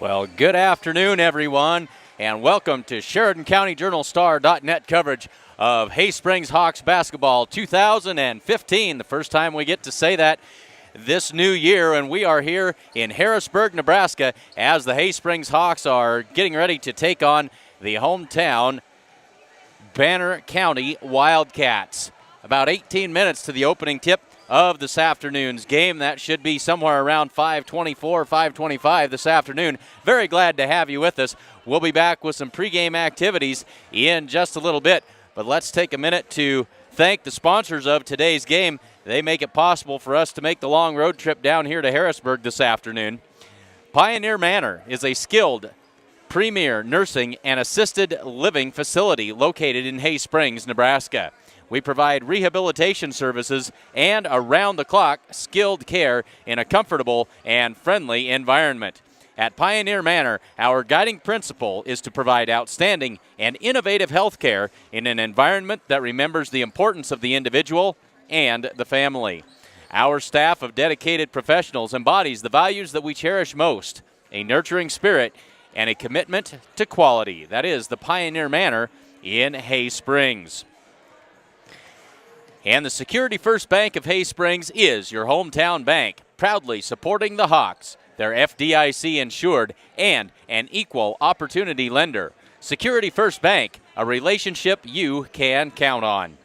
Well, good afternoon, everyone, and welcome to Sheridan County Journal-Star.net coverage of Hay Springs Hawks basketball 2015. The first time we get to say that this new year, and we are here in Harrisburg, Nebraska, as the Hay Springs Hawks are getting ready to take on the hometown Banner County Wildcats. About 18 minutes to the opening tip of this afternoon's game. That should be somewhere around 5:24, 5:25 this afternoon. Very glad to have you with us. We'll be back with some pregame activities in just a little bit, but let's take a minute to thank the sponsors of today's game. They make it possible for us to make the long road trip down here to Harrisburg this afternoon. Pioneer Manor is a skilled premier nursing and assisted living facility located in Hay Springs, Nebraska. We provide rehabilitation services and around-the-clock skilled care in a comfortable and friendly environment. At Pioneer Manor, our guiding principle is to provide outstanding and innovative health care in an environment that remembers the importance of the individual and the family. Our staff of dedicated professionals embodies the values that we cherish most: a nurturing spirit and a commitment to quality. That is the Pioneer Manor in Hay Springs. And the Security First Bank of Hay Springs is your hometown bank, proudly supporting the Hawks. They're FDIC insured and an equal opportunity lender. Security First Bank, a relationship you can count on.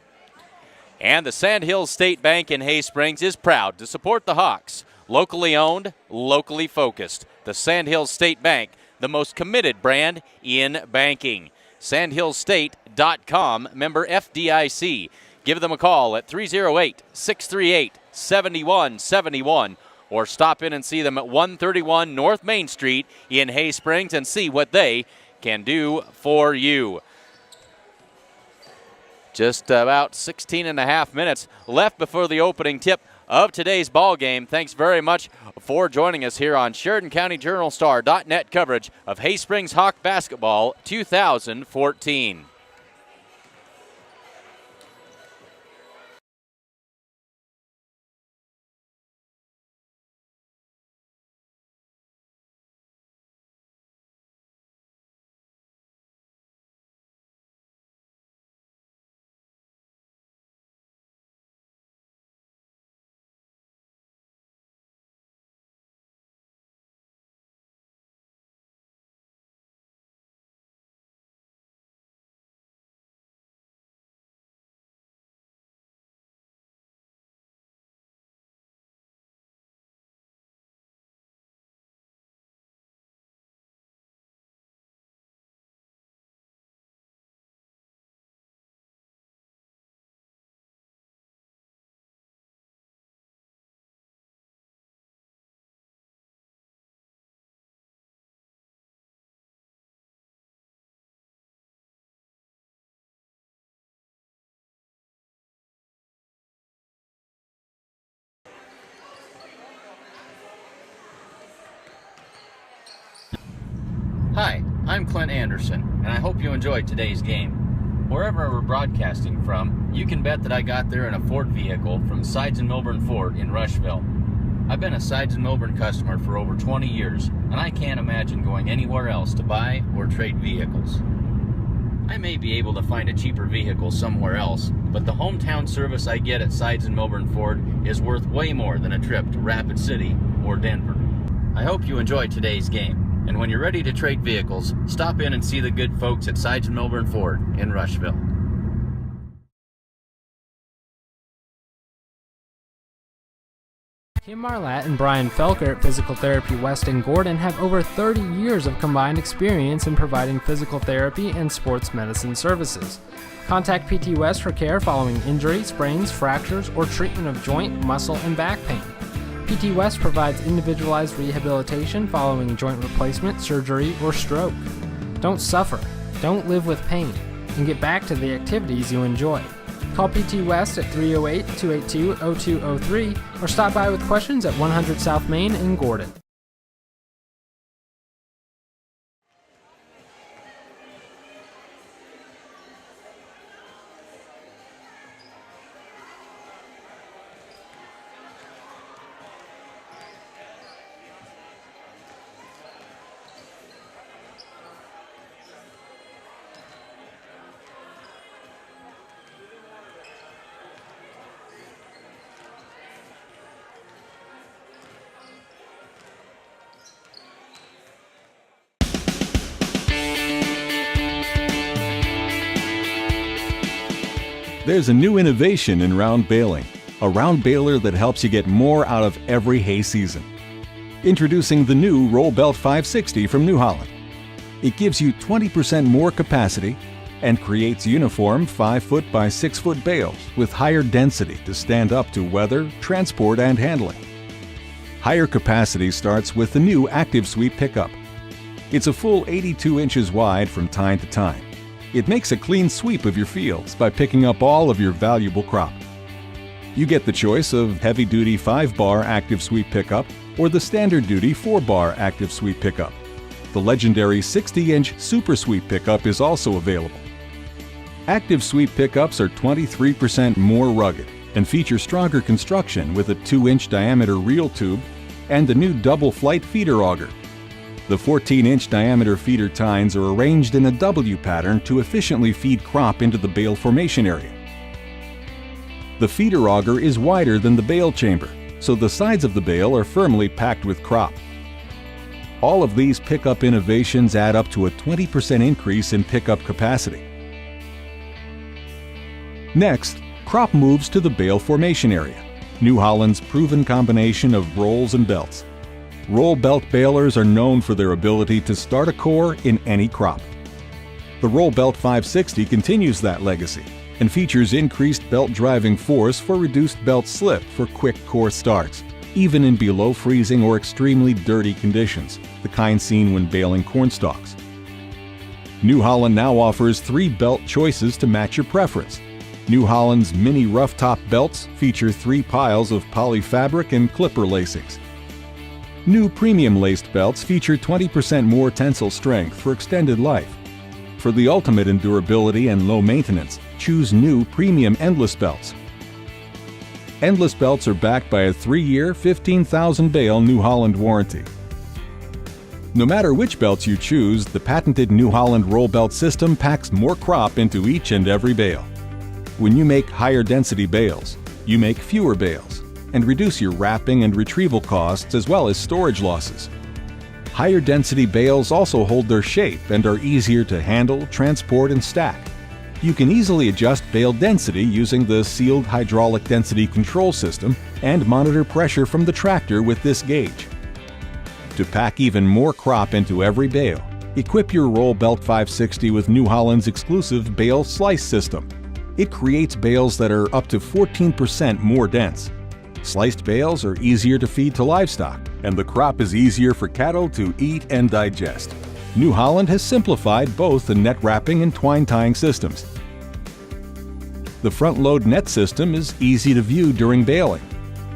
And the Sandhills State Bank in Hay Springs is proud to support the Hawks. Locally owned, locally focused. The Sandhills State Bank, the most committed brand in banking. Sandhillsstate.com, member FDIC. Give them a call at 308-638-7171 or stop in and see them at 131 North Main Street in Hay Springs and see what they can do for you. Just about 16 and a half minutes left before the opening tip of today's ball game. Thanks very much for joining us here on Sheridan County Journal-Star.net coverage of Hay Springs Hawk basketball 2014. Hi, I'm Clint Anderson, and I hope you enjoyed today's game. Wherever we're broadcasting from, you can bet that I got there in a Ford vehicle from Sides & Milburn Ford in Rushville. I've been a Sides & Milburn customer for over 20 years, and I can't imagine going anywhere else to buy or trade vehicles. I may be able to find a cheaper vehicle somewhere else, but the hometown service I get at Sides & Milburn Ford is worth way more than a trip to Rapid City or Denver. I hope you enjoyed today's game. And when you're ready to trade vehicles, stop in and see the good folks at Sides & Milburn Ford in Rushville. Kim Marlatt and Brian Felker at Physical Therapy West in Gordon have over 30 years of combined experience in providing physical therapy and sports medicine services. Contact PT West for care following injury, sprains, fractures, or treatment of joint, muscle, and back pain. PT West provides individualized rehabilitation following joint replacement, surgery, or stroke. Don't suffer, don't live with pain, and get back to the activities you enjoy. Call PT West at 308-282-0203 or stop by with questions at 100 South Main in Gordon. There's a new innovation in round baling, a round baler that helps you get more out of every hay season. Introducing the new Roll Belt 560 from New Holland. It gives you 20% more capacity and creates uniform 5-foot by 6-foot bales with higher density to stand up to weather, transport, and handling. Higher capacity starts with the new Active Sweep pickup. It's a full 82 inches wide from tine to tine. It makes a clean sweep of your fields by picking up all of your valuable crop. You get the choice of heavy-duty 5-bar Active Sweep pickup or the standard-duty 4-bar Active Sweep pickup. The legendary 60-inch Super Sweep pickup is also available. Active Sweep pickups are 23% more rugged and feature stronger construction with a 2-inch diameter reel tube and the new double flight feeder auger. The 14-inch diameter feeder tines are arranged in a W pattern to efficiently feed crop into the bale formation area. The feeder auger is wider than the bale chamber, so the sides of the bale are firmly packed with crop. All of these pickup innovations add up to a 20% increase in pickup capacity. Next, crop moves to the bale formation area, New Holland's proven combination of rolls and belts. Roll belt balers are known for their ability to start a core in any crop. The Roll Belt 560 continues that legacy and features increased belt driving force for reduced belt slip for quick core starts, even in below freezing or extremely dirty conditions, the kind seen when baling corn stalks. New Holland now offers 3 belt choices to match your preference. New Holland's mini rough top belts feature 3 piles of poly fabric and clipper lacings. New premium laced belts feature 20% more tensile strength for extended life. For the ultimate in durability and low maintenance, choose new premium endless belts. Endless belts are backed by a 3-year, 15,000 bale New Holland warranty. No matter which belts you choose, the patented New Holland roll belt system packs more crop into each and every bale. When you make higher density bales, you make fewer bales and reduce your wrapping and retrieval costs as well as storage losses. Higher density bales also hold their shape and are easier to handle, transport, and stack. You can easily adjust bale density using the sealed hydraulic density control system and monitor pressure from the tractor with this gauge. To pack even more crop into every bale, equip your Roll Belt 560 with New Holland's exclusive bale slice system. It creates bales that are up to 14% more dense. Sliced bales are easier to feed to livestock, and the crop is easier for cattle to eat and digest. New Holland has simplified both the net wrapping and twine tying systems. The front load net system is easy to view during baling.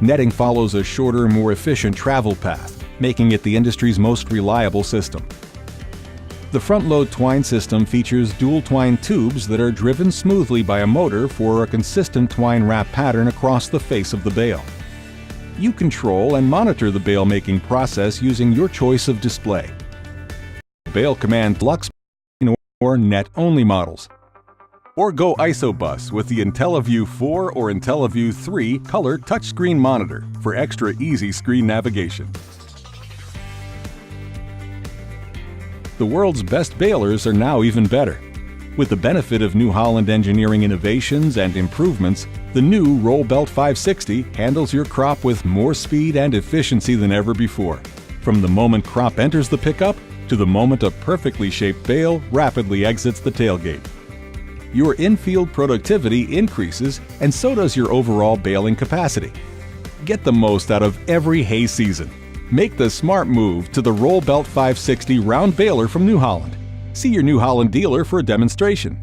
Netting follows a shorter, more efficient travel path, making it the industry's most reliable system. The front-load twine system features dual twine tubes that are driven smoothly by a motor for a consistent twine wrap pattern across the face of the bale. You control and monitor the bale-making process using your choice of display. Bale Command Lux or net-only models. Or go ISOBUS with the IntelliView 4 or IntelliView 3 color touchscreen monitor for extra easy screen navigation. The world's best balers are now even better. With the benefit of New Holland engineering innovations and improvements, the new Roll Belt 560 handles your crop with more speed and efficiency than ever before. From the moment crop enters the pickup to the moment a perfectly shaped bale rapidly exits the tailgate. Your in-field productivity increases, and so does your overall baling capacity. Get the most out of every hay season. Make the smart move to the Roll Belt 560 round baler from New Holland. See your New Holland dealer for a demonstration.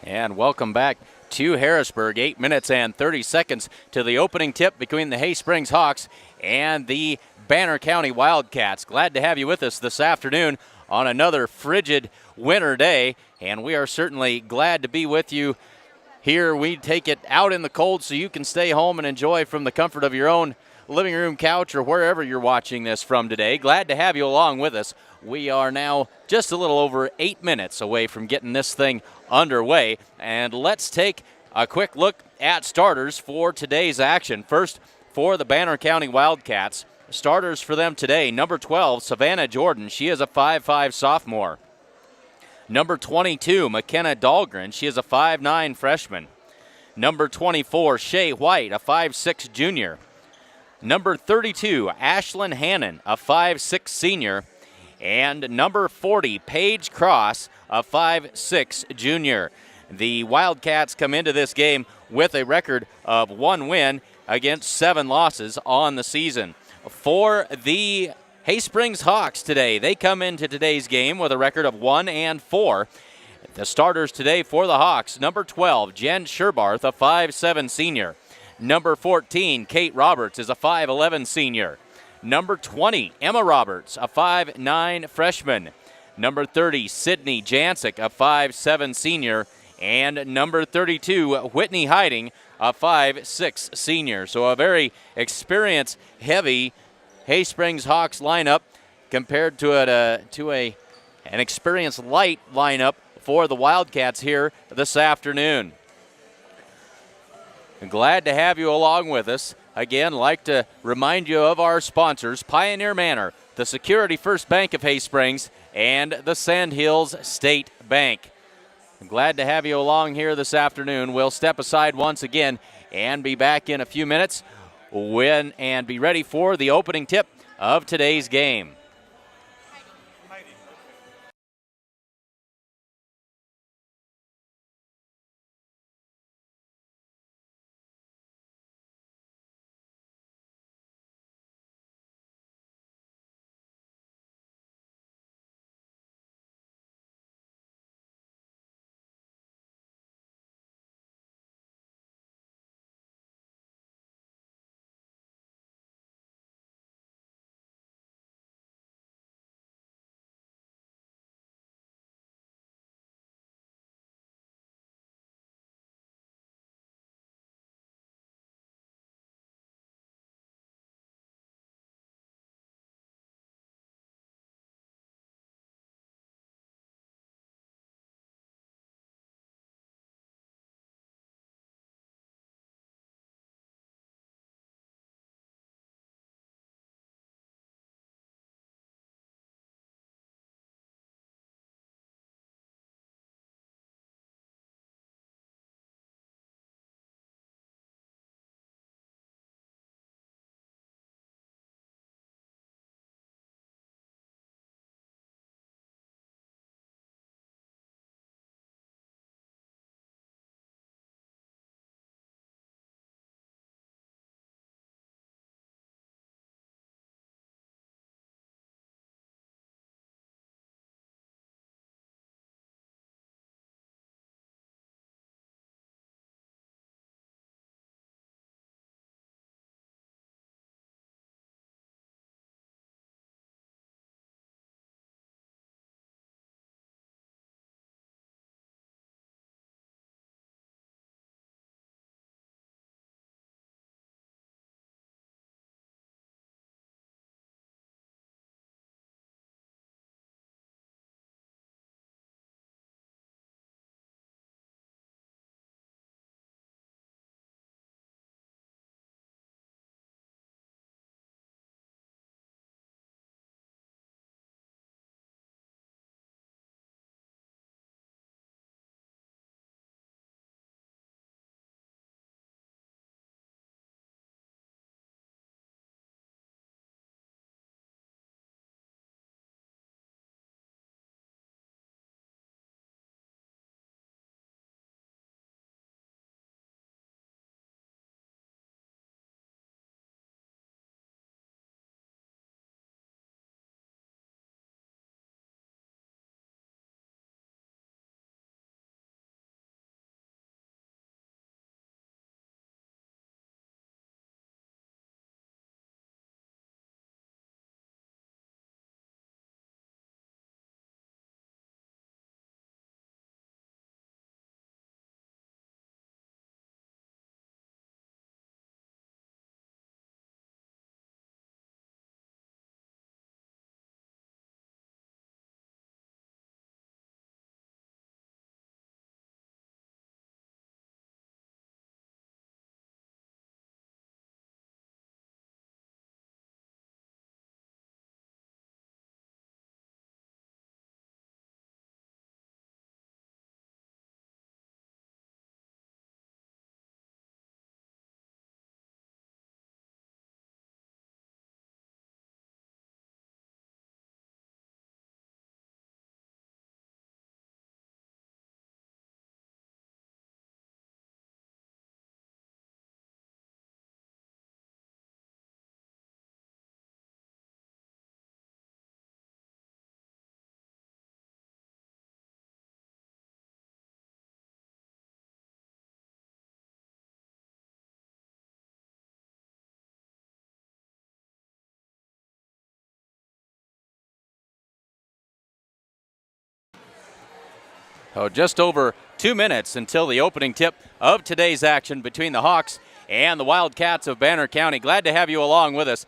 And welcome back to Harrisburg. 8 minutes and 30 seconds to the opening tip between the Hay Springs Hawks and the Banner County Wildcats. Glad to have you with us this afternoon on another frigid winter day, and we are certainly glad to be with you here. We take it out in the cold so you can stay home and enjoy from the comfort of your own living room couch or wherever you're watching this from today. Glad to have you along with us. We are now just a little over 8 minutes away from getting this thing underway, and let's take A quick look at starters for today's action. First, for the Banner County Wildcats, starters for them today, number 12, Savannah Jordan. She is a 5'5 sophomore. Number 22, McKenna Dahlgren. She is a 5'9 freshman. Number 24, Shay White, a 5'6 junior. Number 32, Ashlyn Hannon, a 5'6 senior. And number 40, Paige Cross, a 5'6 junior. The Wildcats come into this game with a record of 1 win against 7 losses on the season. For the Hay-Springs Hawks today, they come into today's game with a record of 1-4. The starters today for the Hawks, number 12, Jen Sherbarth, a 5'7 senior. Number 14, Kate Roberts, is a 5'11 senior. Number 20, Emma Roberts, a 5'9 freshman. Number 30, Sydney Jancic, a 5'7 senior. And number 32, Whitney Hiding, a 5'6 senior. So a very experience-heavy Hay-Springs Hawks lineup compared to an experience-light lineup for the Wildcats here this afternoon. Glad to have you along with us. Again, like to remind you of our sponsors, Pioneer Manor, the Security First Bank of Hay-Springs, and the Sandhills State Bank. Glad to have you along here this afternoon. We'll step aside once again and be back in a few minutes and be ready for the opening tip of today's game. Oh, just over 2 minutes until the opening tip of today's action between the Hawks and the Wildcats of Banner County. Glad to have you along with us.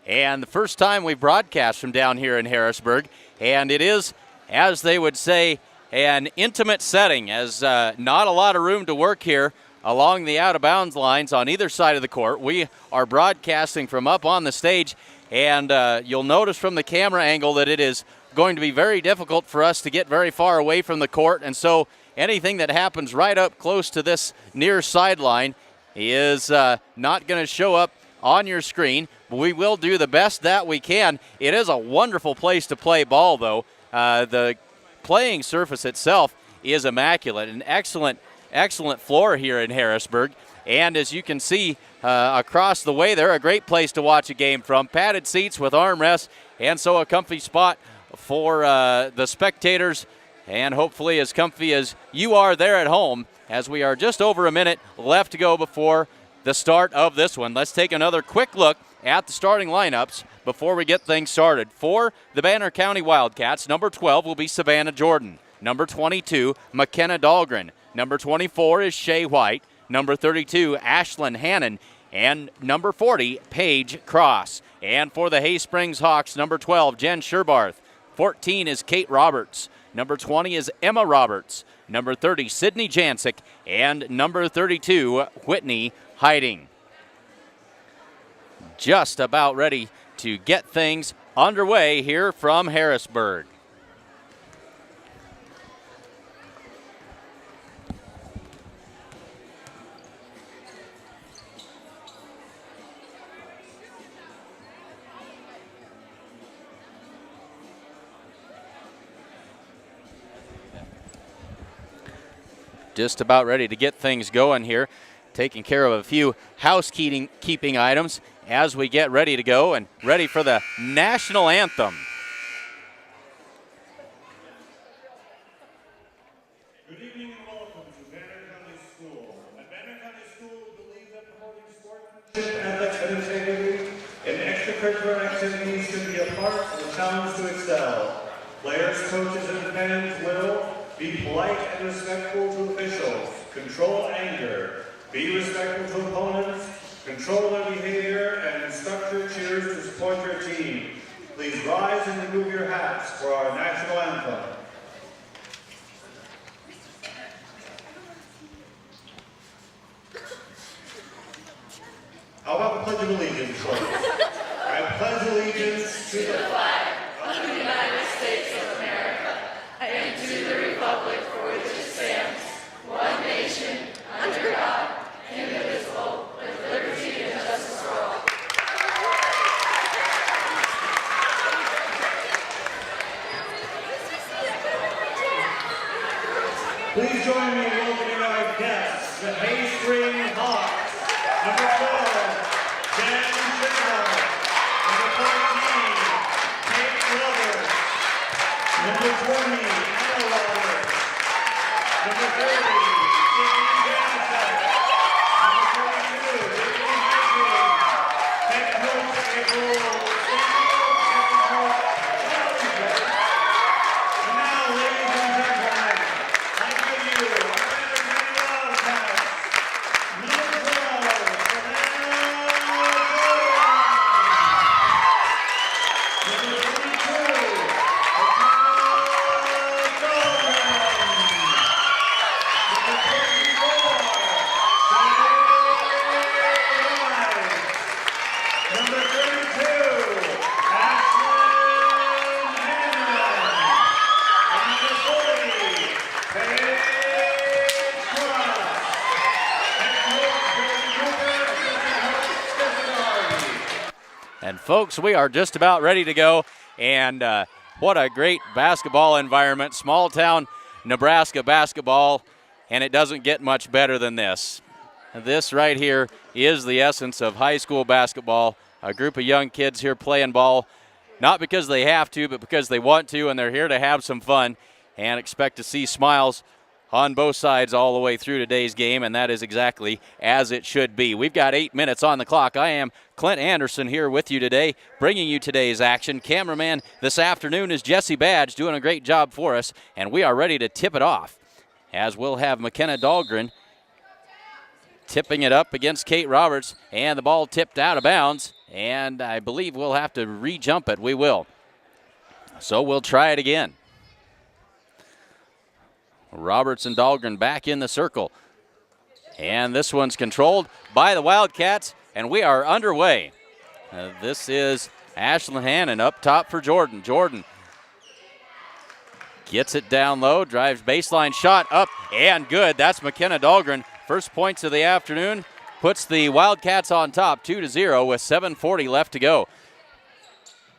And the first time we broadcast from down here in Harrisburg, and it is, as they would say, an intimate setting, as not a lot of room to work here along the out-of-bounds lines on either side of the court. We are broadcasting from up on the stage, and you'll notice from the camera angle that it is going to be very difficult for us to get very far away from the court, and so anything that happens right up close to this near sideline is not going to show up on your screen. We will do the best that we can. It is a wonderful place to play ball, though. The playing surface itself is immaculate. An excellent floor here in Harrisburg. And as you can see across the way, they're a great place to watch a game from. Padded seats with armrests, and so a comfy spot for the spectators, and hopefully as comfy as you are there at home, as we are just over a minute left to go before the start of this one. Let's take another quick look at the starting lineups before we get things started. For the Banner County Wildcats, number 12 will be Savannah Jordan. Number 22, McKenna Dahlgren. Number 24 is Shea White. Number 32, Ashlyn Hannon. And number 40, Paige Cross. And for the Hay Springs Hawks, number 12, Jen Sherbarth. 14 is Kate Roberts. Number 20 is Emma Roberts. Number 30, Sydney Jancic. And number 32, Whitney Hiding. Just about ready to get things underway here from Harrisburg. Just about ready to get things going here. Taking care of a few housekeeping items as we get ready to go and ready for the national anthem. Good evening and welcome to Banner County School. At Banner County School, we believe that promoting sportsmanship, ethics, and integrity in extracurricular activities should be a part of the challenge to excel. Players, coaches, and fans will be polite and respectful to officials, control anger, be respectful to opponents, control their behavior, and instruct your cheers to support your team. Please rise and remove your hats for our national anthem. How about the Pledge of Allegiance, please? I pledge allegiance to the flag of the United States of America and to the republic for which it stands, one nation, under God, indivisible, with liberty and justice for all. Please join me in welcoming our guests, the Hay Springs Hawks. Number 12, Jen Sherman. Number 14, Kate Roberts. Number 20, Emma Roberts. Number 30, Sydney Jancic. Number 42, Whitney Hiding. Head coach April Samuel. And now, ladies and gentlemen, I give you our Banner County Wildcats. Number 12, Savannah Jordan. Number 22, And folks, we are just about ready to go, and what a great basketball environment. Small town Nebraska basketball, and it doesn't get much better than this. This right here is the essence of high school basketball. A group of young kids here playing ball, not because they have to, but because they want to, and they're here to have some fun, and expect to see smiles on both sides all the way through today's game, and that is exactly as it should be. We've got 8 minutes on the clock. I am Clint Anderson here with you today, bringing you today's action. Cameraman this afternoon is Jesse Badge, doing a great job for us, and we are ready to tip it off as we'll have McKenna Dahlgren tipping it up against Kate Roberts, and the ball tipped out of bounds, and I believe we'll have to re-jump it. We will. So we'll try it again. Roberts and Dahlgren back in the circle. And this one's controlled by the Wildcats, and we are underway. This is Ashlyn Hannon up top for Jordan. Jordan gets it down low, drives baseline shot up, and good. That's McKenna Dahlgren. First points of the afternoon, puts the Wildcats on top 2-0 with 7:40 left to go.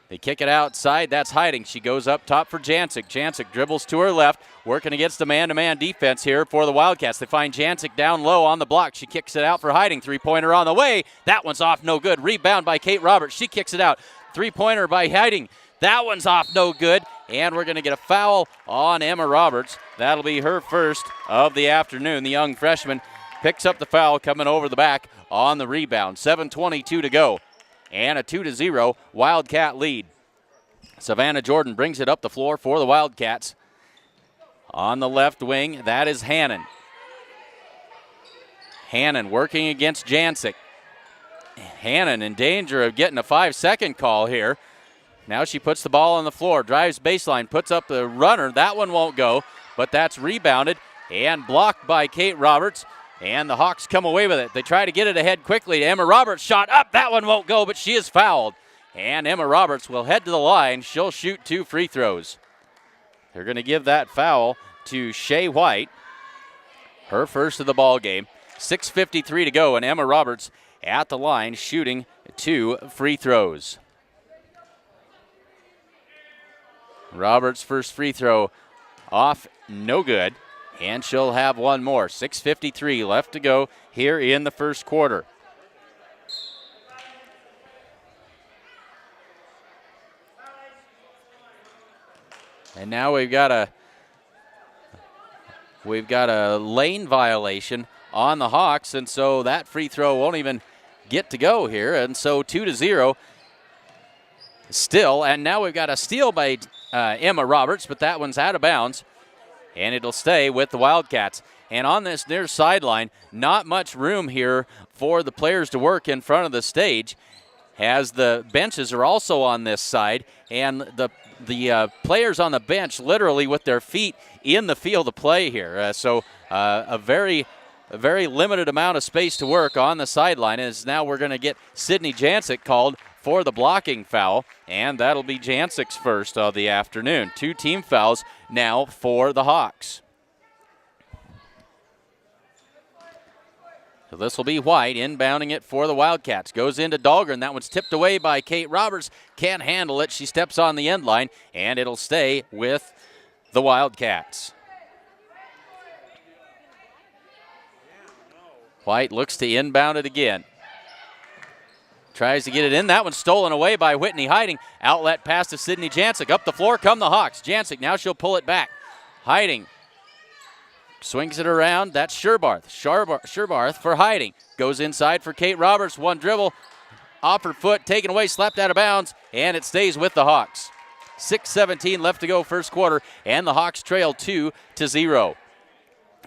They kick it outside. That's Hiding. She goes up top for Jancic. Jancic dribbles to her left, working against the man-to-man defense here for the Wildcats. They find Jancic down low on the block. She kicks it out for Hiding. Three-pointer on the way. That one's off, no good. Rebound by Kate Roberts. She kicks it out. Three-pointer by Hiding. That one's off, no good. And we're going to get a foul on Emma Roberts. That'll be her first of the afternoon. The young freshman picks up the foul coming over the back on the rebound. 7:22 to go. And a 2-0 Wildcat lead. Savannah Jordan brings it up the floor for the Wildcats. On the left wing, that is Hannon. Hannon working against Jancic. Hannon in danger of getting a 5-second call here. Now she puts the ball on the floor, drives baseline, puts up the runner. That one won't go, but that's rebounded and blocked by Kate Roberts. And the Hawks come away with it. They try to get it ahead quickly. Emma Roberts shot up. That one won't go, but she is fouled. And Emma Roberts will head to the line. She'll shoot 2 free throws. They're going to give that foul to Shea White, her first of the ball game. 6:53 to go, and Emma Roberts at the line shooting 2 free throws. Roberts' first free throw off, no good. And she'll have one more. 6:53 left to go here in the first quarter. And now we've got a lane violation on the Hawks, and so that free throw won't even get to go here. And so 2-0 still. And now we've got a steal by Emma Roberts, but that one's out of bounds. And it'll stay with the Wildcats. And on this near sideline, not much room here for the players to work in front of the stage, as the benches are also on this side, and the players on the bench literally with their feet in the field of play here. So a very limited amount of space to work on the sideline, as now we're going to get Sydney Jancic called for the blocking foul, and that'll be Jancic's first of the afternoon. 2 team fouls now for the Hawks. So this will be White inbounding it for the Wildcats. Goes into Dahlgren. That one's tipped away by Kate Roberts. Can't handle it. She steps on the end line, and it'll stay with the Wildcats. White looks to inbound it again. Tries to get it in. That one's stolen away by Whitney Hiding. Outlet pass to Sydney Jancic. Up the floor come the Hawks. Jancic, now she'll pull it back. Hiding swings it around. That's Sherbarth. Sherbarth for Hiding. Goes inside for Kate Roberts. One dribble. Off her foot. Taken away. Slapped out of bounds. And it stays with the Hawks. 6:17 left to go first quarter. And the Hawks trail 2-0.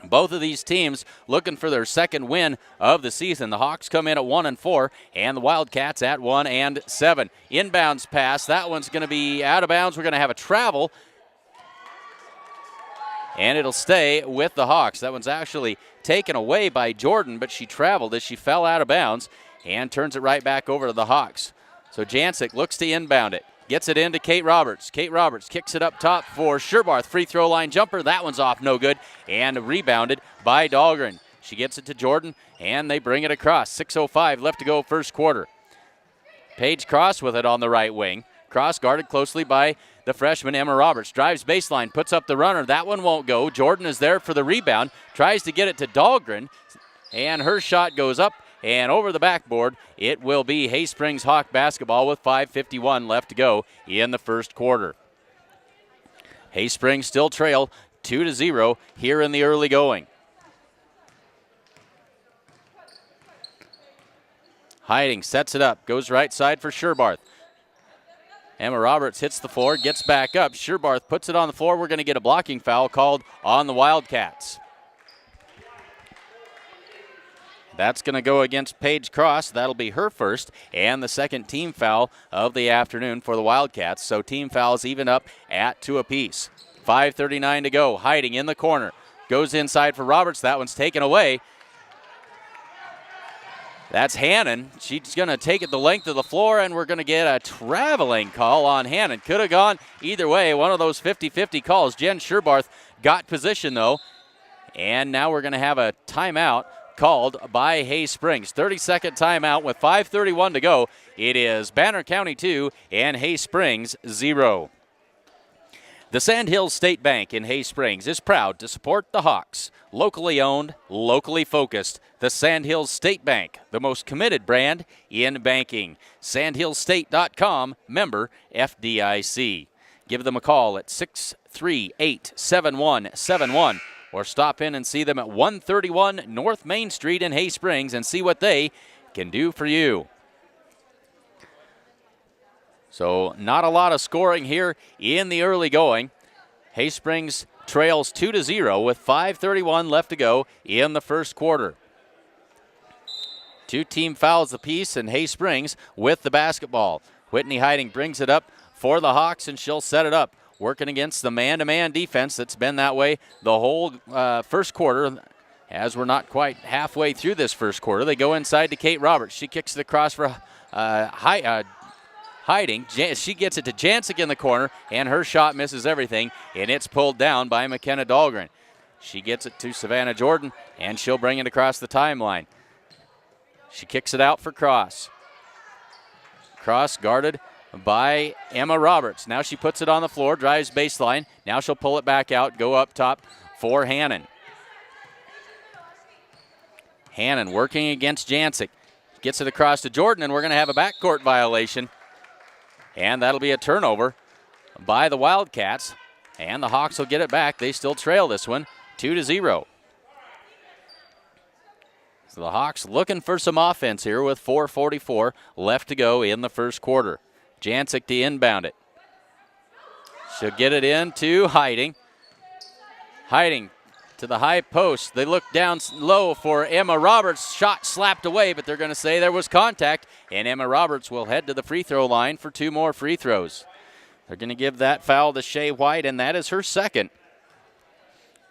Both of these teams looking for their second win of the season. The Hawks come in at 1-4, and the Wildcats at 1-7. Inbounds pass. That one's going to be out of bounds. We're going to have a travel, and it'll stay with the Hawks. That one's actually taken away by Jordan, but she traveled as she fell out of bounds and turns it right back over to the Hawks. So Jancic looks to inbound it. Gets it into Kate Roberts. Kate Roberts kicks it up top for Sherbarth. Free throw line jumper. That one's off, no good. And rebounded by Dahlgren. She gets it to Jordan, and they bring it across. 6:05 left to go first quarter. Paige Cross with it on the right wing. Cross guarded closely by the freshman Emma Roberts. Drives baseline, puts up the runner. That one won't go. Jordan is there for the rebound. Tries to get it to Dahlgren, and her shot goes up and over the backboard. It will be Haysprings Hawk basketball with 5:51 left to go in the first quarter. Haysprings still trail 2-0 here in the early going. Hiding sets it up, goes right side for Sherbarth. Emma Roberts hits the floor, gets back up. Sherbarth puts it on the floor. We're going to get a blocking foul called on the Wildcats. That's going to go against Paige Cross. That'll be her first and the second team foul of the afternoon for the Wildcats. So team fouls even up at 2 apiece. 5:39 to go. Hiding in the corner. Goes inside for Roberts. That one's taken away. That's Hannon. She's going to take it the length of the floor, and we're going to get a traveling call on Hannon. Could have gone either way. One of those 50-50 calls. Jen Sherbarth got position, though. And now we're going to have a timeout called by Hayes Springs. 30-second timeout with 5:31 to go. It is Banner County 2 and Hayes Springs 0. The Sandhills State Bank in Hayes Springs is proud to support the Hawks. Locally owned, locally focused. The Sandhills State Bank, the most committed brand in banking. Sandhillsstate.com, member FDIC. Give them a call at 638-7171 or stop in and see them at 131 North Main Street in Hayes Springs and see what they can do for you. So not a lot of scoring here in the early going. Hayes Springs trails 2-0 with 5:31 left to go in the first quarter. 2 team fouls apiece, and Hayes Springs with the basketball. Whitney Hiding brings it up for the Hawks, and she'll set it up, working against the man-to-man defense that's been that way the whole first quarter. As we're not quite halfway through this first quarter, they go inside to Kate Roberts. She kicks it across for Hiding. She gets it to Jancic in the corner, and her shot misses everything, and it's pulled down by McKenna Dahlgren. She gets it to Savannah Jordan, and she'll bring it across the timeline. She kicks it out for Cross. Cross guarded by Emma Roberts. Now she puts it on the floor, drives baseline. Now she'll pull it back out, go up top for Hannon. Hannon working against Jancic. Gets it across to Jordan, and we're going to have a backcourt violation. And that'll be a turnover by the Wildcats. And the Hawks will get it back. They still trail this one 2-0. So the Hawks looking for some offense here with 4:44 left to go in the first quarter. Jancic to inbound it. She'll get it into Hiding. Hiding to the high post. They look down low for Emma Roberts. Shot slapped away, but they're going to say there was contact, and Emma Roberts will head to the free throw line for 2 more free throws. They're going to give that foul to Shea White, and that is her second.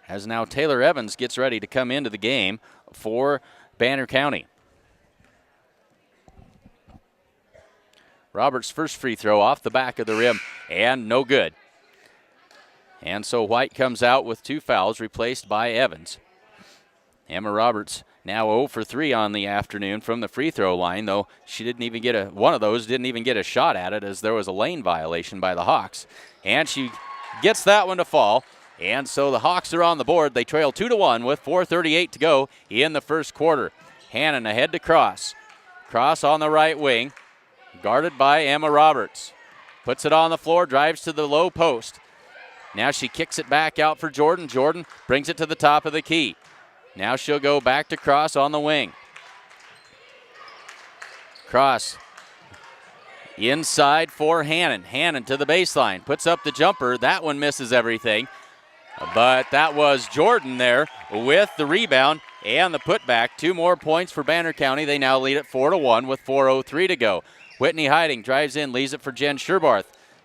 As now Taylor Evans gets ready to come into the game for Banner County. Roberts' first free throw off the back of the rim, and no good. And so White comes out with 2 fouls, replaced by Evans. Emma Roberts now 0 for 3 on the afternoon from the free throw line, though she didn't even get one of those didn't even get a shot at it, as there was a lane violation by the Hawks. And she gets that one to fall. And so the Hawks are on the board. They trail 2-1 with 4:38 to go in the first quarter. Hannon ahead to Cross. Cross on the right wing, guarded by Emma Roberts. Puts it on the floor, drives to the low post. Now she kicks it back out for Jordan. Jordan brings it to the top of the key. Now she'll go back to Cross on the wing. Cross inside for Hannon. Hannon to the baseline. Puts up the jumper. That one misses everything. But that was Jordan there with the rebound and the putback. 2 more points for Banner County. They now lead at 4-1 with 4:03 to go. Whitney Hiding drives in, leaves it for Jen Sherbarth.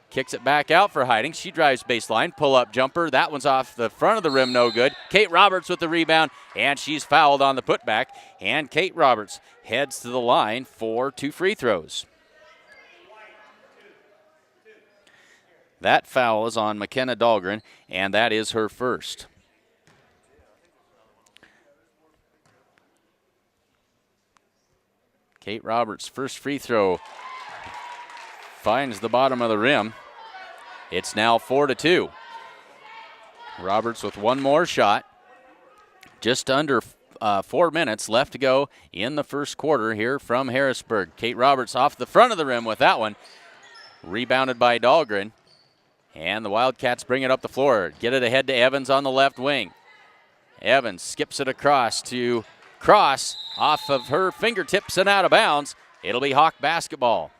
Kicks it back out for Hiding. She drives baseline, pull-up jumper. That one's off the front of the rim, no good. Kate Roberts with the rebound, and she's fouled on the putback. And Kate Roberts heads to the line for 2 free throws. That foul is on McKenna Dahlgren, and that is her first. Kate Roberts' first free throw finds the bottom of the rim. It's now 4-2. Roberts with 1 more shot. Just under 4 minutes left to go in the first quarter here from Harrisburg. Kate Roberts off the front of the rim with that one. Rebounded by Dahlgren. And the Wildcats bring it up the floor. Get it ahead to Evans on the left wing. Evans skips it across to Cross off of her fingertips and out of bounds. It'll be Hawk basketball.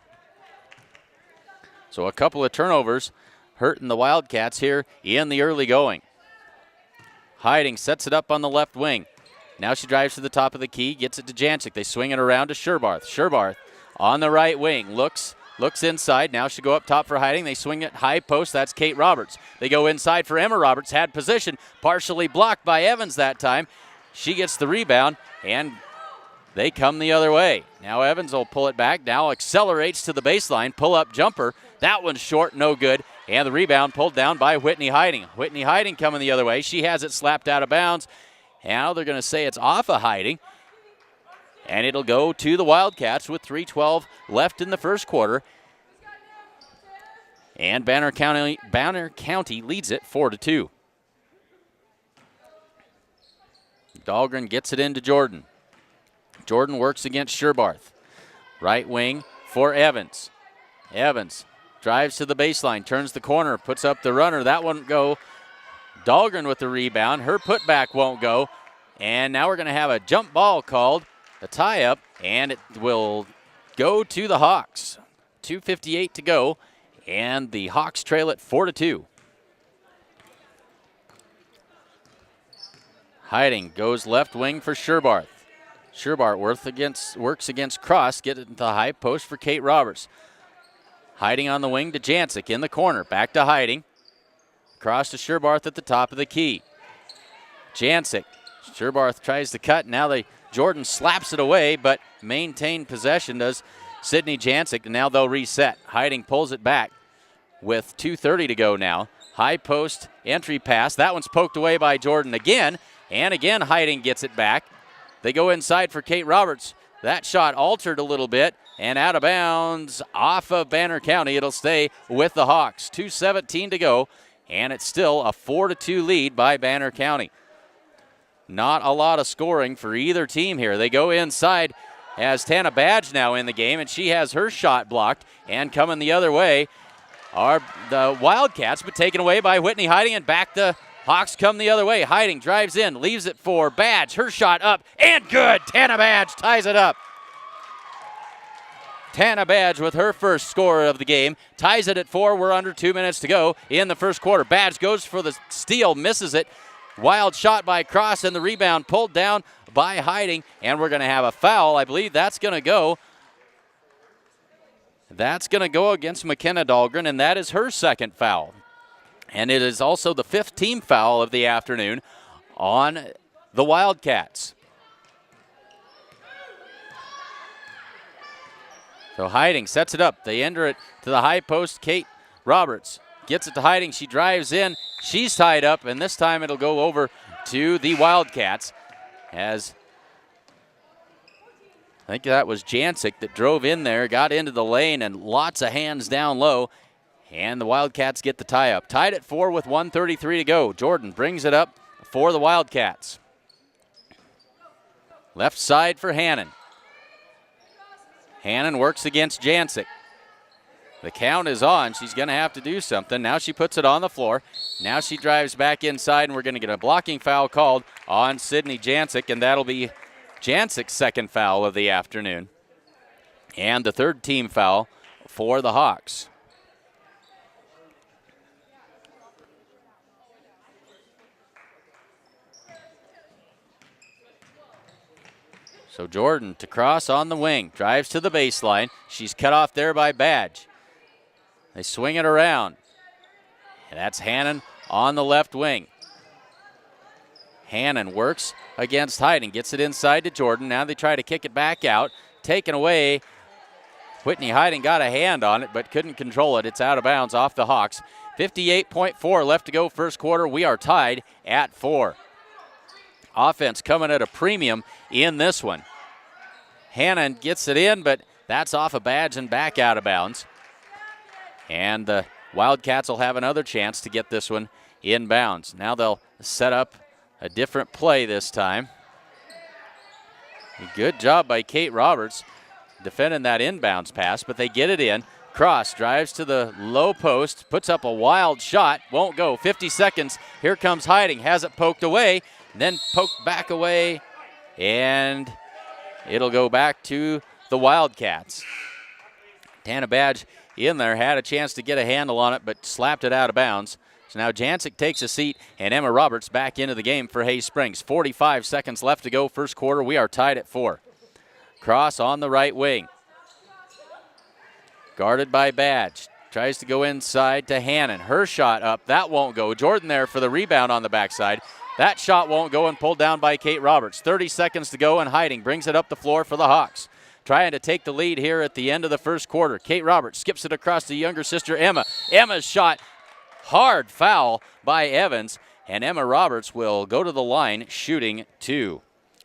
So a couple of turnovers hurting the Wildcats here in the early going. Hiding sets it up on the left wing. Now she drives to the top of the key, gets it to Jancic. They swing it around to Sherbarth. Sherbarth on the right wing, looks inside. Now she'll go up top for Hiding. They swing it high post. That's Kate Roberts. They go inside for Emma Roberts. Had position, partially blocked by Evans that time. She gets the rebound, and they come the other way. Now Evans will pull it back. Now accelerates to the baseline. Pull-up jumper. That one's short, no good. And the rebound pulled down by Whitney Hiding. Whitney Hiding coming the other way. She has it slapped out of bounds. Now they're going to say it's off of Hiding. And it'll go to the Wildcats with 3:12 left in the first quarter. And Banner County leads it 4-2. Dahlgren gets it into Jordan. Jordan works against Sherbarth. Right wing for Evans. Evans drives to the baseline, turns the corner, puts up the runner. That won't go. Dahlgren with the rebound. Her putback won't go. And now we're going to have a jump ball called, a tie-up, and it will go to the Hawks. 2:58 to go, and the Hawks trail it 4-2. Hiding goes left wing for Sherbarth. Sherbarth works against Cross, get it into the high post for Kate Roberts. Hiding on the wing to Jancic in the corner, back to Hiding. Cross to Sherbarth at the top of the key. Jancic. Sherbarth tries to cut. Now Jordan slaps it away, but maintained possession does Sydney Jancic. And now they'll reset. Hiding pulls it back with 2:30 to go now. High post entry pass. That one's poked away by Jordan again. And again, Hiding gets it back. They go inside for Kate Roberts. That shot altered a little bit and out of bounds off of Banner County. It'll stay with the Hawks. 2:17 to go. And it's still a 4-2 lead by Banner County. Not a lot of scoring for either team here. They go inside as Tana Badge now in the game, and she has her shot blocked. And coming the other way are the Wildcats, but taken away by Whitney Hiding, and back the Hawks come the other way. Hiding drives in, leaves it for Badge. Her shot up, and good. Tana Badge ties it up. Tana Badge with her first score of the game. Ties it at 4. We're under 2 minutes to go in the first quarter. Badge goes for the steal, misses it. Wild shot by Cross, and the rebound pulled down by Hiding. And we're going to have a foul. I believe that's going to go. That's going to go against McKenna Dahlgren, and that is her second foul. And it is also the 5th team foul of the afternoon on the Wildcats. So Hiding sets it up. They enter it to the high post. Kate Roberts gets it to Hiding. She drives in. She's tied up, and this time it'll go over to the Wildcats as I think that was Jancic that drove in there, got into the lane, and lots of hands down low. And the Wildcats get the tie-up. Tied at 4 with 1:33 to go. Jordan brings it up for the Wildcats. Left side for Hannon. Hannon works against Jancic. The count is on. She's going to have to do something. Now she puts it on the floor. Now she drives back inside, and we're going to get a blocking foul called on Sydney Jancic, and that'll be Jancic's second foul of the afternoon. And the 3rd team foul for the Hawks. So Jordan to Cross on the wing, drives to the baseline. She's cut off there by Badge. They swing it around. And that's Hannon on the left wing. Hannon works against Hiding, gets it inside to Jordan. Now they try to kick it back out. Taken away. Whitney Hiding got a hand on it, but couldn't control it. It's out of bounds off the Hawks. 58.4 left to go first quarter. We are tied at 4. Offense coming at a premium in this one. Hannon gets it in, but that's off a Badge and back out of bounds. And the Wildcats will have another chance to get this one inbounds. Now they'll set up a different play this time. A good job by Kate Roberts defending that inbounds pass, but they get it in. Cross drives to the low post, puts up a wild shot, won't go. 50 seconds. Here comes Hiding, has it poked away, then poked back away, and it'll go back to the Wildcats. Tana Badge in there, had a chance to get a handle on it, but slapped it out of bounds. So now Jancic takes a seat, and Emma Roberts back into the game for Hayes Springs. 45 seconds left to go, first quarter. We are tied at 4. Cross on the right wing. Guarded by Badge. Tries to go inside to Hannon. Her shot up. That won't go. Jordan there for the rebound on the backside. That shot won't go, and pulled down by Kate Roberts. 30 seconds to go, and Hiding brings it up the floor for the Hawks. Trying to take the lead here at the end of the first quarter. Kate Roberts skips it across to younger sister Emma. Emma's shot, hard foul by Evans, and Emma Roberts will go to the line shooting 2.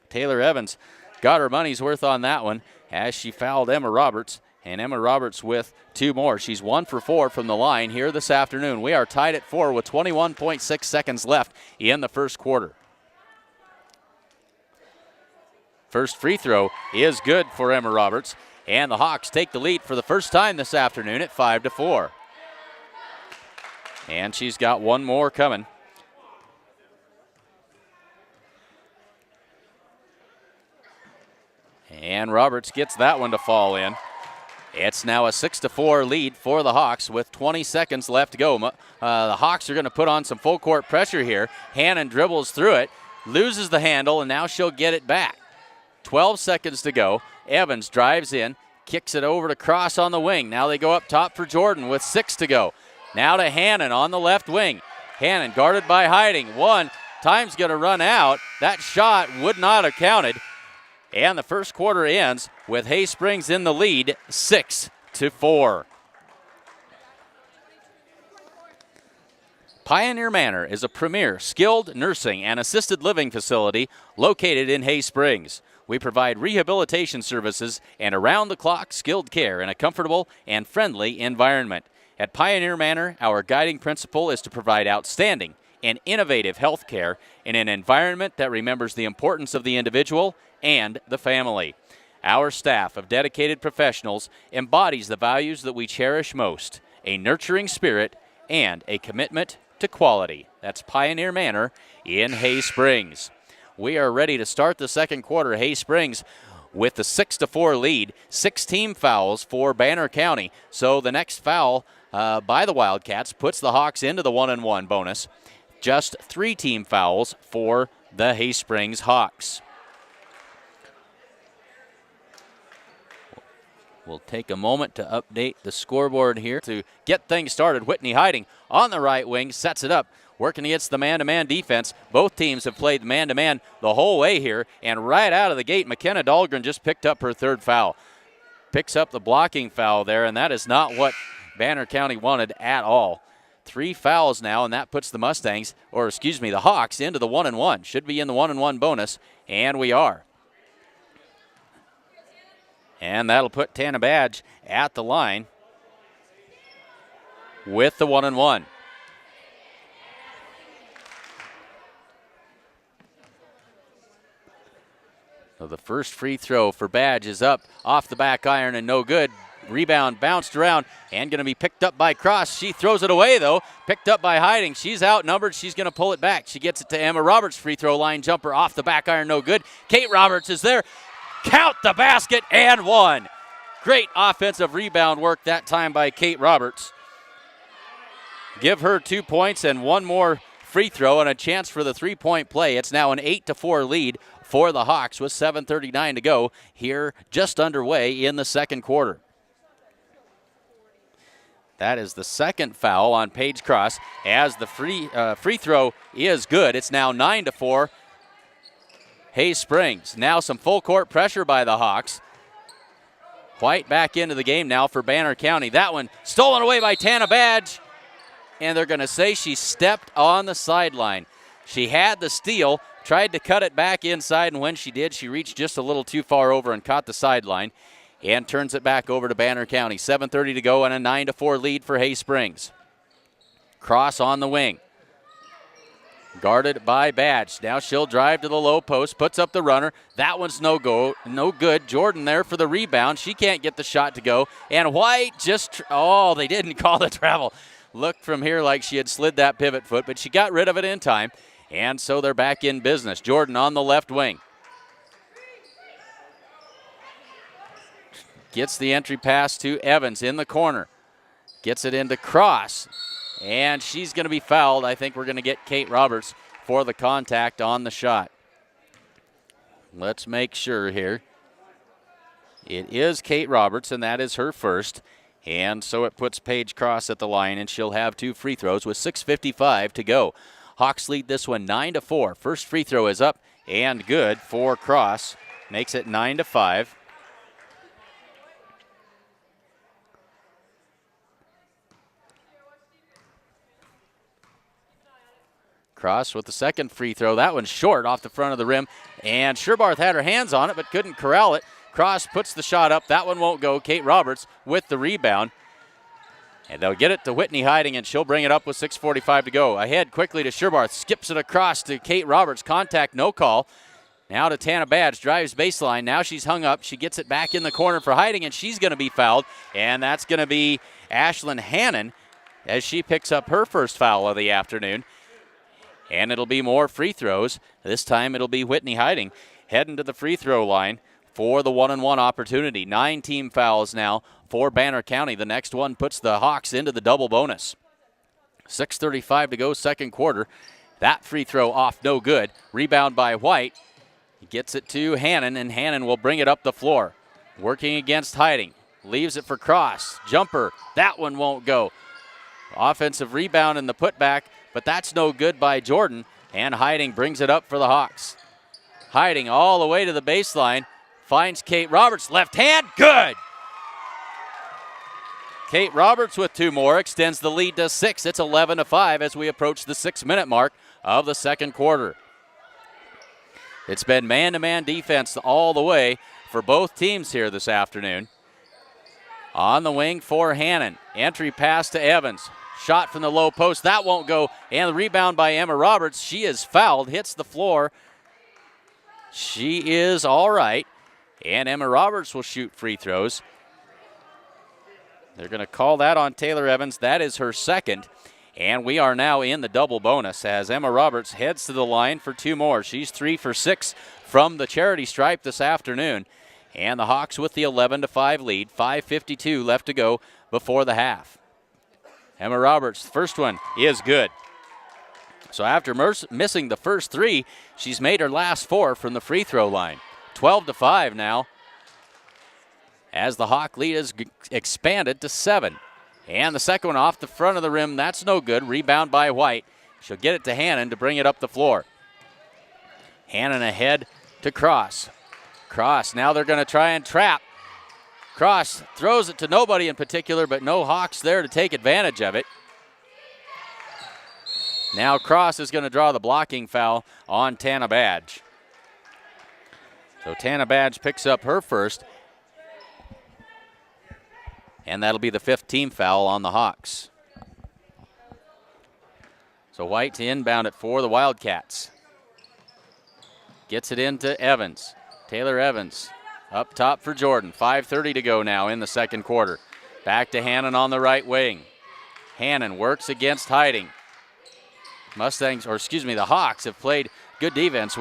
Taylor Evans got her money's worth on that one as she fouled Emma Roberts, and Emma Roberts with 2 more. She's 1 for 4 from the line here this afternoon. We are tied at 4 with 21.6 seconds left in the first quarter. First free throw is good for Emma Roberts, and the Hawks take the lead for the first time this afternoon at 5-4. And she's got 1 more coming. And Roberts gets that one to fall in. It's now a 6-4 lead for the Hawks with 20 seconds left to go. The Hawks are going to put on some full court pressure here. Hannon dribbles through it, loses the handle, and now she'll get it back. 12 seconds to go. Evans drives in, kicks it over to Cross on the wing. Now they go up top for Jordan with 6 to go. Now to Hannon on the left wing. Hannon guarded by Hiding. Time's going to run out. That shot would not have counted. And the first quarter ends with Hayes Springs in the lead, 6-4. Pioneer Manor is a premier skilled nursing and assisted living facility located in Hayes Springs. We provide rehabilitation services and around-the-clock skilled care in a comfortable and friendly environment. At Pioneer Manor, our guiding principle is to provide outstanding and innovative health care in an environment that remembers the importance of the individual and the family. Our staff of dedicated professionals embodies the values that we cherish most, a nurturing spirit and a commitment to quality. That's Pioneer Manor in Hayes Springs. We are ready to start the second quarter. Hayes Springs with the 6-4 lead. 6 team fouls for Banner County. So the next foul by the Wildcats puts the Hawks into the 1-1 bonus. Just 3 team fouls for the Hayes Springs Hawks. We'll take a moment to update the scoreboard here to get things started. Whitney Hiding on the right wing, sets it up, working against the man-to-man defense. Both teams have played man-to-man the whole way here, and right out of the gate, McKenna Dahlgren just picked up her 3rd foul. Picks up the blocking foul there, and that is not what Banner County wanted at all. 3 fouls now, and that puts the the Hawks into the 1-1. Should be in the 1-1 bonus, and we are. And that'll put Tana Badge at the line with the 1-1. So the first free throw for Badge is up off the back iron and no good. Rebound bounced around and going to be picked up by Cross. She throws it away, though. Picked up by Hiding. She's outnumbered. She's going to pull it back. She gets it to Emma Roberts. Free throw line jumper off the back iron, no good. Kate Roberts is there. Count the basket and 1. Great offensive rebound work that time by Kate Roberts. Give her 2 points and 1 more free throw and a chance for the 3-point play. It's now an 8-4 lead for the Hawks with 7:39 to go here, just underway in the second quarter. That is the second foul on Paige Cross as the free throw is good. It's now 9-4. Hayes Springs. Now some full court pressure by the Hawks. White back into the game now for Banner County. That one stolen away by Tana Badge. And they're going to say she stepped on the sideline. She had the steal, tried to cut it back inside, and when she did, she reached just a little too far over and caught the sideline and turns it back over to Banner County. 7:30 to go and a 9-4 lead for Hayes Springs. Cross on the wing. Guarded by Badge. Now she'll drive to the low post, puts up the runner. That one's no good. Jordan there for the rebound. She can't get the shot to go. And White they didn't call the travel. Looked from here like she had slid that pivot foot, but she got rid of it in time. And so they're back in business. Jordan on the left wing. Gets the entry pass to Evans in the corner. Gets it into Cross, and she's going to be fouled. I think we're going to get Kate Roberts for the contact on the shot. Let's make sure here. It is Kate Roberts, and that is her first. And so it puts Paige Cross at the line, and she'll have 2 free throws with 6:55 to go. Hawks lead this one 9-4. First free throw is up and good for Cross. Makes it 9-5. Cross with the second free throw. That one's short off the front of the rim, and Sherbarth had her hands on it but couldn't corral it. Cross puts the shot up. That one won't go. Kate Roberts with the rebound. And they'll get it to Whitney Hiding, and she'll bring it up with 6:45 to go. Ahead quickly to Sherbarth. Skips it across to Kate Roberts. Contact, no call. Now to Tana Badge. Drives baseline. Now she's hung up. She gets it back in the corner for Hiding, and she's going to be fouled. And that's going to be Ashlyn Hannon as she picks up her first foul of the afternoon. And it'll be more free throws. This time it'll be Whitney Hiding heading to the free throw line for the 1-on-1 opportunity. 9 team fouls now for Banner County. The next one puts the Hawks into the double bonus. 6:35 to go, second quarter. That free throw off, no good. Rebound by White. He gets it to Hannon, and Hannon will bring it up the floor. Working against Hiding. Leaves it for Cross. Jumper. That one won't go. Offensive rebound in the putback, but that's no good by Jordan, and Hiding brings it up for the Hawks. Hiding all the way to the baseline. Finds Kate Roberts. Left hand. Good. Kate Roberts with 2 more extends the lead to 6. It's 11-5 as we approach the 6-minute mark of the second quarter. It's been man-to-man defense all the way for both teams here this afternoon. On the wing for Hannon. Entry pass to Evans. Shot from the low post. That won't go. And the rebound by Emma Roberts. She is fouled. Hits the floor. She is all right. And Emma Roberts will shoot free throws. They're going to call that on Taylor Evans. That is her second. And we are now in the double bonus as Emma Roberts heads to the line for 2 more. She's 3 for 6 from the charity stripe this afternoon. And the Hawks with the 11-5 lead. 5:52 left to go before the half. Emma Roberts, first one is good. So after missing the first 3, she's made her last 4 from the free throw line. 12-5 now as the Hawk lead is expanded to 7. And the second one off the front of the rim, that's no good. Rebound by White. She'll get it to Hannon to bring it up the floor. Hannon ahead to Cross. Cross, now they're going to try and trap. Cross throws it to nobody in particular, but no Hawks there to take advantage of it. Now Cross is going to draw the blocking foul on Tana Badge. So Tana Badge picks up her first. And that'll be the 5th team foul on the Hawks. So White to inbound it for the Wildcats. Gets it into Evans. Taylor Evans up top for Jordan. 5:30 to go now in the second quarter. Back to Hannon on the right wing. Hannon works against Hiding. The Hawks have played good defense.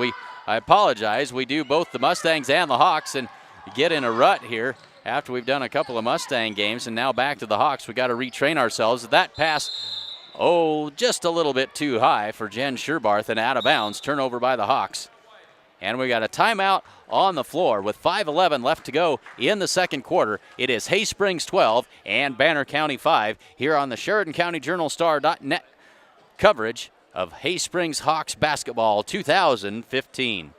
I apologize. We do both the Mustangs and the Hawks and get in a rut here after we've done a couple of Mustang games, and now back to the Hawks. We got to retrain ourselves. That pass, just a little bit too high for Jen Sherbarth and out of bounds. Turnover by the Hawks. And we got a timeout on the floor with 5:11 left to go in the second quarter. It is Hay Springs 12 and Banner County 5 here on the Sheridan County Journal-Star.net coverage of Hay Springs Hawks basketball 2015.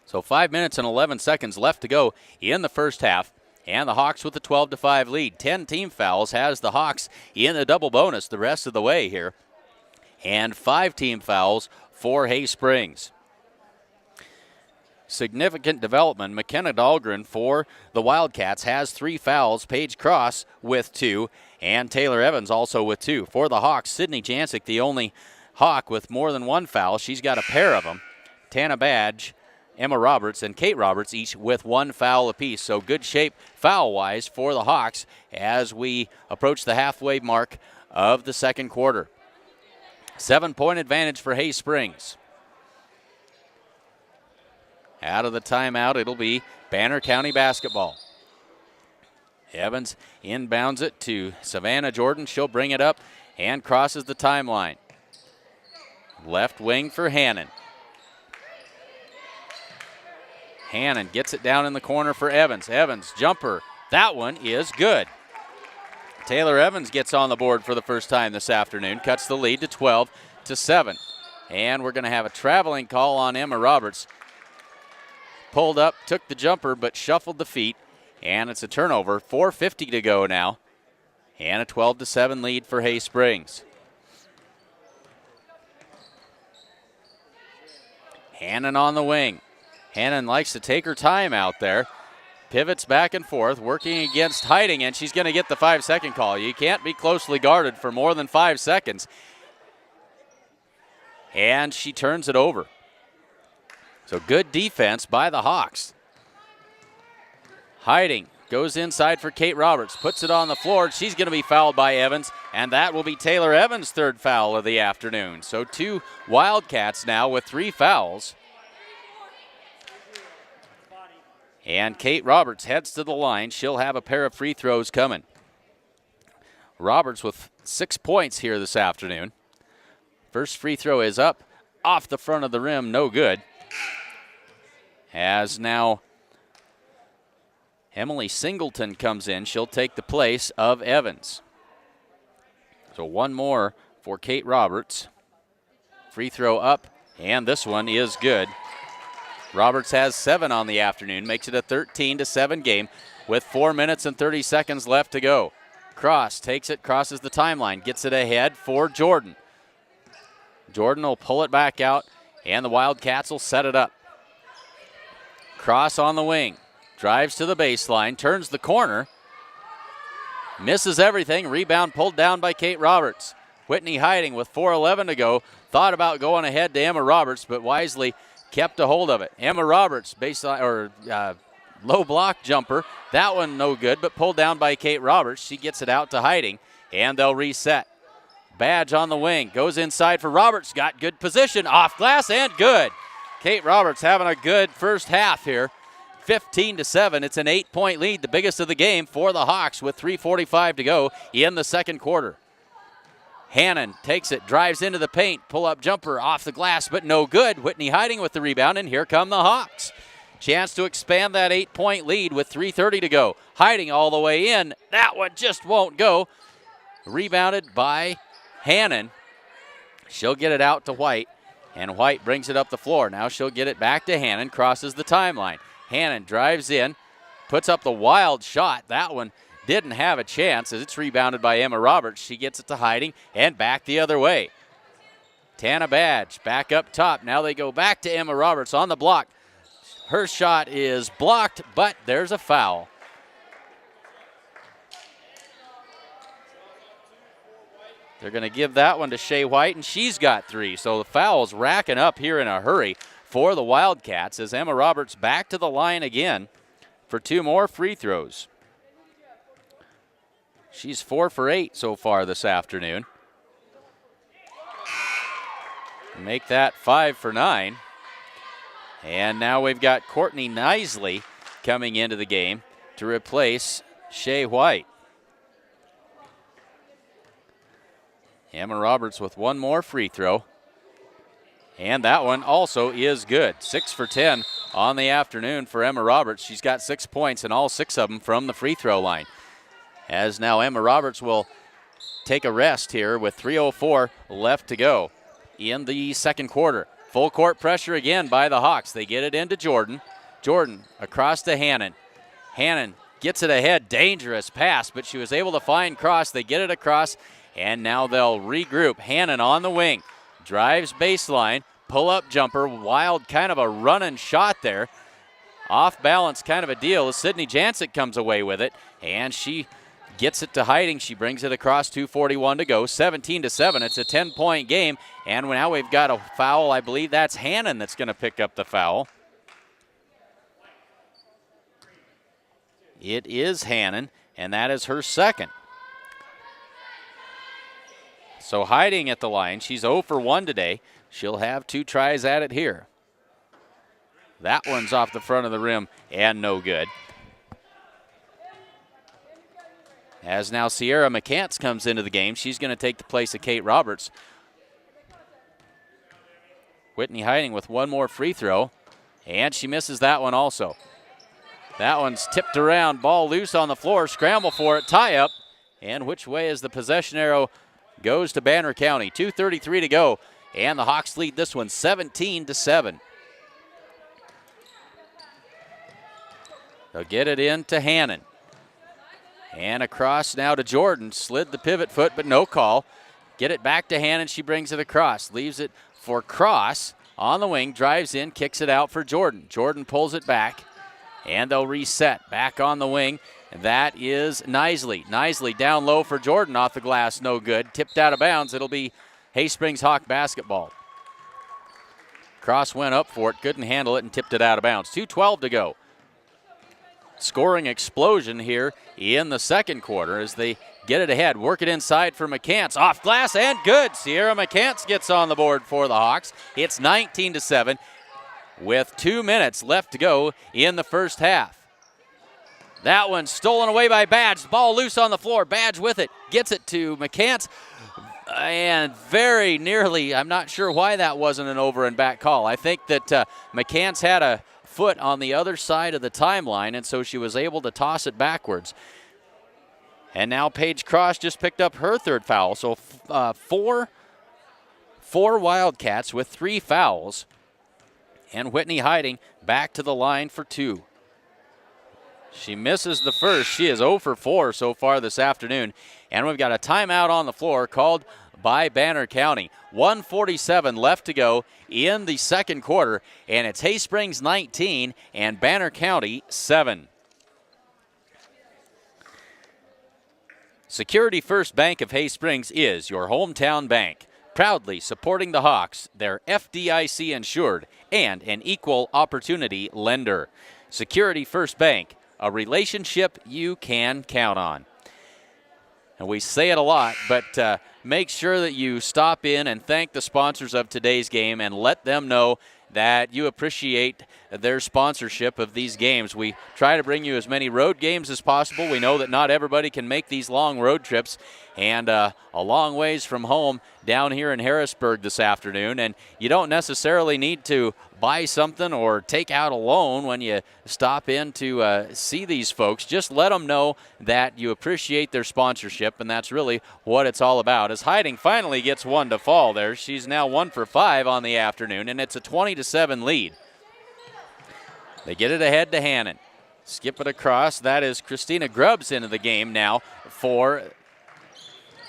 So 5 minutes and 11 seconds left to go in the first half. And the Hawks with the 12-5 lead. 10 team fouls has the Hawks in the double bonus the rest of the way here. And 5 team fouls for Hay Springs. Significant development. McKenna Dahlgren for the Wildcats has 3 fouls. Paige Cross with 2. And Taylor Evans also with 2. For the Hawks, Sydney Jancic, the only Hawk with more than 1 foul. She's got a pair of them. Tana Badge, Emma Roberts, and Kate Roberts each with 1 foul apiece. So good shape foul-wise for the Hawks as we approach the halfway mark of the second quarter. 7-point advantage for Hay Springs. Out of the timeout, it'll be Banner County basketball. Evans inbounds it to Savannah Jordan. She'll bring it up and crosses the timeline. Left wing for Hannon. Hannon gets it down in the corner for Evans. Evans, jumper. That one is good. Taylor Evans gets on the board for the first time this afternoon, cuts the lead to 12-7. And we're going to have a traveling call on Emma Roberts. Pulled up, took the jumper, but shuffled the feet, and it's a turnover. 4:50 to go now, and a 12-7 lead for Hay Springs. Hannon on the wing. Hannon likes to take her time out there. Pivots back and forth, working against Hiding, and she's going to get the 5-second call. You can't be closely guarded for more than 5 seconds. And she turns it over. So good defense by the Hawks. Hiding goes inside for Kate Roberts, puts it on the floor. She's going to be fouled by Evans, and that will be Taylor Evans' third foul of the afternoon. So 2 Wildcats now with 3 fouls. And Kate Roberts heads to the line. She'll have a pair of free throws coming. Roberts with 6 points here this afternoon. First free throw is up, off the front of the rim, no good. As now Emily Singleton comes in, she'll take the place of Evans. So 1 more for Kate Roberts. Free throw up, and this one is good. Roberts has 7 on the afternoon, makes it a 13-7 game with 4 minutes and 30 seconds left to go. Cross takes it, crosses the timeline, gets it ahead for Jordan. Jordan will pull it back out, and the Wildcats will set it up. Cross on the wing, drives to the baseline, turns the corner, misses everything. Rebound pulled down by Kate Roberts. Whitney Hiding with 4:11 to go, thought about going ahead to Emma Roberts, but wisely kept a hold of it. Emma Roberts, low block jumper. That one no good, but pulled down by Kate Roberts. She gets it out to Hiding, and they'll reset. Badge on the wing, goes inside for Roberts. Got good position, off glass, and good. Kate Roberts having a good first half here. 15-7. It's an 8-point lead, the biggest of the game for the Hawks with 3:45 to go in the second quarter. Hannon takes it, drives into the paint, pull-up jumper off the glass, but no good. Whitney Hiding with the rebound, and here come the Hawks. Chance to expand that 8-point lead with 3:30 to go. Hiding all the way in. That one just won't go. Rebounded by Hannon. She'll get it out to White, and White brings it up the floor. Now she'll get it back to Hannon, crosses the timeline. Hannon drives in, puts up the wild shot. That one didn't have a chance as it's rebounded by Emma Roberts. She gets it to Hiding and back the other way. Tana Badge back up top. Now they go back to Emma Roberts on the block. Her shot is blocked, but there's a foul. They're going to give that one to Shea White, and she's got 3. So the foul's racking up here in a hurry for the Wildcats as Emma Roberts back to the line again for 2 more free throws. She's 4 for 8 so far this afternoon. Make that 5 for 9. And now we've got Courtney Nisley coming into the game to replace Shea White. Emma Roberts with 1 more free throw. And that one also is good. 6 for 10 on the afternoon for Emma Roberts. She's got 6 points, and all 6 of them from the free throw line. As now Emma Roberts will take a rest here with 3:04 left to go in the second quarter. Full court pressure again by the Hawks. They get it into Jordan. Jordan across to Hannon. Hannon gets it ahead. Dangerous pass, but she was able to find Cross. They get it across, and now they'll regroup. Hannon on the wing. Drives baseline. Pull-up jumper. Wild kind of a running shot there. Off balance kind of a deal as Sydney Jancic comes away with it, and she gets it to Hiding. She brings it across. 2:41 to go. 17-7. It's a 10-point game. And now we've got a foul. I believe that's Hannon that's going to pick up the foul. It is Hannon, and that is her second. So Hiding at the line. She's 0 for 1 today. She'll have 2 tries at it here. That one's off the front of the rim and no good. As now Sierra McCants comes into the game. She's going to take the place of Kate Roberts. Whitney Hiding with one more free throw, and she misses that one also. That one's tipped around, ball loose on the floor, scramble for it, tie up, and which way is the possession arrow goes to Banner County. 2:33 to go, and the Hawks lead this one 17-7. They'll get it in to Hannon. And across now to Jordan. Slid the pivot foot, but no call. Get it back to Hannon. She brings it across. Leaves it for Cross on the wing. Drives in, kicks it out for Jordan. Jordan pulls it back, and they'll reset. Back on the wing. And that is Nisley. Nisley down low for Jordan. Off the glass, no good. Tipped out of bounds. It'll be Haysprings Hawk basketball. Cross went up for it, couldn't handle it, and tipped it out of bounds. 2:12 to go. Scoring explosion here in the second quarter as they get it ahead. Work it inside for McCants. Off glass and good. Sierra McCants gets on the board for the Hawks. It's 19-7 with 2 minutes left to go in the first half. That one stolen away by Badge. Ball loose on the floor. Badge with it. Gets it to McCants. And very nearly, I'm not sure why that wasn't an over and back call. I think that McCants had a foot on the other side of the timeline, and so she was able to toss it backwards. And now Paige Cross just picked up her third foul. So four Wildcats with 3 fouls. And Whitney Hiding back to the line for 2. She misses the first. She is 0 for 4 so far this afternoon. And we've got a timeout on the floor called by Banner County. 1:47 left to go in the second quarter, and it's Haysprings 19 and Banner County 7. Security First Bank of Haysprings is your hometown bank, proudly supporting the Hawks. They're FDIC insured and an equal opportunity lender. Security First Bank, a relationship you can count on. And we say it a lot, but make sure that you stop in and thank the sponsors of today's game and let them know that you appreciate their sponsorship of these games. We try to bring you as many road games as possible. We know that not everybody can make these long road trips, and a long ways from home down here in Harrisburg this afternoon, and you don't necessarily need to buy something or take out a loan when you stop in to see these folks. Just let them know that you appreciate their sponsorship, and that's really what it's all about. As Hiding finally gets one to fall there, she's now 1 for 5 on the afternoon, and it's a 20-7 lead. They get it ahead to Hannon. Skip it across. That is Christina Grubbs into the game now for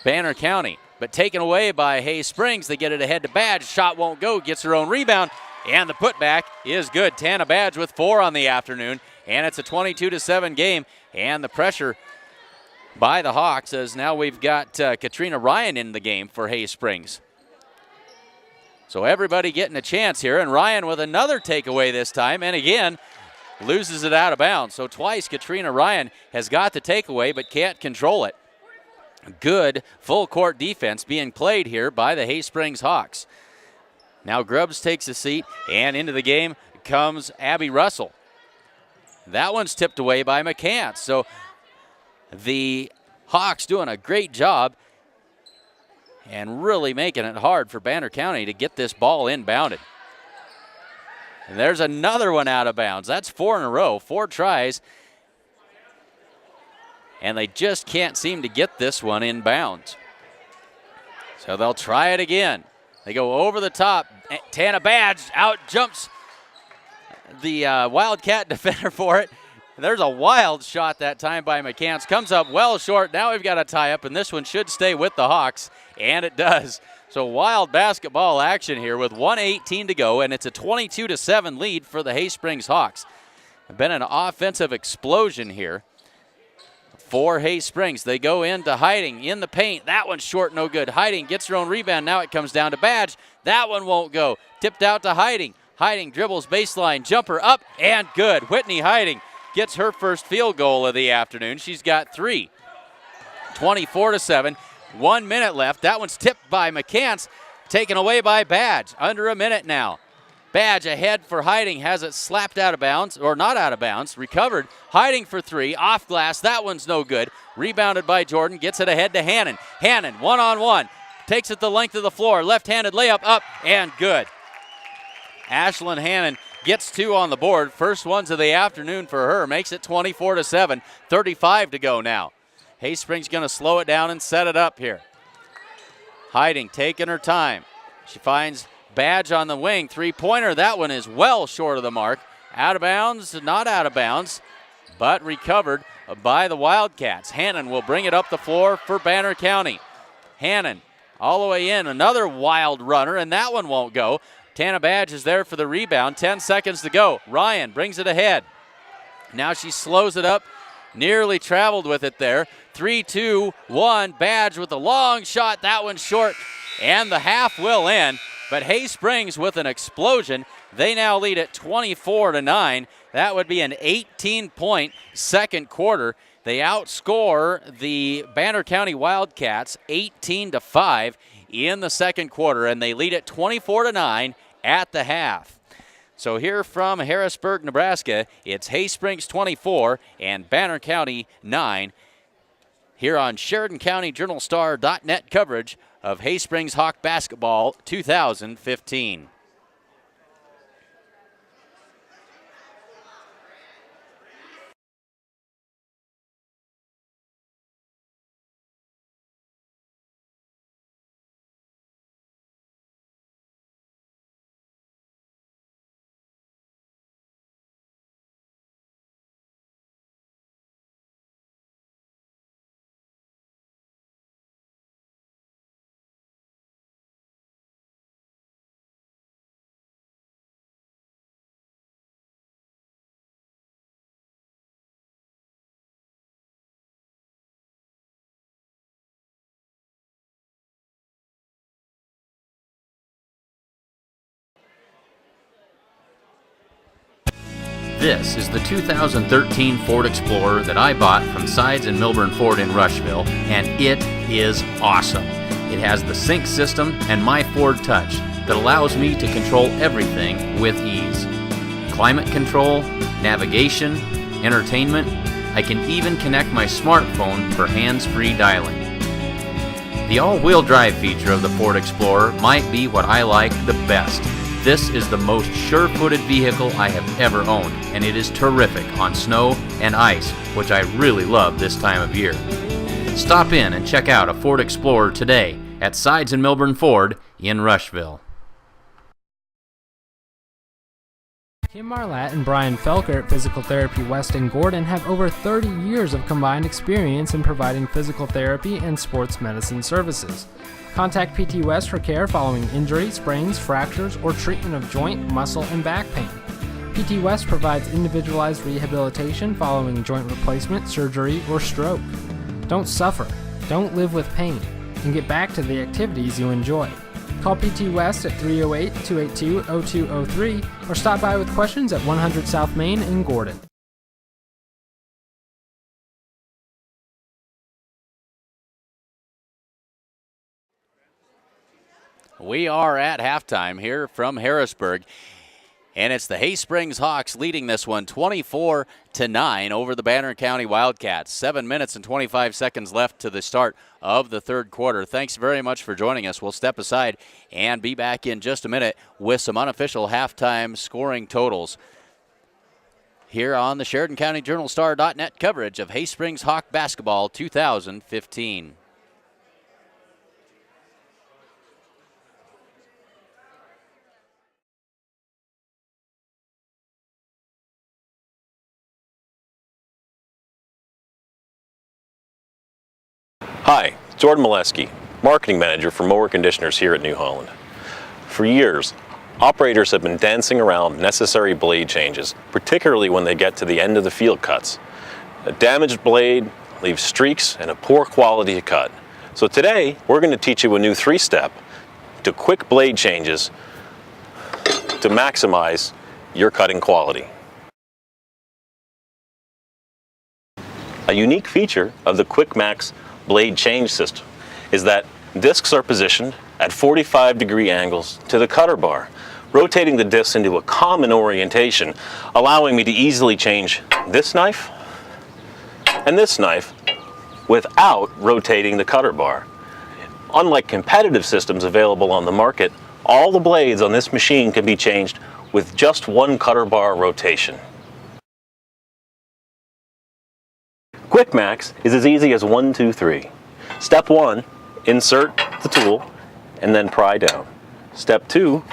Banner County. But taken away by Haysprings. They get it ahead to Badge. Shot won't go. Gets her own rebound. And the putback is good. Tana Badge with 4 on the afternoon. And it's a 22-7 game. And the pressure by the Hawks as now we've got Katrina Ryan in the game for Haysprings. So everybody getting a chance here. And Ryan with another takeaway this time. And again, loses it out of bounds. So twice Katrina Ryan has got the takeaway but can't control it. Good full court defense being played here by the Haysprings Hawks. Now Grubbs takes a seat, and into the game comes Abby Russell. That one's tipped away by McCants. So the Hawks doing a great job and really making it hard for Banner County to get this ball inbounded. And there's another one out of bounds. That's 4 in a row, 4 tries. And they just can't seem to get this one inbounds. So they'll try it again. They go over the top. Tana Badge out jumps the Wildcat defender for it. There's a wild shot that time by McCants. Comes up well short. Now we've got a tie-up, and this one should stay with the Hawks, and it does. So wild basketball action here with 1:18 to go, and it's a 22-7 lead for the Haysprings Hawks. Been an offensive explosion here for Haysprings. They go into Hiding in the paint. That one's short, no good. Hiding gets her own rebound. Now it comes down to Badge. That one won't go. Tipped out to Hiding. Hiding dribbles baseline, jumper up, and good. Whitney Hiding gets her first field goal of the afternoon. She's got 3. 24-7. 1 minute left. That one's tipped by McCants, taken away by Badge. Under a minute now. Badge ahead for Hiding, has it slapped out of bounds, or not out of bounds, recovered. Hiding for three, off glass, that one's no good. Rebounded by Jordan, gets it ahead to Hannon. Hannon, one-on-one, takes it the length of the floor, left-handed layup up, and good. Ashlyn Hannon gets two on the board. First ones of the afternoon for her, makes it 24-7, 35 to go now. Hayspring's gonna slow it down and set it up here. Hiding, taking her time. She finds Badge on the wing, three-pointer. That one is well short of the mark. Out of bounds, not out of bounds, but recovered by the Wildcats. Hannon will bring it up the floor for Banner County. Hannon all the way in, another wild runner, and that one won't go. Tana Badge is there for the rebound. 10 seconds to go. Ryan brings it ahead. Now she slows it up, nearly traveled with it there. 3-2-1, Badge with a long shot. That one's short, and the half will end. But Hay Springs with an explosion. They now lead at 24-9. That would be an 18-point second quarter. They outscore the Banner County Wildcats 18-5 in the second quarter, and they lead at 24-9 at the half. So here from Harrisburg, Nebraska, it's Hay Springs 24 and Banner County 9. Here on SheridanCountyJournalStar.net coverage of Hay Springs Hawk Basketball 2015. This is the 2013 Ford Explorer that I bought from Sides and Milburn Ford in Rushville, and it is awesome. It has the sync system and My Ford Touch that allows me to control everything with ease. Climate control, navigation, entertainment. I can even connect my smartphone for hands-free dialing. The all-wheel drive feature of the Ford Explorer might be what I like the best. This is the most sure-footed vehicle I have ever owned, and it is terrific on snow and ice, which I really love this time of year. Stop in and check out a Ford Explorer today at Sides and Milburn Ford in Rushville. Kim Marlatt and Brian Felker at Physical Therapy West in Gordon have over 30 years of combined experience in providing physical therapy and sports medicine services. Contact PT West for care following injury, sprains, fractures, or treatment of joint, muscle, and back pain. PT West provides individualized rehabilitation following joint replacement, surgery, or stroke. Don't suffer, don't live with pain, and get back to the activities you enjoy. Call PT West at 308-282-0203 or stop by with questions at 100 South Main in Gordon. We are at halftime here from Harrisburg, and it's the Hay Springs Hawks leading this one 24-9 over the Banner County Wildcats. 7 minutes and 25 seconds left to the start of the third quarter. Thanks very much for joining us. We'll step aside and be back in just a minute with some unofficial halftime scoring totals here on the SheridanCountyJournalStar.net coverage of Hay Springs Hawk Basketball 2015. Hi, Jordan Molesky, Marketing Manager for Mower Conditioners here at New Holland. For years, operators have been dancing around necessary blade changes, particularly when they get to the end of the field cuts. A damaged blade leaves streaks and a poor quality cut. So today, we're going to teach you a new 3-step to quick blade changes to maximize your cutting quality. A unique feature of the Quick Max blade change system is that discs are positioned at 45-degree angles to the cutter bar, rotating the discs into a common orientation, allowing me to easily change this knife and this knife without rotating the cutter bar. Unlike competitive systems available on the market, all the blades on this machine can be changed with just one cutter bar rotation. Quick Max is as easy as 1, 2, 3. Step 1, insert the tool and then pry down. Step 2,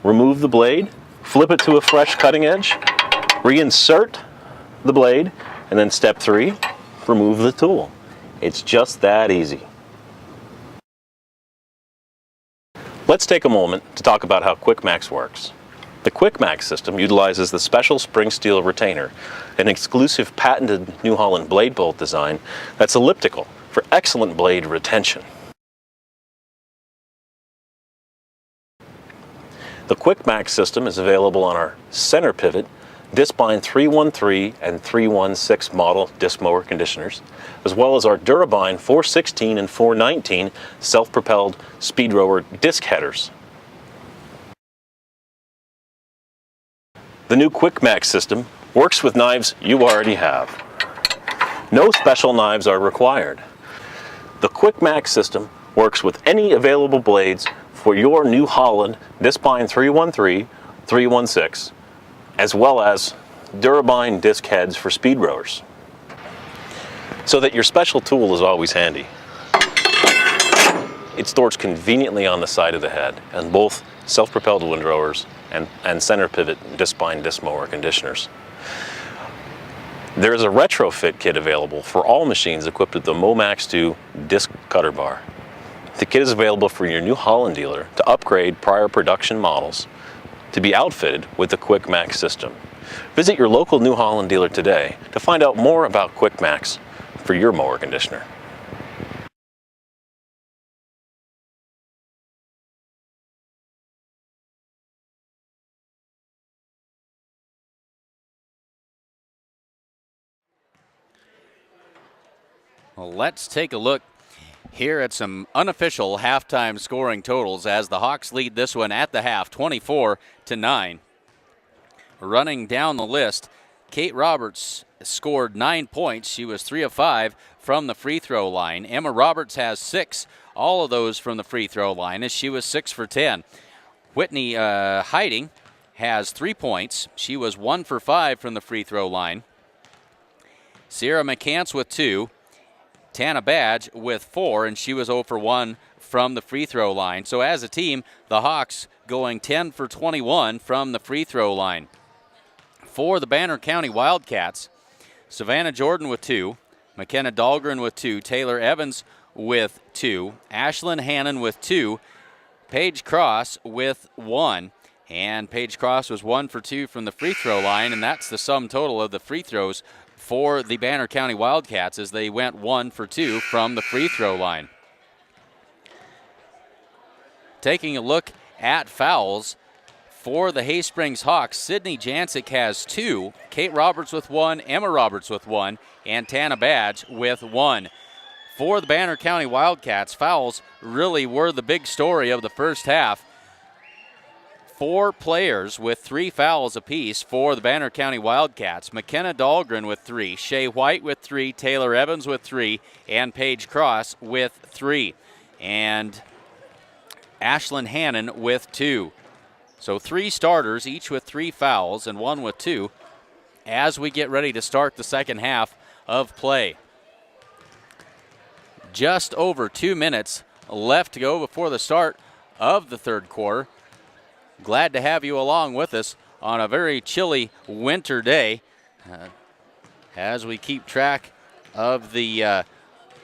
remove the blade, flip it to a fresh cutting edge, reinsert the blade, and then step 3, remove the tool. It's just that easy. Let's take a moment to talk about how Quick Max works. The Quick Max system utilizes the special spring steel retainer, an exclusive patented New Holland blade bolt design that's elliptical for excellent blade retention. The Quick Max system is available on our center pivot, Discbine 313 and 316 model disc mower conditioners, as well as our Durabine 416 and 419 self-propelled speed rower disc headers. The new Quick Max system works with knives you already have. No special knives are required. The Quick Max system works with any available blades for your New Holland Discbine 313, 316, as well as Durabine disc heads for speed rowers, so that your special tool is always handy. It stores conveniently on the side of the head and both self-propelled windrowers and center pivot Discbine disc mower conditioners. There is a retrofit kit available for all machines equipped with the Momax 2 disc cutter bar. The kit is available for your New Holland dealer to upgrade prior production models to be outfitted with the Quick Max system. Visit your local New Holland dealer today to find out more about Quick Max for your mower conditioner. Well, let's take a look here at some unofficial halftime scoring totals as the Hawks lead this one at the half, 24-9. Running down the list, Kate Roberts scored 9 points. She was 3 of 5 from the free throw line. Emma Roberts has 6, all of those from the free throw line, as she was 6 for 10. Whitney Hiding has 3 points. She was 1 for 5 from the free throw line. Sierra McCants with 2. Tana Badge with 4, and she was 0 for 1 from the free throw line. So as a team, the Hawks going 10 for 21 from the free throw line. For the Banner County Wildcats, Savannah Jordan with 2, McKenna Dahlgren with 2, Taylor Evans with 2, Ashlyn Hannon with 2, Paige Cross with 1, and Paige Cross was 1 for 2 from the free throw line, and that's the sum total of the free throws for the Banner County Wildcats as they went 1 for 2 from the free throw line. Taking a look at fouls for the Hay Springs Hawks, Sydney Jancic has 2, Kate Roberts with 1, Emma Roberts with 1, and Tana Badge with 1. For the Banner County Wildcats, fouls really were the big story of the first half. 4 players with 3 fouls apiece for the Banner County Wildcats. McKenna Dahlgren with 3, Shea White with 3, Taylor Evans with 3, and Paige Cross with 3. And Ashlyn Hannon with 2. So 3 starters, each with 3 fouls and 1 with 2, as we get ready to start the second half of play. Just over 2 minutes left to go before the start of the third quarter. Glad to have you along with us on a very chilly winter day as we keep track of the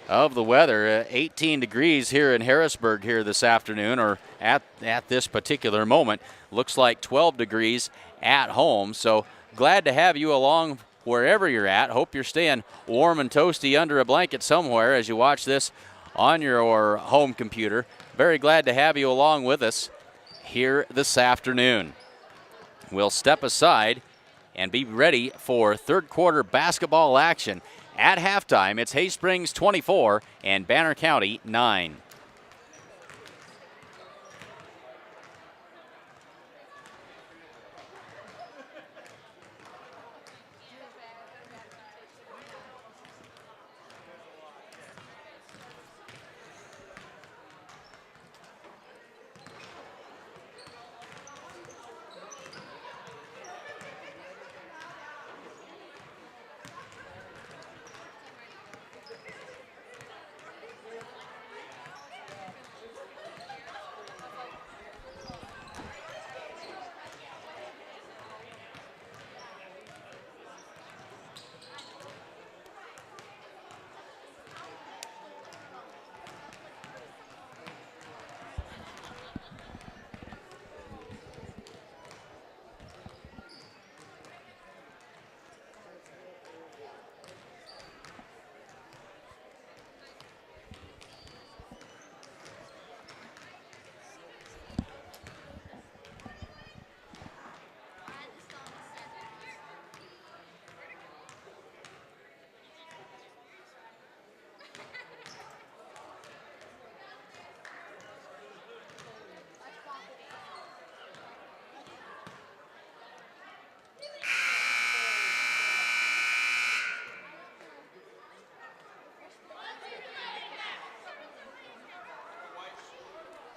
weather. 18 degrees here in Harrisburg here this afternoon, or at this particular moment. Looks like 12 degrees at home. So glad to have you along wherever you're at. Hope you're staying warm and toasty under a blanket somewhere as you watch this on your home computer. Very glad to have you along with us here this afternoon. We'll step aside and be ready for third quarter basketball action. At halftime, it's Hay Springs 24 and Banner County 9.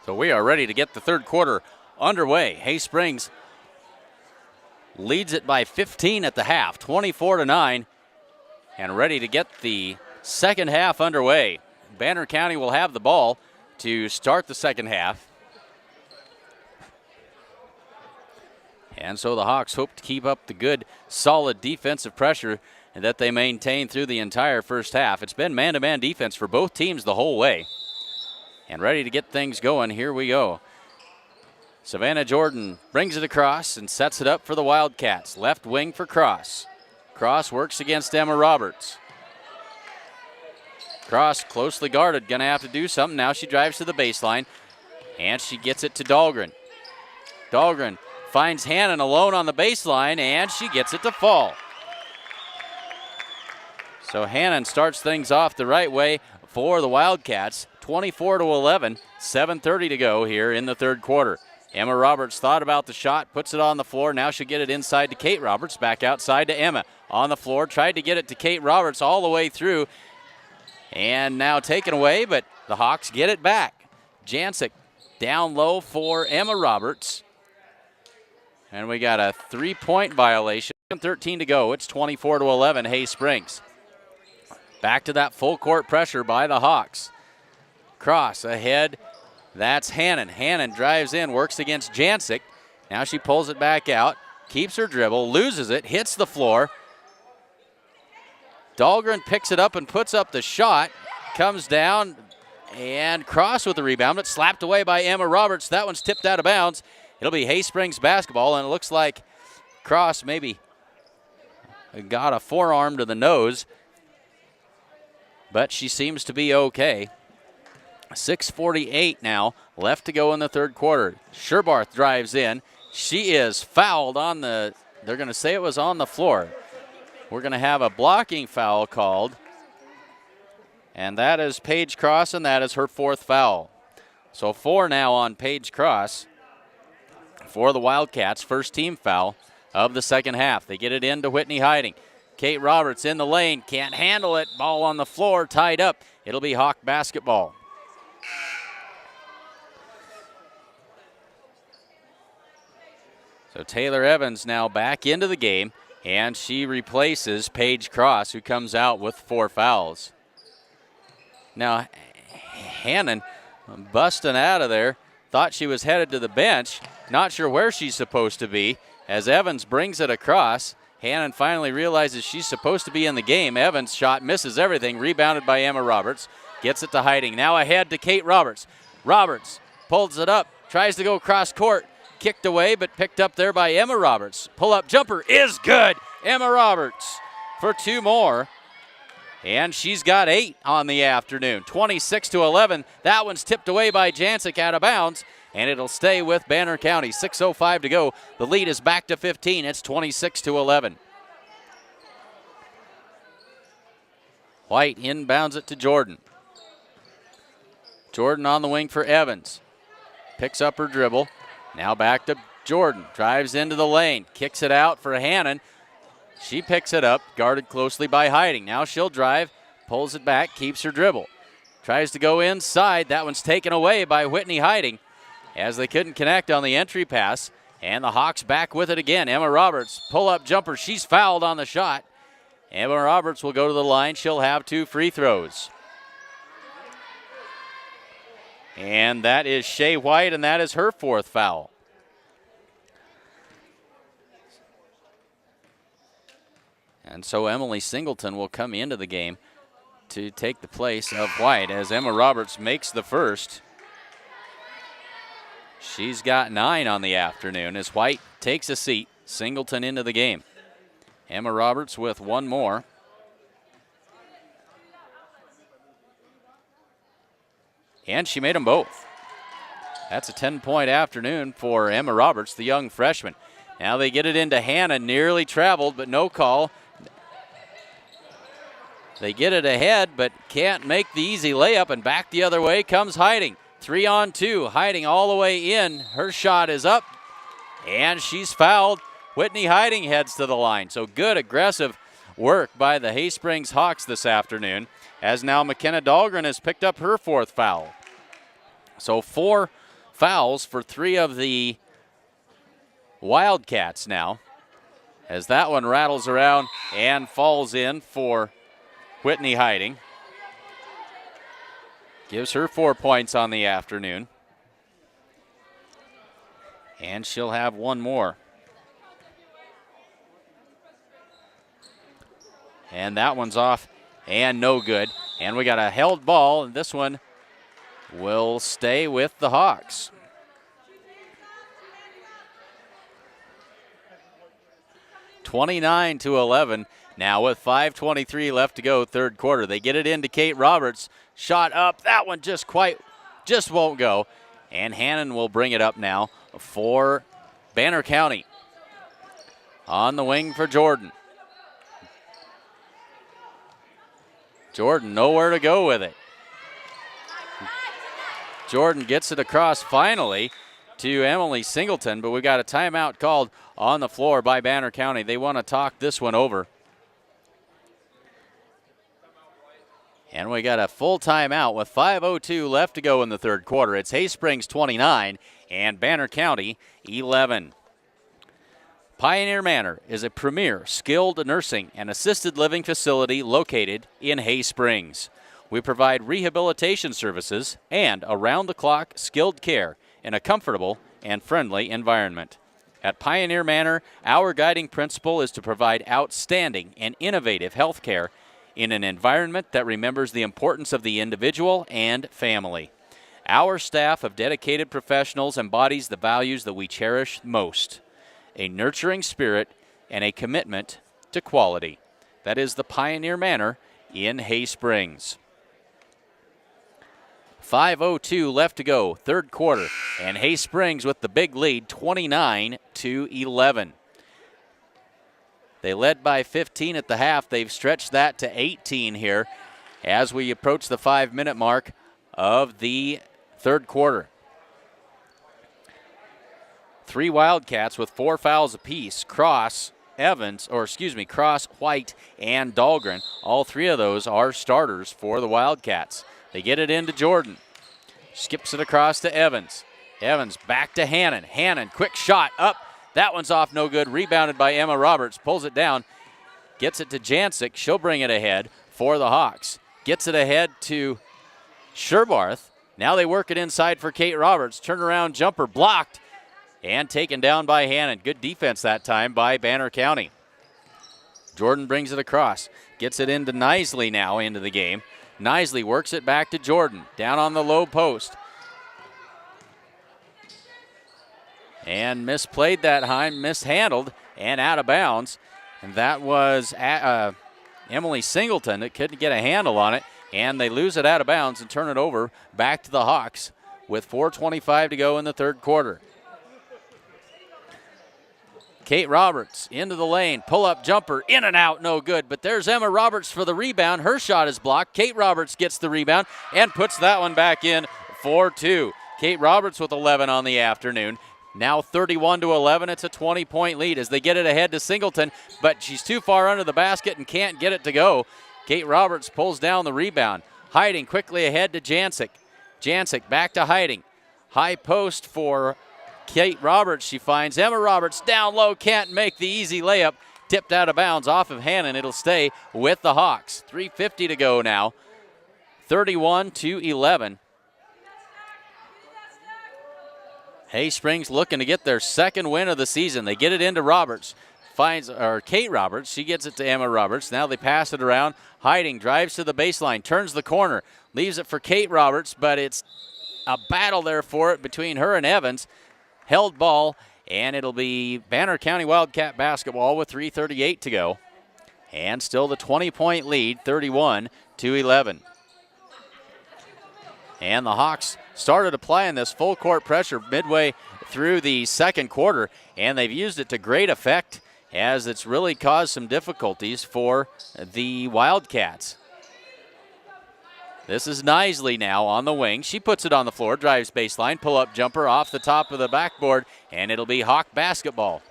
So we are ready to get the third quarter underway. Hay Springs leads it by 15 at the half, 24-9, and ready to get the second half underway. Banner County will have the ball to start the second half. And so the Hawks hope to keep up the good, solid defensive pressure that they maintained through the entire first half. It's been man-to-man defense for both teams the whole way. And ready to get things going, here we go. Savannah Jordan brings it across and sets it up for the Wildcats. Left wing for Cross. Cross works against Emma Roberts. Cross closely guarded, gonna have to do something. Now she drives to the baseline, and she gets it to Dahlgren. Dahlgren finds Hannon alone on the baseline, and she gets it to fall. So Hannon starts things off the right way for the Wildcats. 24-11, 7:30 to go here in the third quarter. Emma Roberts thought about the shot, puts it on the floor. Now she'll get it inside to Kate Roberts, back outside to Emma. On the floor, tried to get it to Kate Roberts all the way through. And now taken away, but the Hawks get it back. Jancic down low for Emma Roberts. And we got a 3-point violation. 13 to go. It's 24-11, Hay Springs. Back to that full court pressure by the Hawks. Cross ahead. That's Hannon. Hannon drives in, works against Jancic. Now she pulls it back out, keeps her dribble, loses it, hits the floor. Dahlgren picks it up and puts up the shot. Comes down, and Cross with the rebound, but slapped away by Emma Roberts. That one's tipped out of bounds. It'll be Hay Springs basketball, and it looks like Cross maybe got a forearm to the nose, but she seems to be okay. 6:48 now left to go in the third quarter. Sherbarth drives in. She is fouled on the, they're going to say it was on the floor. We're going to have a blocking foul called, and that is Paige Cross, and that is her fourth foul. So 4 now on Paige Cross for the Wildcats, first team foul of the second half. They get it into Whitney Hiding. Kate Roberts in the lane, can't handle it. Ball on the floor, tied up. It'll be Hawk basketball. So Taylor Evans now back into the game, and she replaces Paige Cross, who comes out with 4 fouls. Now, Hannon busting out of there, thought she was headed to the bench. Not sure where she's supposed to be. As Evans brings it across, Hannon finally realizes she's supposed to be in the game. Evans' shot misses everything, rebounded by Emma Roberts. Gets it to Hiding. Now ahead to Kate Roberts. Roberts pulls it up, tries to go cross court. Kicked away, but picked up there by Emma Roberts. Pull-up jumper is good. Emma Roberts for 2 more. And she's got 8 on the afternoon. 26-11. That one's tipped away by Jancic out of bounds, and it'll stay with Banner County. 6:05 to go. The lead is back to 15. It's 26-11. White inbounds it to Jordan. Jordan on the wing for Evans. Picks up her dribble. Now back to Jordan. Drives into the lane. Kicks it out for Hannon. She picks it up, guarded closely by Hiding. Now she'll drive, pulls it back, keeps her dribble. Tries to go inside. That one's taken away by Whitney Hiding as they couldn't connect on the entry pass. And the Hawks back with it again. Emma Roberts, pull-up jumper. She's fouled on the shot. Emma Roberts will go to the line. She'll have 2 free throws. And that is Shea White, and that is her 4th foul. And so Emily Singleton will come into the game to take the place of White as Emma Roberts makes the first. She's got 9 on the afternoon as White takes a seat. Singleton into the game. Emma Roberts with 1 more. And she made them both. That's a 10-point afternoon for Emma Roberts, the young freshman. Now they get it into Hannah, nearly traveled, but no call. They get it ahead, but can't make the easy layup, and back the other way comes Hiding. 3-on-2, Hiding all the way in. Her shot is up, and she's fouled. Whitney Hiding heads to the line. So good aggressive work by the Hay Springs Hawks this afternoon, as now McKenna Dahlgren has picked up her 4th foul. So 4 fouls for 3 of the Wildcats now, as that one rattles around and falls in for Whitney Hiding. Gives her 4 points on the afternoon. And she'll have 1 more. And that one's off and no good. And we got a held ball, and this one will stay with the Hawks. (29-11). Now with 5:23 left to go, third quarter. They get it into Kate Roberts. Shot up. That one just won't go. And Hannon will bring it up now for Banner County. On the wing for Jordan. Jordan nowhere to go with it. Jordan gets it across finally to Emily Singleton, but we got a timeout called on the floor by Banner County. They want to talk this one over. And we got a full timeout with 5:02 left to go in the third quarter. It's Haysprings 29 and Banner County 11. Pioneer Manor is a premier skilled nursing and assisted living facility located in Haysprings. We provide rehabilitation services and around-the-clock skilled care in a comfortable and friendly environment. At Pioneer Manor, our guiding principle is to provide outstanding and innovative health care in an environment that remembers the importance of the individual and family. Our staff of dedicated professionals embodies the values that we cherish most: a nurturing spirit and a commitment to quality. That is the Pioneer Manor in Haysprings. 5:02 left to go, third quarter, and Haysprings with the big lead, 29-11. They led by 15 at the half. They've stretched that to 18 here as we approach the 5-minute mark of the third quarter. 3 Wildcats with 4 fouls apiece. Cross, White, and Dahlgren. All 3 of those are starters for the Wildcats. They get it into Jordan. Skips it across to Evans. Evans back to Hannon. Hannon, quick shot up. That one's off, no good. Rebounded by Emma Roberts. Pulls it down. Gets it to Jancic. She'll bring it ahead for the Hawks. Gets it ahead to Sherbarth. Now they work it inside for Kate Roberts. Turnaround jumper blocked and taken down by Hannon. Good defense that time by Banner County. Jordan brings it across. Gets it into Nisley now into the game. Nisley works it back to Jordan. Down on the low post. And misplayed that time, mishandled, and out of bounds. And that was Emily Singleton that couldn't get a handle on it. And they lose it out of bounds and turn it over back to the Hawks with 4:25 to go in the third quarter. Kate Roberts into the lane, pull-up jumper, in and out, no good. But there's Emma Roberts for the rebound. Her shot is blocked. Kate Roberts gets the rebound and puts that one back in for 2. Kate Roberts with 11 on the afternoon. Now 31-11, it's a 20-point lead as they get it ahead to Singleton, but she's too far under the basket and can't get it to go. Kate Roberts pulls down the rebound. Hiding quickly ahead to Jancic. Jancic back to Hiding. High post for Kate Roberts. She finds Emma Roberts down low, can't make the easy layup. Tipped out of bounds off of Hannon. It'll stay with the Hawks. 3:50 to go now. 31-11. Haysprings looking to get their second win of the season. They get it into Roberts. Kate Roberts. She gets it to Emma Roberts. Now they pass it around. Hiding, drives to the baseline, turns the corner, leaves it for Kate Roberts, but it's a battle there for it between her and Evans. Held ball, and it'll be Banner County Wildcat basketball with 3:38 to go. And still the 20-point lead, 31-11. And the Hawks started applying this full court pressure midway through the second quarter, and they've used it to great effect as it's really caused some difficulties for the Wildcats. This is Nisley now on the wing. She puts it on the floor, drives baseline, pull-up jumper off the top of the backboard, and it'll be Hawk basketball.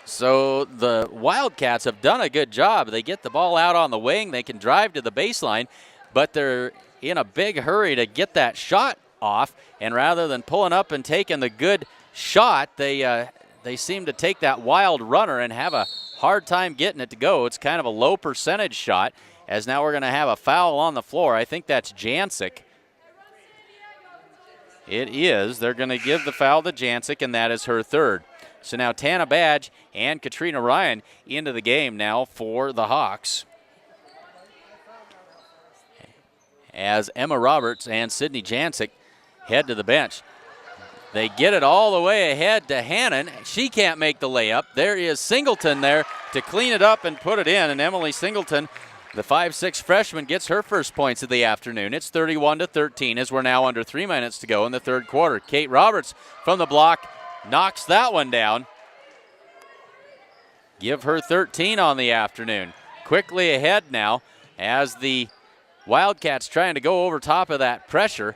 So the Wildcats have done a good job. They get the ball out on the wing. They can drive to the baseline, but they're in a big hurry to get that shot off, and rather than pulling up and taking the good shot, they seem to take that wild runner and have a hard time getting it to go. It's kind of a low percentage shot, as now we're going to have a foul on the floor. I think that's Jancic. It is. They're going to give the foul to Jancic, and that is her third. So now Tana Badge and Katrina Ryan into the game now for the Hawks, as Emma Roberts and Sydney Jancic head to the bench. They get it all the way ahead to Hannon. She can't make the layup. There is Singleton there to clean it up and put it in, and Emily Singleton, the 5'6" freshman, gets her first points of the afternoon. It's 31-13 as we're now under 3 minutes to go in the third quarter. Kate Roberts from the block knocks that one down. Give her 13 on the afternoon. Quickly ahead now as the Wildcats trying to go over top of that pressure.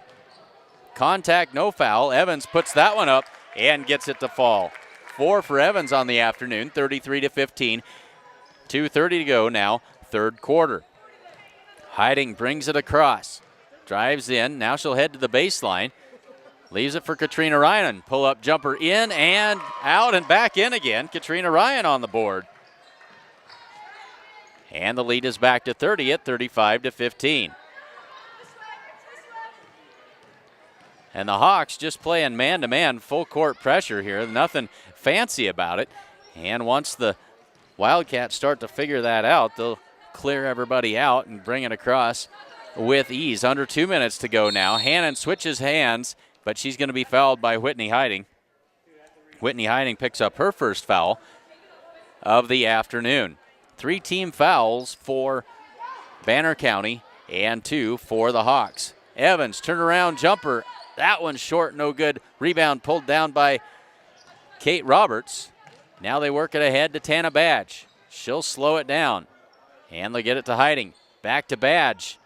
Contact, no foul. Evans puts that one up and gets it to fall. 4 for Evans on the afternoon, 33-15. 2:30 to go now, third quarter. Hiding brings it across. Drives in. Now she'll head to the baseline. Leaves it for Katrina Ryan. Pull-up jumper in and out and back in again. Katrina Ryan on the board. And the lead is back to 30 at 35-15. And the Hawks just playing man-to-man full court pressure here. Nothing fancy about it. And once the Wildcats start to figure that out, they'll clear everybody out and bring it across with ease. Under 2 minutes to go now. Hannon switches hands, but she's going to be fouled by Whitney Hiding. Whitney Hiding picks up her first foul of the afternoon. 3 team fouls for Banner County and 2 for the Hawks. Evans, turnaround jumper. That one's short, no good. Rebound pulled down by Kate Roberts. Now they work it ahead to Tana Badge. She'll slow it down. And they get it to Hiding. Back to Badge.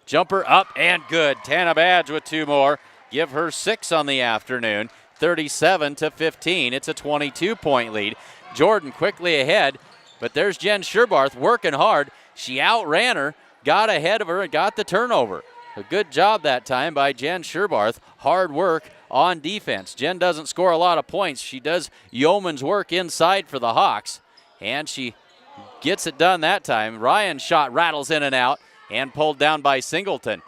Jumper up and good. Tana Badge with 2 more. Give her 6 on the afternoon. 37-15. It's a 22-point lead. Jordan quickly ahead, but there's Jen Sherbarth working hard. She outran her, got ahead of her, and got the turnover. A good job that time by Jen Sherbarth. Hard work on defense. Jen doesn't score a lot of points. She does yeoman's work inside for the Hawks, and she gets it done that time. Ryan's shot rattles in and out and pulled down by Singleton.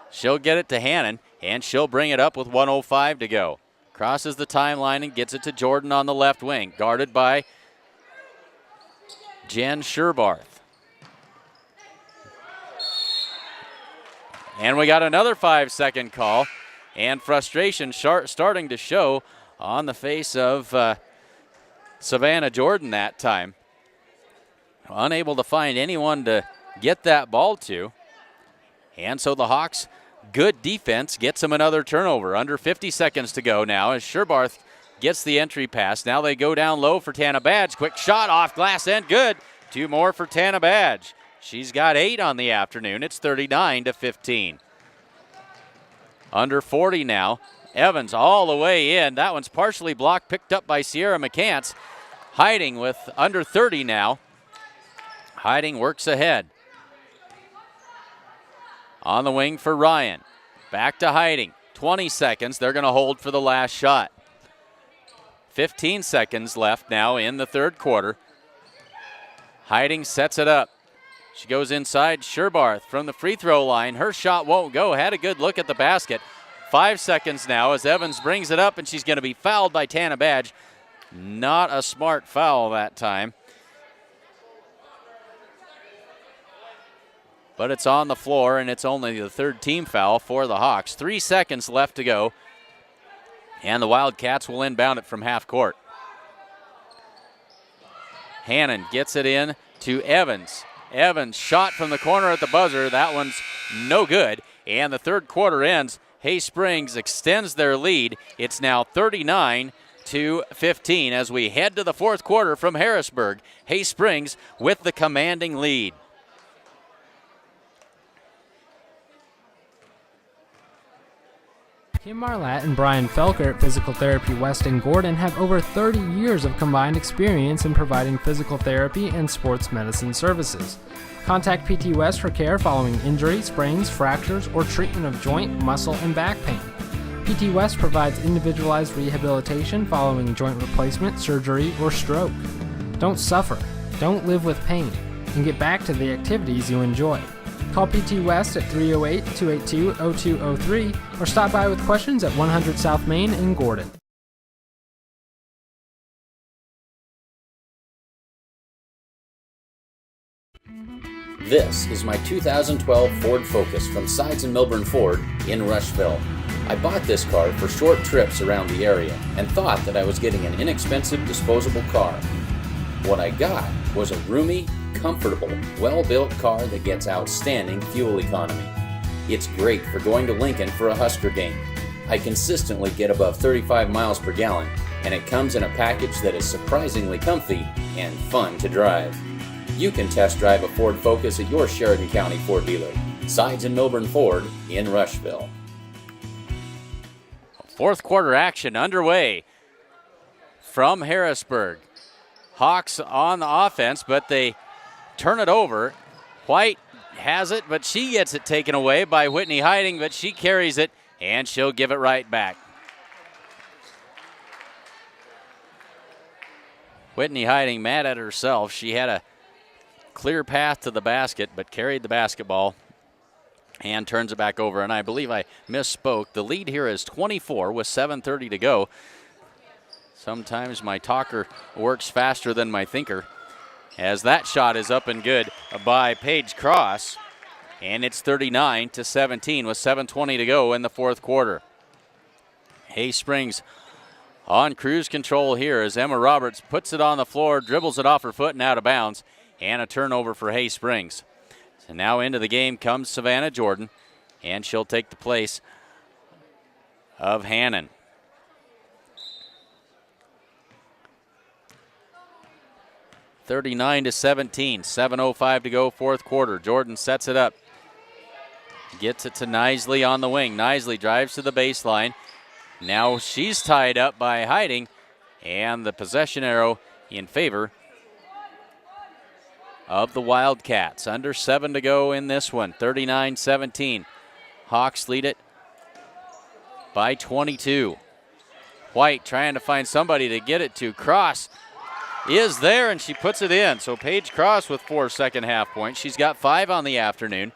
She'll get it to Hannon, and she'll bring it up with 1:05 to go. Crosses the timeline and gets it to Jordan on the left wing, guarded by Jen Sherbarth. And we got another 5-second call, and frustration starting to show on the face of Savannah Jordan that time. Unable to find anyone to get that ball to. And so the Hawks, good defense, gets them another turnover. Under 50 seconds to go now as Sherbarth gets the entry pass. Now they go down low for Tana Badge. Quick shot off glass and good. 2 more for Tana Badge. She's got 8 on the afternoon. It's 39-15. Under 40 now. Evans all the way in. That one's partially blocked, picked up by Sierra McCants. Hiding with under 30 now. Hiding works ahead. On the wing for Ryan. Back to Hiding. 20 seconds. They're going to hold for the last shot. 15 seconds left now in the third quarter. Hiding sets it up. She goes inside. Sherbarth from the free throw line. Her shot won't go. Had a good look at the basket. 5 seconds now as Evans brings it up, and she's going to be fouled by Tana Badge. Not a smart foul that time. But it's on the floor, and it's only the third team foul for the Hawks. 3 seconds left to go, and the Wildcats will inbound it from half court. Hannon gets it in to Evans. Evans shot from the corner at the buzzer. That one's no good. And the third quarter ends. Hay Springs extends their lead. It's now 39-15 as we head to the fourth quarter from Harrisburg. Hay Springs with the commanding lead. Kim Marlatt and Brian Felker at Physical Therapy West in Gordon have over 30 years of combined experience in providing physical therapy and sports medicine services. Contact PT West for care following injury, sprains, fractures, or treatment of joint, muscle, and back pain. PT West provides individualized rehabilitation following joint replacement, surgery, or stroke. Don't suffer, don't live with pain, and get back to the activities you enjoy. Call PT West at 308-282-0203 or stop by with questions at 100 South Main in Gordon. This is my 2012 Ford Focus from Sides and Milburn Ford in Rushville. I bought this car for short trips around the area and thought that I was getting an inexpensive disposable car. What I got was a roomy, comfortable, well-built car that gets outstanding fuel economy. It's great for going to Lincoln for a Husker game. I consistently get above 35 miles per gallon, and it comes in a package that is surprisingly comfy and fun to drive. You can test drive a Ford Focus at your Sheridan County Ford dealer. Sides and Milburn Ford in Rushville. Fourth quarter action underway from Harrisburg. Hawks on the offense, but they turn it over. White has it, but she gets it taken away by Whitney Hiding, but she carries it, and she'll give it right back. Whitney Hiding mad at herself. She had a clear path to the basket, but carried the basketball and turns it back over. And I believe I misspoke. The lead here is 24 with 7:30 to go. Sometimes my talker works faster than my thinker, as that shot is up and good by Paige Cross. And it's 39-17 with 7:20 to go in the fourth quarter. Hay Springs on cruise control here as Emma Roberts puts it on the floor, dribbles it off her foot and out of bounds. And a turnover for Hay Springs. So now into the game comes Savannah Jordan, and she'll take the place of Hannon. (39-17), 7:05 to go, fourth quarter. Jordan sets it up. Gets it to Nisley on the wing. Nisley drives to the baseline. Now she's tied up by Hiding, and the possession arrow in favor of the Wildcats. Under 7 to go in this one, 39-17. Hawks lead it by 22. White trying to find somebody to get it to. Cross is there, and she puts it in. So Paige Cross with 4 second half points. She's got 5 on the afternoon.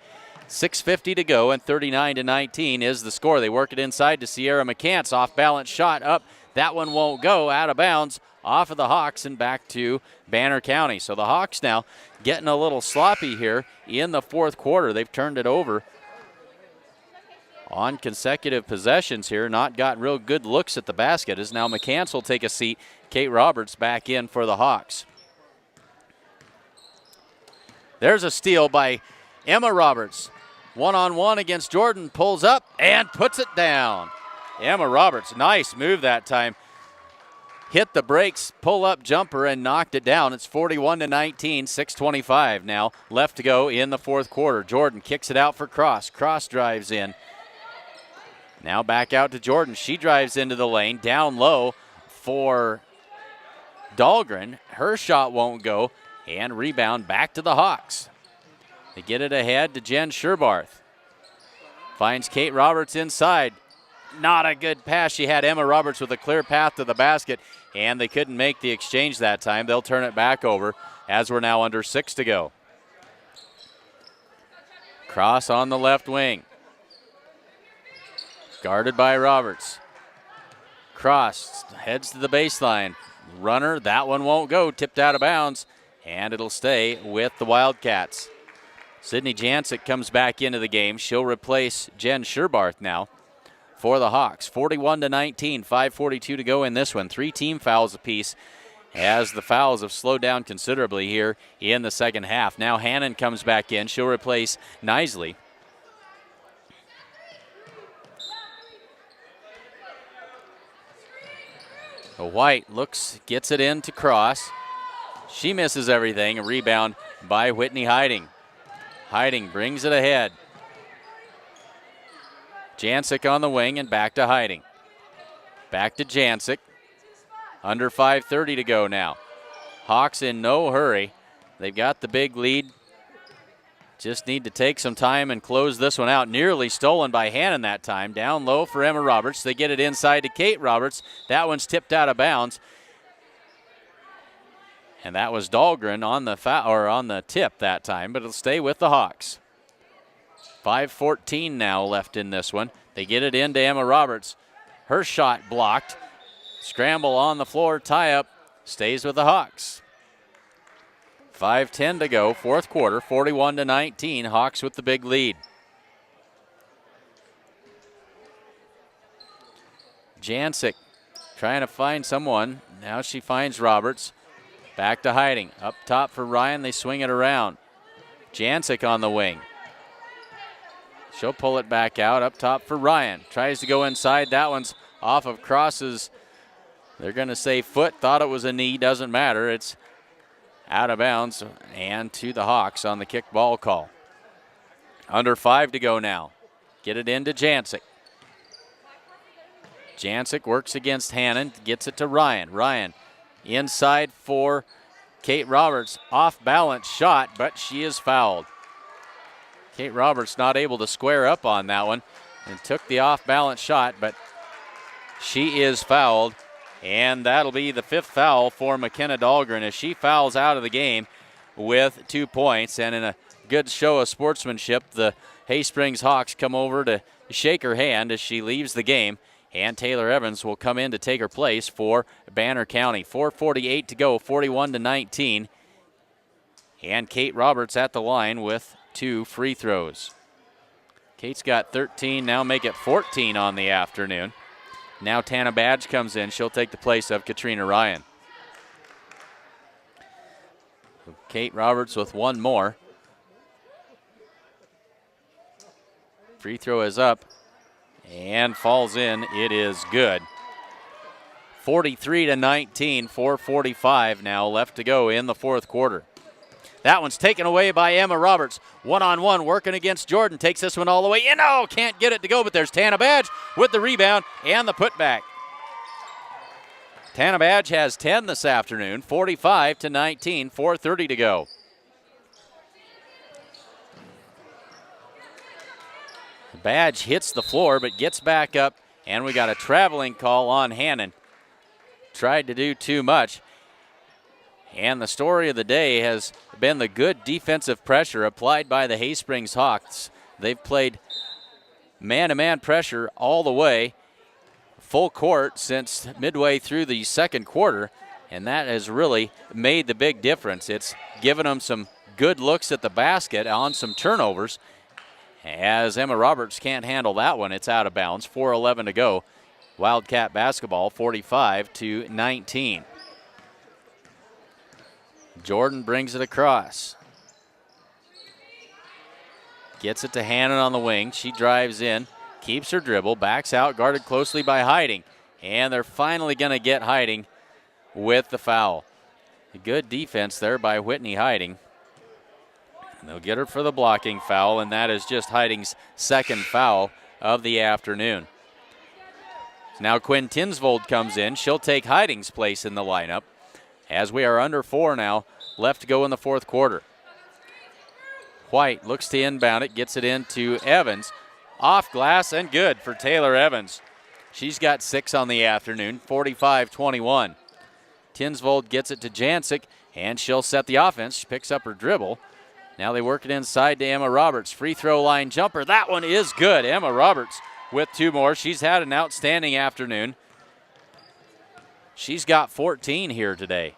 6:50 to go, and 39-19 is the score. They work it inside to Sierra McCants. Off-balance shot up. That one won't go. Out of bounds. Off of the Hawks and back to Banner County. So the Hawks now getting a little sloppy here in the fourth quarter. They've turned it over on consecutive possessions here. Not gotten real good looks at the basket as now McCants will take a seat. Kate Roberts back in for the Hawks. There's a steal by Emma Roberts. One-on-one against Jordan. Pulls up and puts it down. Emma Roberts, nice move that time. Hit the brakes, pull-up jumper, and knocked it down. It's 41-19, 6:25 now left to go in the fourth quarter. Jordan kicks it out for Cross. Cross drives in. Now back out to Jordan. She drives into the lane, down low for Dahlgren. Her shot won't go, and rebound back to the Hawks. They get it ahead to Jen Sherbarth. Finds Kate Roberts inside. Not a good pass. She had Emma Roberts with a clear path to the basket, and they couldn't make the exchange that time. They'll turn it back over as we're now under 6 to go. Cross on the left wing. Guarded by Roberts. Cross heads to the baseline. Runner, that one won't go. Tipped out of bounds, and it'll stay with the Wildcats. Sydney Jancic comes back into the game. She'll replace Jen Sherbarth now for the Hawks. 41-19, 5:42 to go in this one. 3 team fouls apiece as the fouls have slowed down considerably here in the second half. Now Hannon comes back in. She'll replace Nisley. White gets it in to Cross. She misses everything. A rebound by Whitney Hiding. Hiding brings it ahead Jancic on the wing and back to Hiding. Back to Jancic. Under 5:30 to go now. Hawks in no hurry. They've got the big lead. Just need to take some time and close this one out. Nearly stolen by Hannon that time. Down low for Emma Roberts. They get it inside to Kate Roberts. That one's tipped out of bounds. And that was Dahlgren on the tip that time, but it'll stay with the Hawks. 5:14 now left in this one. They get it into Emma Roberts. Her shot blocked. Scramble on the floor, tie up, stays with the Hawks. 5:10 to go, fourth quarter, 41-19. Hawks with the big lead. Jancic trying to find someone. Now she finds Roberts. Back to Hiding. Up top for Ryan. They swing it around. Jancic on the wing. She'll pull it back out. Up top for Ryan. Tries to go inside. That one's off of Cross's. They're going to say foot. Thought it was a knee. Doesn't matter. It's out of bounds and to the Hawks on the kick ball call. Under 5 to go now. Get it into Jancic. Jancic works against Hannon. Gets it to Ryan. Ryan inside for Kate Roberts. Off balance shot, but she is fouled. Kate Roberts not able to square up on that one and took the off balance shot, but she is fouled. And that'll be the 5th foul for McKenna Dahlgren as she fouls out of the game with 2 points. And in a good show of sportsmanship, the Hay-Springs Hawks come over to shake her hand as she leaves the game. And Taylor Evans will come in to take her place for Banner County. 4:48 to go, 41-19. And Kate Roberts at the line with 2 free throws. Kate's got 13, now make it 14 on the afternoon. Now Tana Badge comes in. She'll take the place of Katrina Ryan. Kate Roberts with 1 more. Free throw is up and falls in. It is good. 43-19, 4:45 now left to go in the fourth quarter. That one's taken away by Emma Roberts. One-on-one working against Jordan. Takes this one all the way in. Oh, can't get it to go, but there's Tana Badge with the rebound and the putback. Tana Badge has 10 this afternoon. 45-19, 4:30 to go. Badge hits the floor but gets back up, and we got a traveling call on Hannon. Tried to do too much. And the story of the day has been the good defensive pressure applied by the Hay-Springs Hawks. They've played man-to-man pressure all the way, full court since midway through the second quarter, and that has really made the big difference. It's given them some good looks at the basket on some turnovers. As Emma Roberts can't handle that one, it's out of bounds. 4:11 to go. Wildcat basketball, 45-19. Jordan brings it across. Gets it to Hannon on the wing. She drives in, keeps her dribble, backs out, guarded closely by Hiding. And they're finally going to get Hiding with the foul. A good defense there by Whitney Hiding. And they'll get her for the blocking foul, and that is just Hiding's second foul of the afternoon. Now Quinn Tinsvold comes in. She'll take Hiding's place in the lineup. As we are under 4 now, left to go in the fourth quarter. White looks to inbound it, gets it into Evans. Off glass and good for Taylor Evans. She's got 6 on the afternoon, 45-21. Tinsvold gets it to Jancic, and she'll set the offense. She picks up her dribble. Now they work it inside to Emma Roberts. Free throw line jumper. That one is good. Emma Roberts with 2 more. She's had an outstanding afternoon. She's got 14 here today.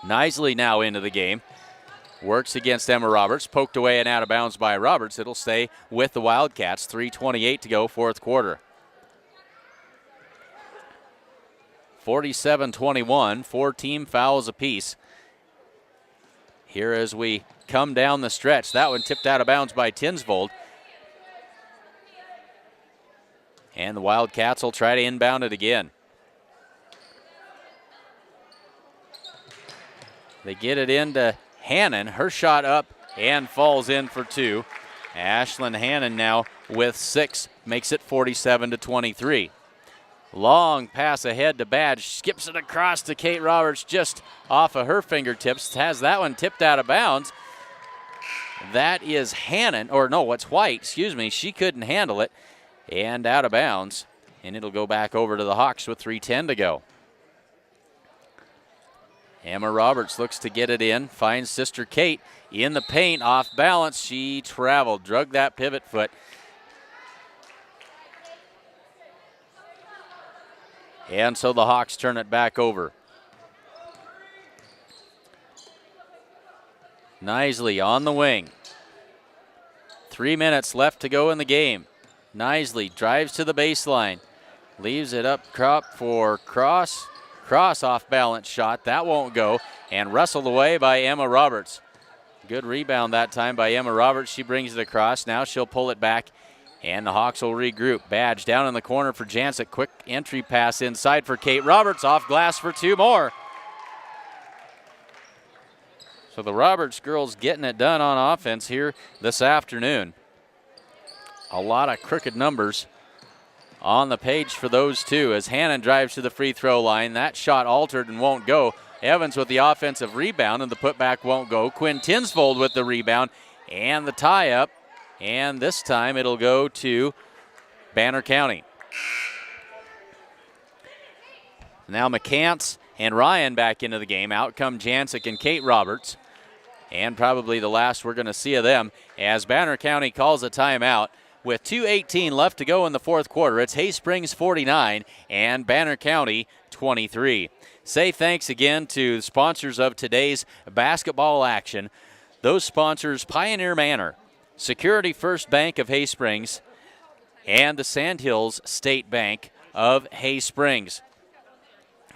Knisley now into the game. Works against Emma Roberts. Poked away and out of bounds by Roberts. It'll stay with the Wildcats. 3:28 to go, fourth quarter. 47-21, 4 team fouls apiece. Here as we come down the stretch. That one tipped out of bounds by Tinsvold. And the Wildcats will try to inbound it again. They get it into Hannon. Her shot up and falls in for 2. Ashlyn Hannon now with 6, makes it 47-23. Long pass ahead to Badge, skips it across to Kate Roberts just off of her fingertips, has that one tipped out of bounds. That is Hannon, or no, it's White, excuse me. She couldn't handle it and out of bounds. And it'll go back over to the Hawks with 3:10 to go. Emma Roberts looks to get it in, finds sister Kate in the paint, off balance. She traveled, drug that pivot foot. And so the Hawks turn it back over. Nisley on the wing. 3 minutes left to go in the game. Nisley drives to the baseline. Leaves it up crop for Cross. Cross off balance shot. That won't go. And wrestled away by Emma Roberts. Good rebound that time by Emma Roberts. She brings it across. Now she'll pull it back. And the Hawks will regroup. Badge down in the corner for Jancic. Quick entry pass inside for Kate Roberts. Off glass for 2 more. So the Roberts girls getting it done on offense here this afternoon. A lot of crooked numbers on the page for those two as Hannon drives to the free throw line. That shot altered and won't go. Evans with the offensive rebound, and the putback won't go. Quinn Tinsvold with the rebound and the tie-up. And this time it'll go to Banner County. Now McCants and Ryan back into the game. Out come Jancic and Kate Roberts. And probably the last we're going to see of them as Banner County calls a timeout. With 2:18 left to go in the fourth quarter, it's Hay Springs 49 and Banner County 23. Say thanks again to the sponsors of today's basketball action. Those sponsors, Pioneer Manor, Security First Bank of Hay Springs, and the Sandhills State Bank of Hay Springs.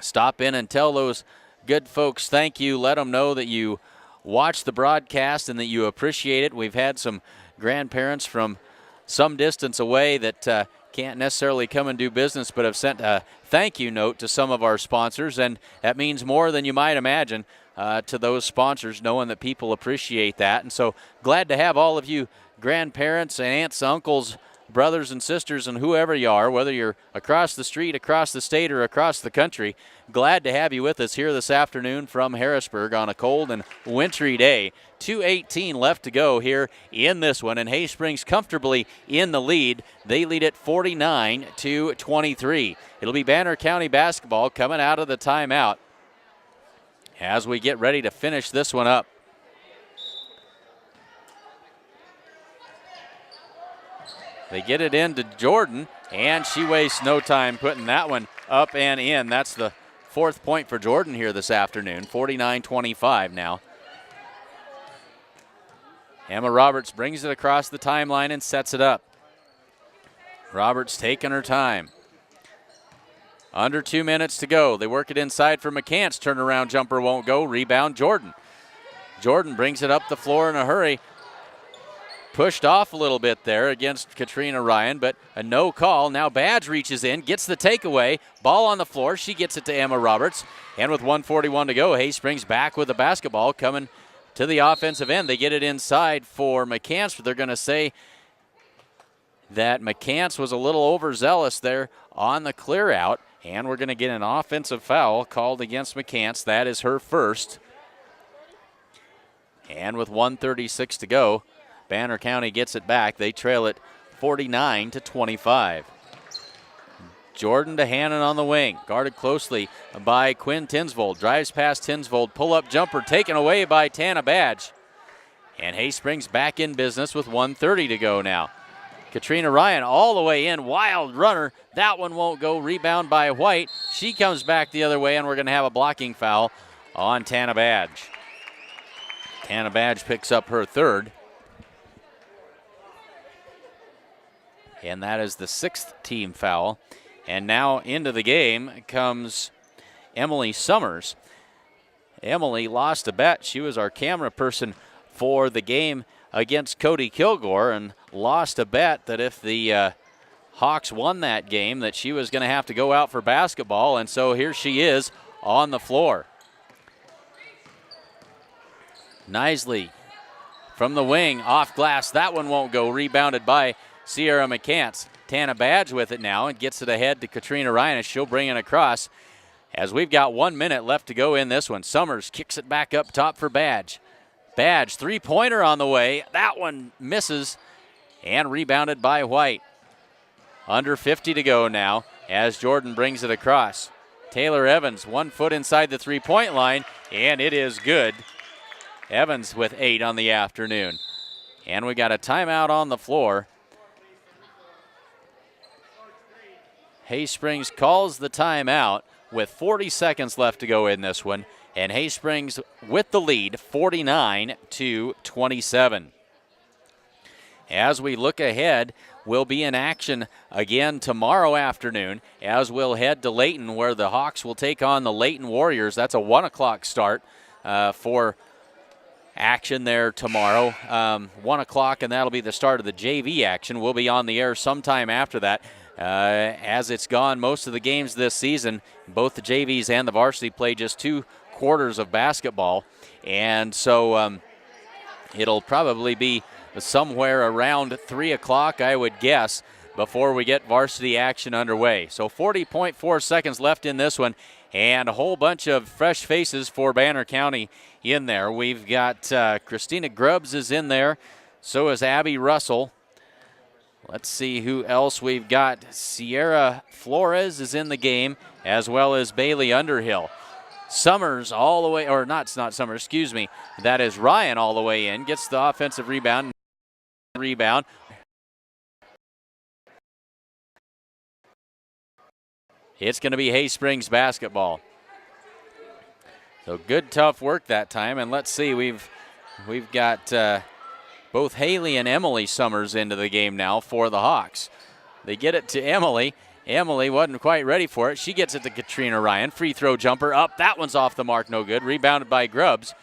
Stop in and tell those good folks thank you. Let them know that you watch the broadcast and that you appreciate it. We've had some grandparents from some distance away that can't necessarily come and do business but have sent a thank you note to some of our sponsors, and that means more than you might imagine to those sponsors, knowing that people appreciate that. And so glad to have all of you grandparents and aunts, uncles, brothers and sisters, and whoever you are, whether you're across the street, across the state, or across the country, glad to have you with us here this afternoon from Harrisburg on a cold and wintry day. 2:18 left to go here in this one, and Hay Springs comfortably in the lead. They lead it 49-23. It'll be Banner County basketball coming out of the timeout as we get ready to finish this one up. They get it into Jordan, and she wastes no time putting that one up and in. That's the 4th point for Jordan here this afternoon, 49-25 now. Emma Roberts brings it across the timeline and sets it up. Roberts taking her time. Under 2 minutes to go. They work it inside for McCants. Turnaround jumper won't go. Rebound Jordan. Jordan brings it up the floor in a hurry. Pushed off a little bit there against Katrina Ryan, but a no call. Now Badge reaches in, gets the takeaway. Ball on the floor. She gets it to Emma Roberts. And with 1:41 to go, Hay Springs back with the basketball coming to the offensive end. They get it inside for McCants, but they're going to say that McCants was a little overzealous there on the clear out. And we're going to get an offensive foul called against McCants. That is her first. And with 1:36 to go, Banner County gets it back. They trail it 49-25. Jordan to Hannon on the wing. Guarded closely by Quinn Tinsvold. Drives past Tinsvold. Pull-up jumper taken away by Tana Badge. And Hay Springs back in business with 1:30 to go now. Katrina Ryan all the way in. Wild runner. That one won't go. Rebound by White. She comes back the other way, and we're going to have a blocking foul on Tana Badge. Tana Badge picks up her third. And that is the 6th team foul. And now into the game comes Emily Summers. Emily lost a bet. She was our camera person for the game against Cody Kilgore and lost a bet that if the Hawks won that game that she was going to have to go out for basketball. And so here she is on the floor. Nisley from the wing, off glass. That one won't go. Rebounded by Sierra McCants. Tana Badge with it now and gets it ahead to Katrina Ryan as she'll bring it across. As we've got 1 minute left to go in this one, Summers kicks it back up top for Badge. Badge, three-pointer on the way. That one misses and rebounded by White. Under 50 to go now as Jordan brings it across. Taylor Evans, 1 foot inside the three-point line, and it is good. Evans with 8 on the afternoon. And we got a timeout on the floor. Hay-Springs calls the timeout with 40 seconds left to go in this one, and Hay-Springs with the lead, 49-27. As we look ahead, we'll be in action again tomorrow afternoon as we'll head to Layton, where the Hawks will take on the Layton Warriors. That's a 1 o'clock start for action there tomorrow. 1 o'clock, and that'll be the start of the JV action. We'll be on the air sometime after that. As it's gone most of the games this season, both the JVs and the varsity play just 2 quarters of basketball, and so it'll probably be somewhere around 3 o'clock, I would guess, before we get varsity action underway. So 40.4 seconds left in this one, and a whole bunch of fresh faces for Banner County in there. We've got Christina Grubbs is in there, so is Abby Russell. Let's see who else we've got. Sierra Flores is in the game, as well as Bailey Underhill. Summers all the way, or not Summers, excuse me. That is Ryan all the way in. Gets the offensive rebound. It's going to be Hay-Springs basketball. So good, tough work that time. And let's see, we've got both Haley and Emily Summers into the game now for the Hawks. They get it to Emily. Emily wasn't quite ready for it. She gets it to Katrina Ryan. Free throw jumper up. That one's off the mark, no good. Rebounded by Grubbs.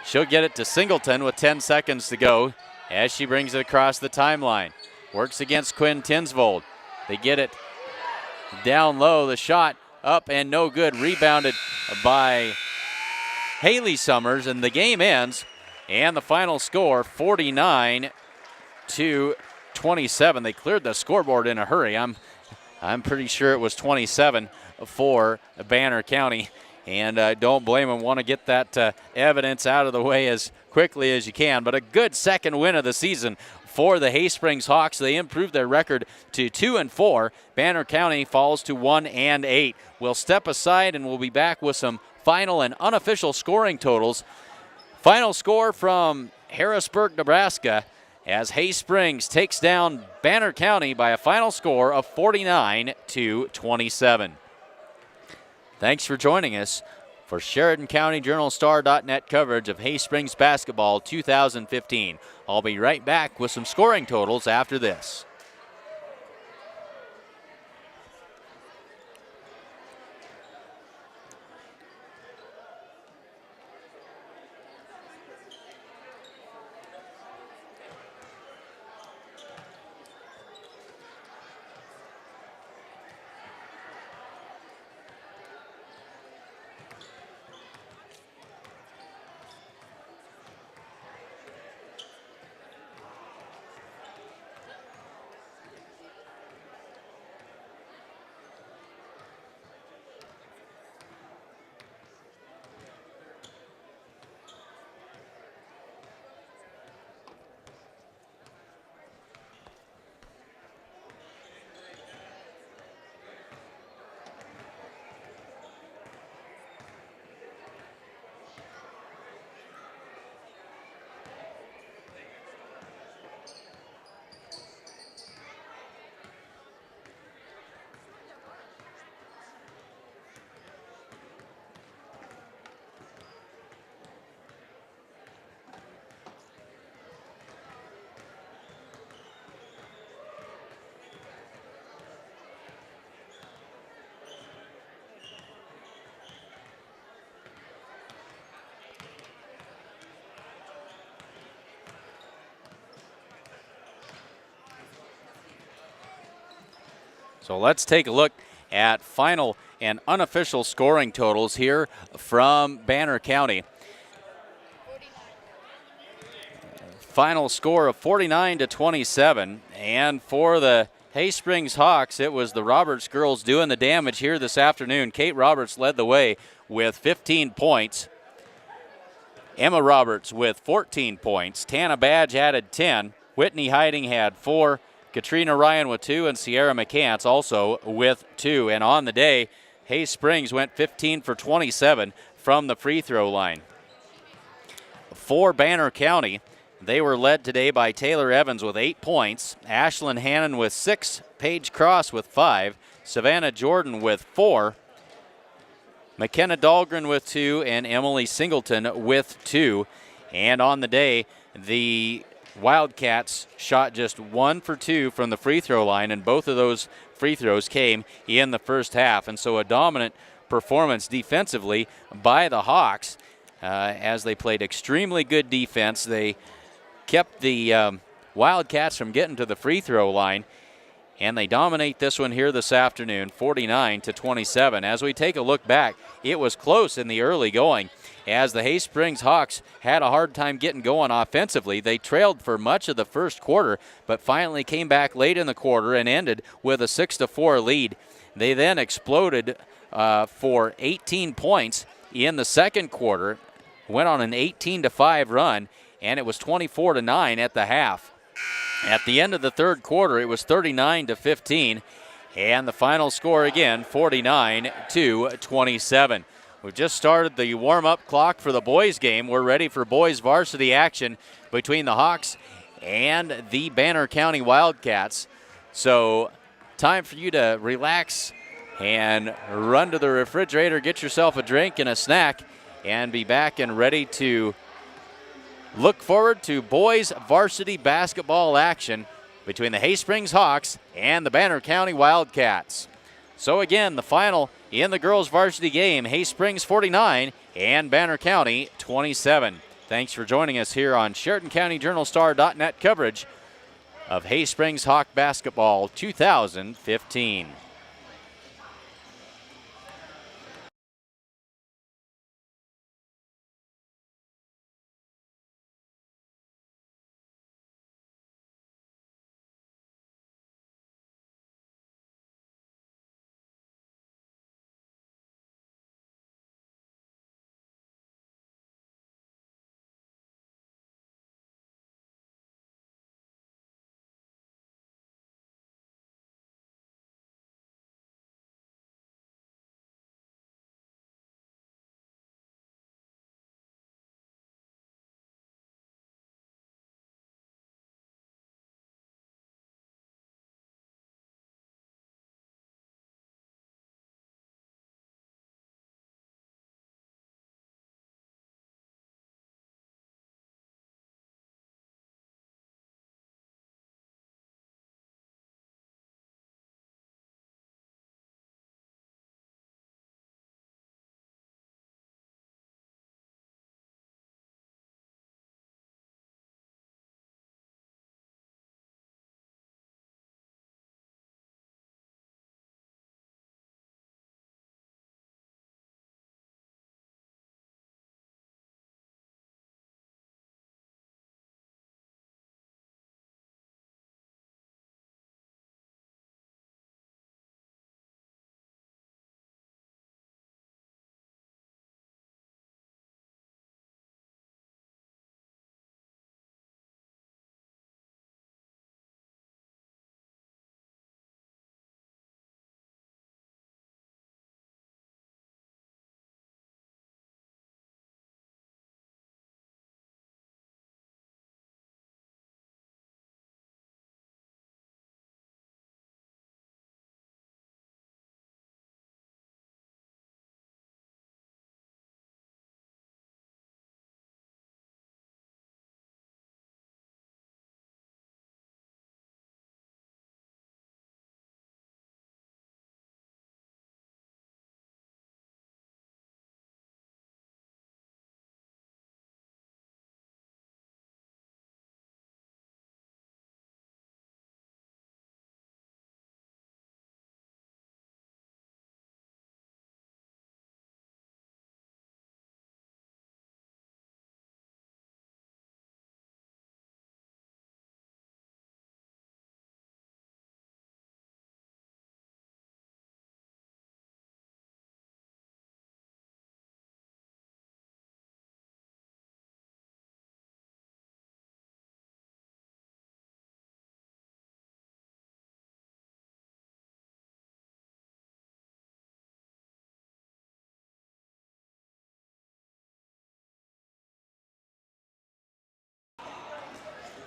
She'll get it to Singleton with 10 seconds to go as she brings it across the timeline. Works against Quinn Tinsvold. They get it down low. The shot up and no good. Rebounded by Haley Summers, and the game ends. And the final score, 49-27. They cleared the scoreboard in a hurry. I'm pretty sure it was 27 for Banner County. And don't blame them. Want to get that evidence out of the way as quickly as you can. But a good second win of the season for the Hay-Springs Hawks. They improved their record to 2-4. Banner County falls to 1-8. We'll step aside and we'll be back with some final and unofficial scoring totals. Final score from Harrisburg, Nebraska, as Hay-Springs takes down Banner County by a final score of 49-27. Thanks for joining us for Sheridan County Journal-Star.net coverage of Hay-Springs basketball 2015. I'll be right back with some scoring totals after this. So let's take a look at final and unofficial scoring totals here from Banner County. Final score of 49-27. And for the Hay Springs Hawks, it was the Roberts girls doing the damage here this afternoon. Kate Roberts led the way with 15 points. Emma Roberts with 14 points. Tana Badge added 10. Whitney Hiding had 4. Katrina Ryan with 2, and Sierra McCants also with 2. And on the day, Hay Springs went 15 for 27 from the free throw line. For Banner County, they were led today by Taylor Evans with 8 points, Ashlyn Hannon with 6, Paige Cross with 5, Savannah Jordan with 4, McKenna Dahlgren with 2, and Emily Singleton with 2. And on the day, the Wildcats shot just 1 for 2 from the free throw line, and both of those free throws came in the first half. And so a dominant performance defensively by the Hawks as they played extremely good defense. They kept the Wildcats from getting to the free throw line, and they dominate this one here this afternoon, 49-27. As we take a look back, it was close in the early going as the Hay Springs Hawks had a hard time getting going offensively. They trailed for much of the first quarter, but finally came back late in the quarter and ended with a 6-4 lead. They then exploded for 18 points in the second quarter, went on an 18-5 run, and it was 24-9 at the half. At the end of the third quarter, it was 39-15, and the final score again, 49-27. We've just started the warm-up clock for the boys game. We're ready for boys varsity action between the Hawks and the Banner County Wildcats. So time for you to relax and run to the refrigerator, get yourself a drink and a snack, and be back and ready to look forward to boys varsity basketball action between the Hay Springs Hawks and the Banner County Wildcats. So again, the final in the girls varsity game, Hay Springs 49 and Banner County 27. Thanks for joining us here on SheridanCountyJournalStar.net coverage of Hay Springs Hawk Basketball 2015.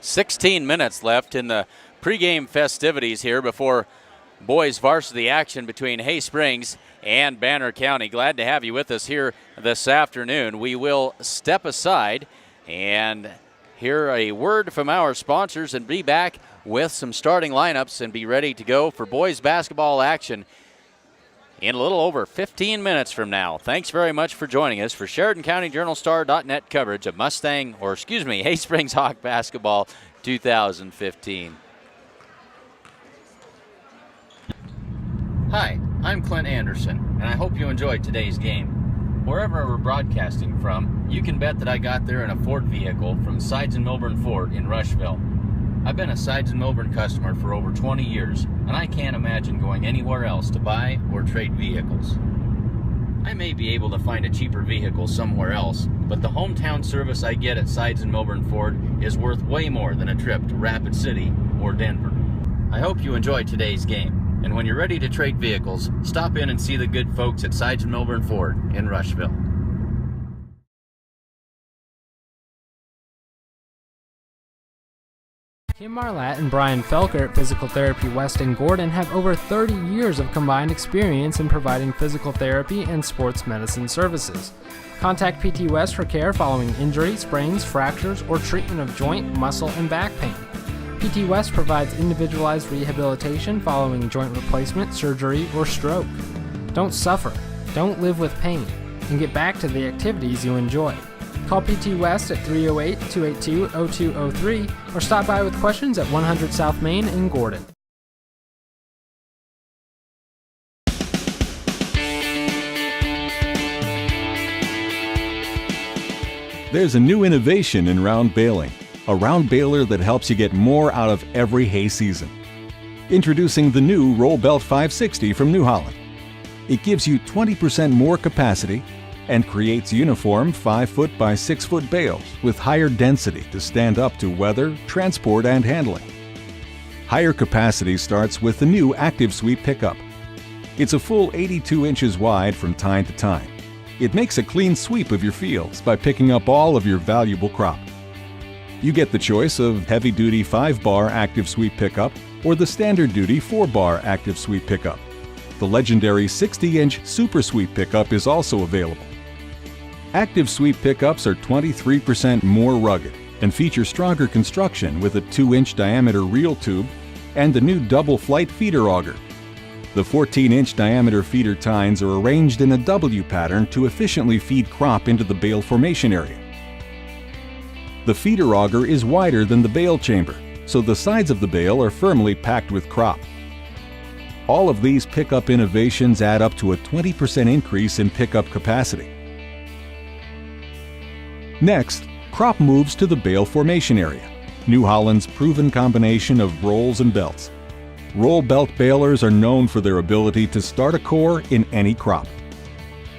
16 minutes left in the pregame festivities here before boys varsity action between Hay Springs and Banner County. Glad to have you with us here this afternoon. We will step aside and hear a word from our sponsors and be back with some starting lineups and be ready to go for boys basketball action in a little over 15 minutes from now. Thanks very much for joining us for Sheridan County Journal-Star.net coverage of Hay Springs Hawk Basketball 2015. Hi, I'm Clint Anderson, and I hope you enjoyed today's game. Wherever we're broadcasting from, you can bet that I got there in a Ford vehicle from Sides and Milburn Ford in Rushville. I've been a Sides and Milburn customer for over 20 years, and I can't imagine going anywhere else to buy or trade vehicles. I may be able to find a cheaper vehicle somewhere else, but the hometown service I get at Sides and Milburn Ford is worth way more than a trip to Rapid City or Denver. I hope you enjoyed today's game, and when you're ready to trade vehicles, stop in and see the good folks at Sides and Milburn Ford in Rushville. Kim Marlatt and Brian Felker at Physical Therapy West in Gordon have over 30 years of combined experience in providing physical therapy and sports medicine services. Contact PT West for care following injury, sprains, fractures, or treatment of joint, muscle, and back pain. PT West provides individualized rehabilitation following joint replacement, surgery, or stroke. Don't suffer, don't live with pain, and get back to the activities you enjoy. Call PT West at 308-282-0203 or stop by with questions at 100 South Main in Gordon. There's a new innovation in round baling, a round baler that helps you get more out of every hay season. Introducing the new Roll Belt 560 from New Holland. It gives you 20% more capacity and creates uniform 5-foot by 6-foot bales with higher density to stand up to weather, transport, and handling. Higher capacity starts with the new Active Sweep pickup. It's a full 82 inches wide from tine to tine. It makes a clean sweep of your fields by picking up all of your valuable crop. You get the choice of heavy-duty 5-bar Active Sweep pickup or the standard-duty 4-bar Active Sweep pickup. The legendary 60-inch Super Sweep pickup is also available. Active Sweep pickups are 23% more rugged and feature stronger construction with a 2-inch diameter reel tube and the new double flight feeder auger. The 14-inch diameter feeder tines are arranged in a W pattern to efficiently feed crop into the bale formation area. The feeder auger is wider than the bale chamber, so the sides of the bale are firmly packed with crop. All of these pickup innovations add up to a 20% increase in pickup capacity. Next, crop moves to the bale formation area, New Holland's proven combination of rolls and belts. Roll belt balers are known for their ability to start a core in any crop.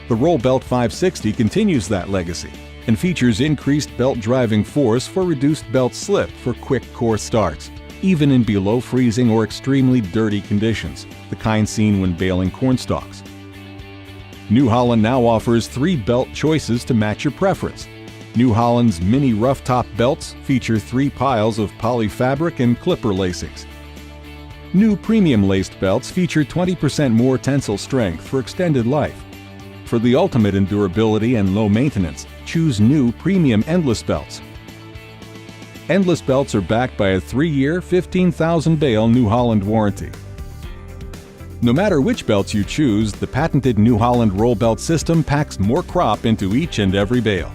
The Roll Belt 560 continues that legacy and features increased belt driving force for reduced belt slip for quick core starts, even in below freezing or extremely dirty conditions, the kind seen when baling corn stalks. New Holland now offers 3 belt choices to match your preference. New Holland's mini rough top belts feature 3 piles of poly fabric and clipper lacings. New premium laced belts feature 20% more tensile strength for extended life. For the ultimate in durability and low maintenance, choose new premium endless belts. Endless belts are backed by a 3-year, 15,000 bale New Holland warranty. No matter which belts you choose, the patented New Holland roll belt system packs more crop into each and every bale.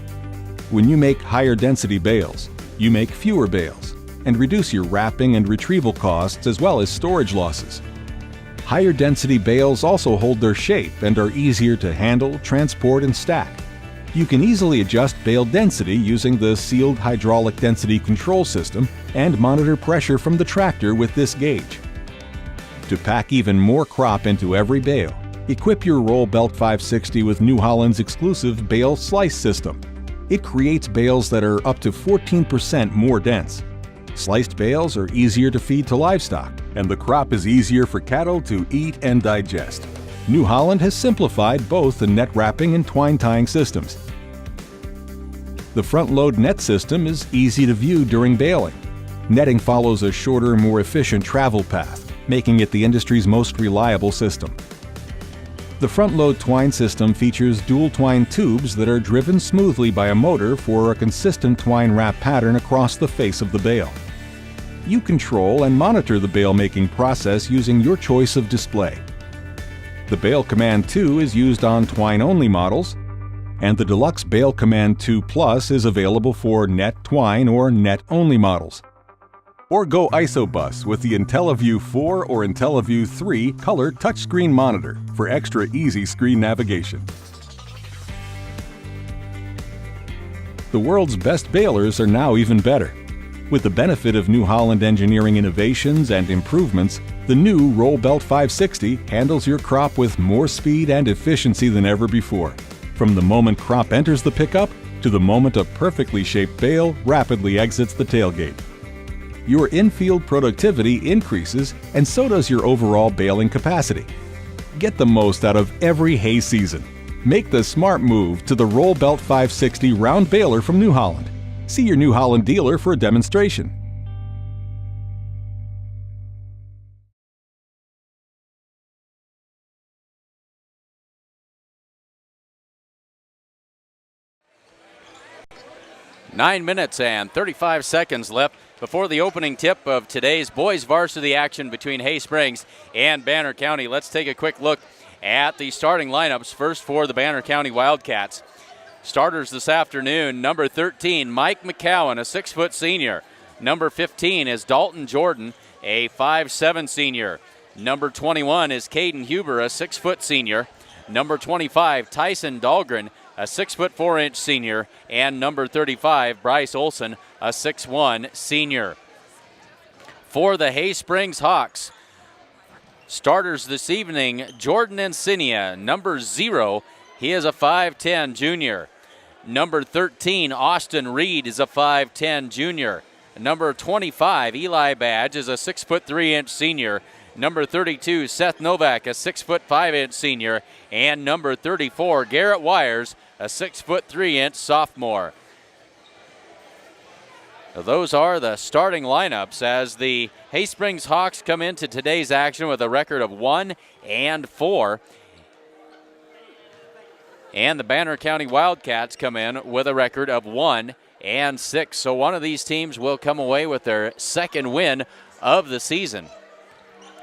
When you make higher density bales, you make fewer bales and reduce your wrapping and retrieval costs as well as storage losses. Higher density bales also hold their shape and are easier to handle, transport, and stack. You can easily adjust bale density using the sealed hydraulic density control system and monitor pressure from the tractor with this gauge. To pack even more crop into every bale, equip your Roll Belt 560 with New Holland's exclusive bale slice system. It creates bales that are up to 14% more dense. Sliced bales are easier to feed to livestock, and the crop is easier for cattle to eat and digest. New Holland has simplified both the net wrapping and twine tying systems. The front load net system is easy to view during baling. Netting follows a shorter, more efficient travel path, making it the industry's most reliable system. The front-load twine system features dual twine tubes that are driven smoothly by a motor for a consistent twine wrap pattern across the face of the bale. You control and monitor the bale-making process using your choice of display. The Bale Command 2 is used on twine-only models, and the Deluxe Bale Command 2 Plus is available for net twine or net-only models. Or go ISOBUS with the IntelliView 4 or IntelliView 3 color touchscreen monitor for extra easy screen navigation. The world's best balers are now even better. With the benefit of New Holland engineering innovations and improvements, the new Roll Belt 560 handles your crop with more speed and efficiency than ever before. From the moment crop enters the pickup to the moment a perfectly shaped bale rapidly exits the tailgate. Your in-field productivity increases, and so does your overall baling capacity. Get the most out of every hay season. Make the smart move to the Roll Belt 560 round baler from New Holland. See your New Holland dealer for a demonstration. Nine minutes and 35 seconds left before the opening tip of today's boys varsity action between Hay Springs and Banner County. Let's take a quick look at the starting lineups. First for the Banner County Wildcats. Starters this afternoon, number 13, Mike McCowan, a 6-foot senior. Number 15 is Dalton Jordan, a 5'7" senior. Number 21 is Caden Huber, a 6-foot senior. Number 25, Tyson Dahlgren, a 6'4" senior. And number 35, Bryce Olson, a 6'1" senior. For the Hay Springs Hawks, starters this evening, Jordan Encinia, number 0, he is a 5'10" junior. Number 13, Austin Reed, is a 5'10" junior. Number 25, Eli Badge, is a 6'3" senior. Number 32, Seth Novak, a 6'5" senior. And number 34, Garrett Wires, a 6'3" sophomore. Those are the starting lineups as the Hay Springs Hawks come into today's action with a record of 1-4. And the Banner County Wildcats come in with a record of 1-6. So one of these teams will come away with their second win of the season.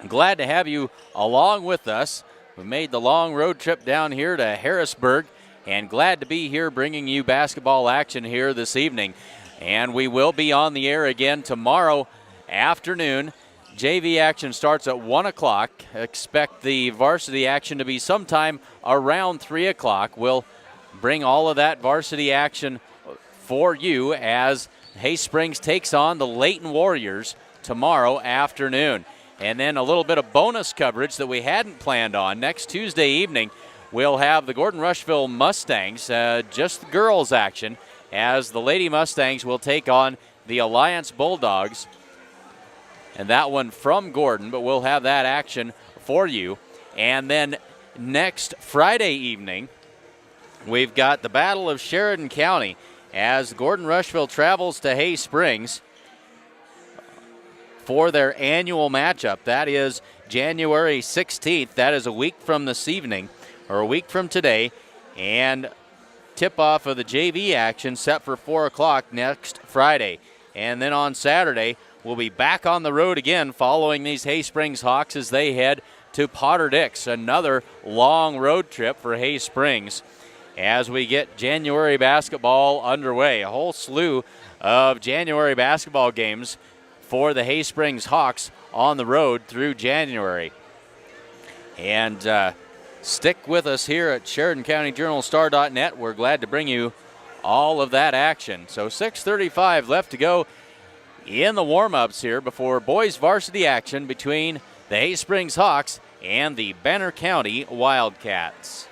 Glad to have you along with us. We made the long road trip down here to Harrisburg, and glad to be here bringing you basketball action here this evening. And we will be on the air again tomorrow afternoon. JV action starts at 1 o'clock. Expect the varsity action to be sometime around 3 o'clock. We'll bring all of that varsity action for you as Hay Springs takes on the Layton Warriors tomorrow afternoon. And then a little bit of bonus coverage that we hadn't planned on. Next Tuesday evening, we'll have the Gordon Rushville Mustangs, just the girls action, as the Lady Mustangs will take on the Alliance Bulldogs. And that one from Gordon, but we'll have that action for you. And then next Friday evening, we've got the Battle of Sheridan County as Gordon Rushville travels to Hay Springs for their annual matchup. That is January 16th. That is a week from this evening, or a week from today. And tip-off of the JV action set for 4 o'clock next Friday. And then on Saturday, we'll be back on the road again following these Hay Springs Hawks as they head to Potter Dix. Another long road trip for Hay Springs as we get January basketball underway. A whole slew of January basketball games for the Hay Springs Hawks on the road through January. And stick with us here at SheridanCountyJournalStar.net. We're glad to bring you all of that action. So 6:35 left to go in the warm-ups here before boys varsity action between the Hay Springs Hawks and the Banner County Wildcats.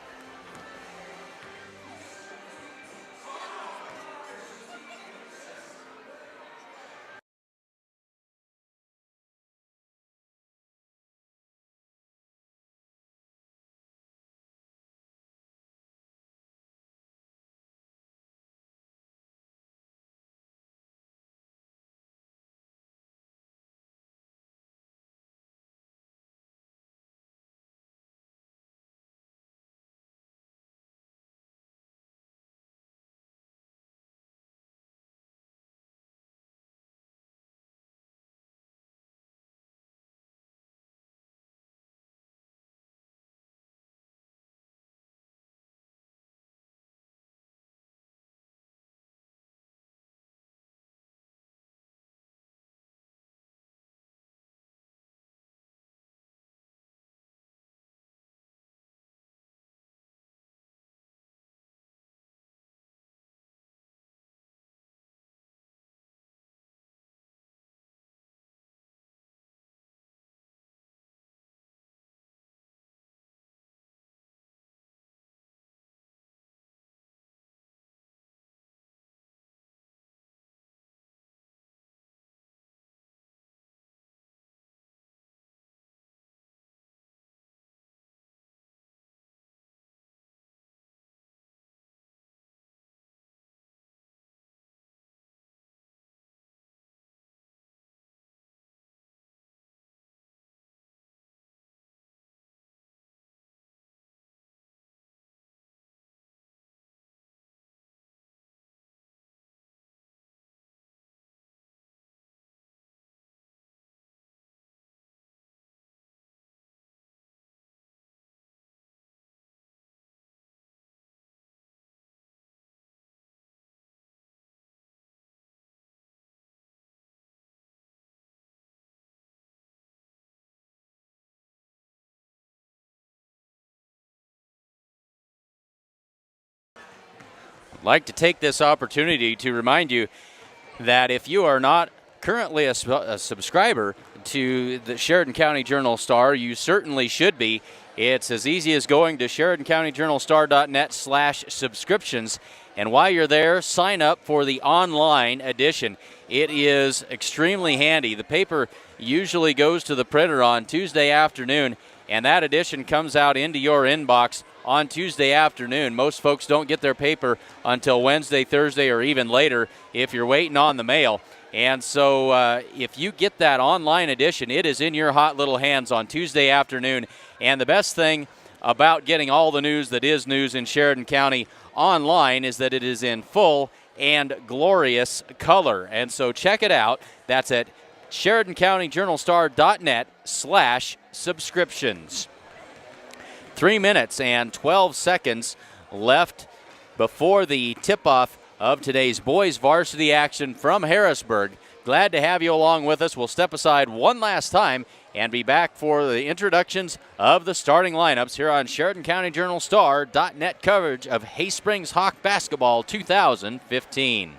like to take this opportunity to remind you that if you are not currently a subscriber to the Sheridan County Journal-Star, you certainly should be. It's as easy as going to SheridanCountyJournalStar.net/subscriptions. And while you're there, sign up for the online edition. It is extremely handy. The paper usually goes to the printer on Tuesday afternoon, and that edition comes out into your inbox on Tuesday afternoon. Most folks don't get their paper until Wednesday, Thursday, or even later if you're waiting on the mail. And so if you get that online edition, it is in your hot little hands on Tuesday afternoon. And the best thing about getting all the news that is news in Sheridan County online is that it is in full and glorious color. And so check it out. That's at SheridanCountyJournalStar.net/subscriptions. 3 minutes and 12 seconds left before the tip-off of today's boys varsity action from Harrisburg. Glad to have you along with us. We'll step aside one last time and be back for the introductions of the starting lineups here on SheridanCountyJournalStar.net coverage of Haysprings Hawk Basketball 2015.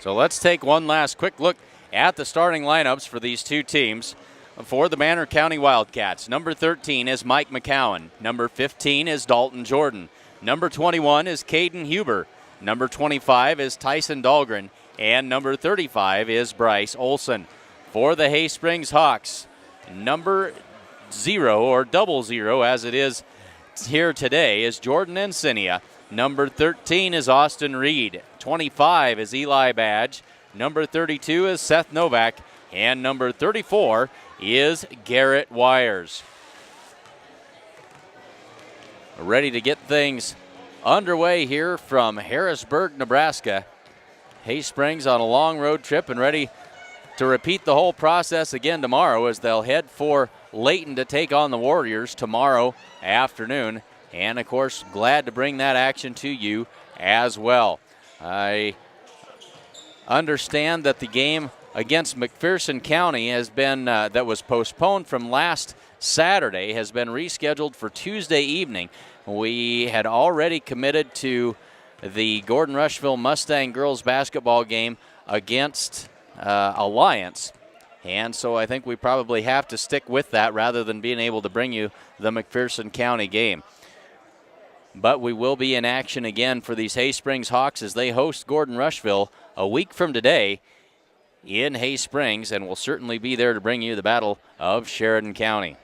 So let's take one last quick look at the starting lineups for these two teams. For the Banner County Wildcats, number 13 is Mike McCowan. Number 15 is Dalton Jordan. Number 21 is Caden Huber. Number 25 is Tyson Dahlgren. And number 35 is Bryce Olson. For the Haysprings Hawks, number 0 or 00 as it is here today is Jordan Encinia. Number 13 is Austin Reed. 25 is Eli Badge. Number 32 is Seth Novak. And number 34 is Garrett Wires. Ready to get things underway here from Harrisburg, Nebraska. Haysprings on a long road trip and ready to repeat the whole process again tomorrow as they'll head for Layton to take on the Warriors tomorrow afternoon. And, of course, glad to bring that action to you as well. I understand that the game against McPherson County has been that was postponed from last Saturday has been rescheduled for Tuesday evening. We had already committed to the Gordon Rushville Mustang girls basketball game against Alliance. And so I think we probably have to stick with that rather than being able to bring you the McPherson County game. But we will be in action again for these Haysprings Hawks as they host Gordon Rushville a week from today in Haysprings, and we'll certainly be there to bring you the Battle of Sheridan County.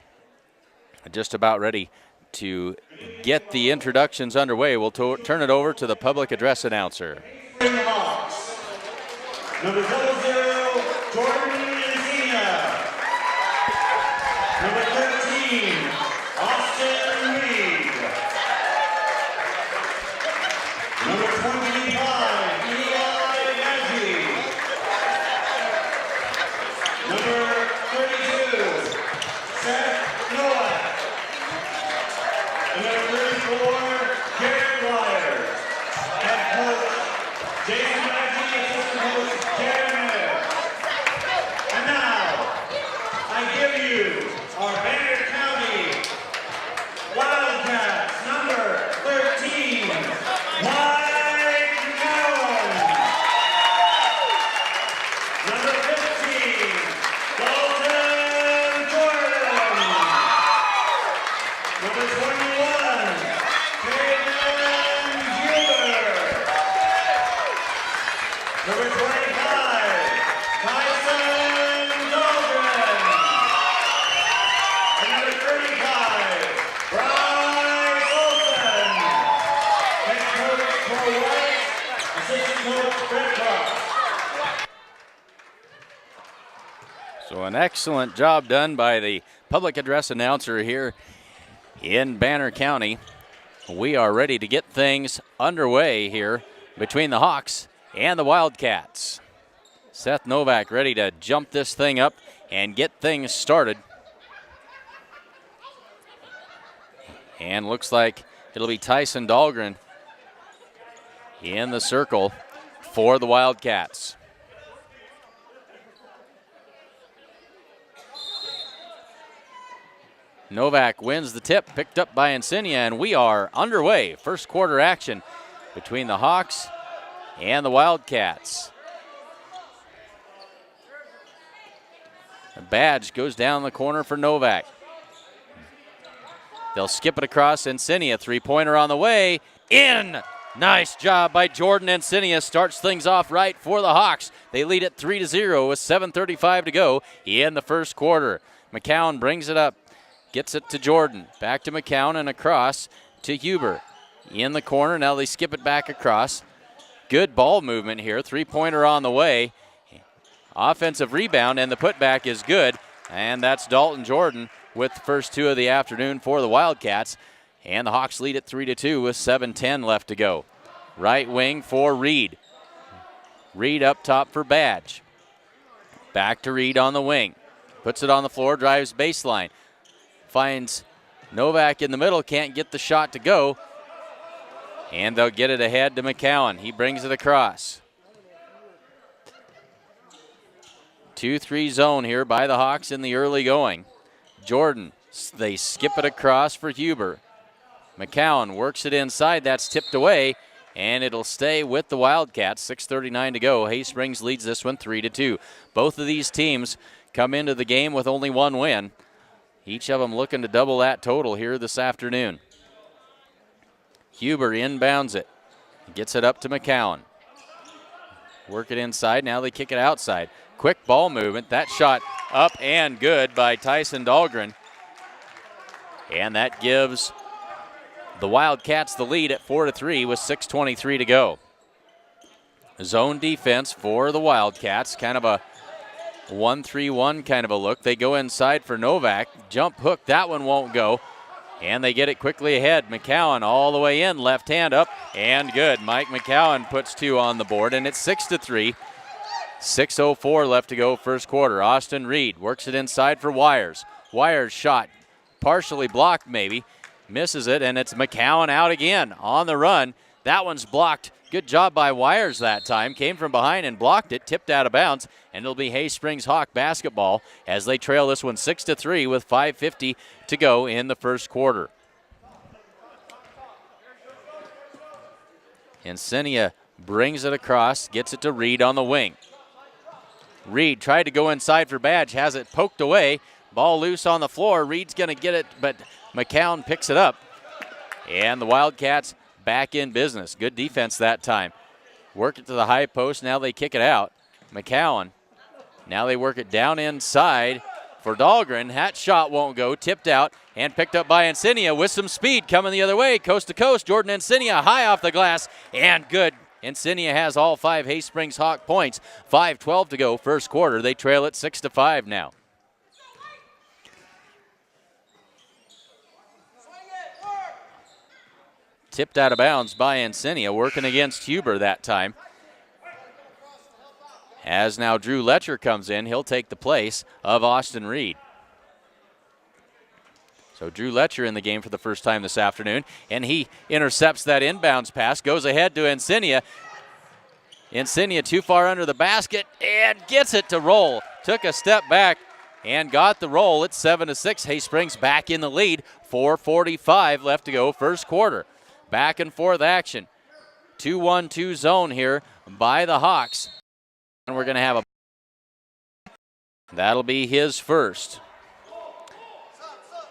Just about ready to get the introductions underway. We'll turn it over to the public address announcer. Hawks. Number 00, Jordan Encinia. Number 13, Austin Reed. Number 25, Eli Maggi. Number 32, Seth Noah. And number 34, Garrett Wire. Head coach, Jason Maggi, assistant coach, Jeremy. And now, I give you our Banner County Wildcats, number 13, Mike McCowan. Number 15, Dalton Jordan. Number 21, Caden Huber. So an excellent job done by the public address announcer here in Banner County. We are ready to get things underway here between the Hawks and the Wildcats. Seth Novak ready to jump this thing up and get things started. And looks like it'll be Tyson Dahlgren in the circle for the Wildcats. Novak wins the tip, picked up by Insignia, and we are underway. First quarter action between the Hawks and the Wildcats. The badge goes down the corner for Novak. They'll skip it across. Insignia, three-pointer on the way. In! Nice job by Jordan. Insignia starts things off right for the Hawks. They lead it 3-0 with 7:35 to go in the first quarter. McCown brings it up. Gets it to Jordan. Back to McCown and across to Huber. In the corner, now they skip it back across. Good ball movement here. Three-pointer on the way. Offensive rebound, and the putback is good. And that's Dalton Jordan with the first two of the afternoon for the Wildcats. And the Hawks lead it 3-2 with 7:10 left to go. Right wing for Reed. Reed up top for Badge. Back to Reed on the wing. Puts it on the floor, drives baseline. Finds Novak in the middle, can't get the shot to go. And they'll get it ahead to McCowan. He brings it across. 2-3 zone here by the Hawks in the early going. Jordan, they skip it across for Huber. McCowan works it inside, that's tipped away, and it'll stay with the Wildcats. 6:39 to go. Hay Springs leads this one 3-2. Both of these teams come into the game with only one win. Each of them looking to double that total here this afternoon. Huber inbounds it. Gets it up to McCowan. Work it inside. Now they kick it outside. Quick ball movement. That shot up and good by Tyson Dahlgren. And that gives the Wildcats the lead at 4-3 with 6:23 to go. Zone defense for the Wildcats. Kind of a 1-3-1 kind of a look. They go inside for Novak. Jump hook, that one won't go. And they get it quickly ahead. McCowan all the way in, left hand up, and good. Mike McCowan puts two on the board, and it's 6-3. 6:04 left to go first quarter. Austin Reed works it inside for Wires. Wires shot partially blocked maybe. Misses it, and it's McCowan out again on the run. That one's blocked. Good job by Wires that time. Came from behind and blocked it, tipped out of bounds, and it'll be Hay Springs Hawk basketball as they trail this one 6-3 with 5:50 to go in the first quarter. Insignia brings it across, gets it to Reed on the wing. Reed tried to go inside for Badge, has it poked away. Ball loose on the floor. Reed's going to get it, but McCown picks it up. And the Wildcats back in business. Good defense that time. Work it to the high post. Now they kick it out. McCowan. Now they work it down inside for Dahlgren. That shot won't go. Tipped out and picked up by Insignia with some speed coming the other way. Coast to coast. Jordan Insignia high off the glass and good. Insignia has all 5 Hay Springs Hawk points. 5:12 to go first quarter. They trail it 6-5 now. Tipped out of bounds by Insignia, working against Huber that time. As now Drew Letcher comes in, he'll take the place of Austin Reed. So Drew Letcher in the game for the first time this afternoon, and he intercepts that inbounds pass, goes ahead to Insignia. Insignia too far under the basket and gets it to roll. Took a step back and got the roll. It's 7-6. Hay Springs back in the lead. 4:45 left to go first quarter. Back and forth action. 2-1-2 zone here by the Hawks. And we're going to have a... That'll be his first.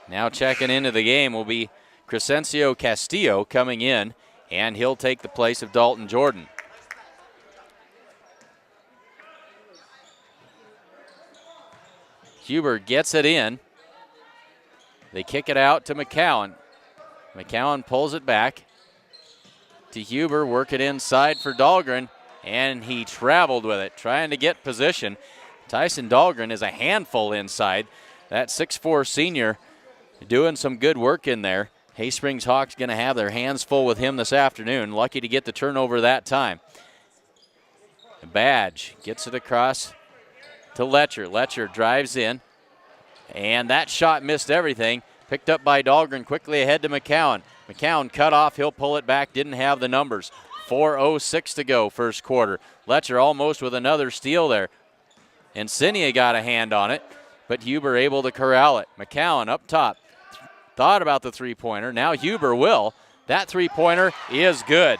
Now checking into the game will be Crescencio Castillo coming in, and he'll take the place of Dalton Jordan. Huber gets it in. They kick it out to McCowan. McCowan pulls it back to Huber, work it inside for Dahlgren, and he traveled with it, trying to get position. Tyson Dahlgren is a handful inside. That 6'4" senior doing some good work in there. Haysprings Hawks going to have their hands full with him this afternoon. Lucky to get the turnover that time. Badge gets it across to Letcher. Letcher drives in, and that shot missed everything. Picked up by Dahlgren, quickly ahead to McCowan. McCowan cut off, he'll pull it back, didn't have the numbers. 4:06 to go, first quarter. Letcher almost with another steal there. Insignia got a hand on it, but Huber able to corral it. McCowan up top. Thought about the three-pointer. Now Huber will. That three-pointer is good.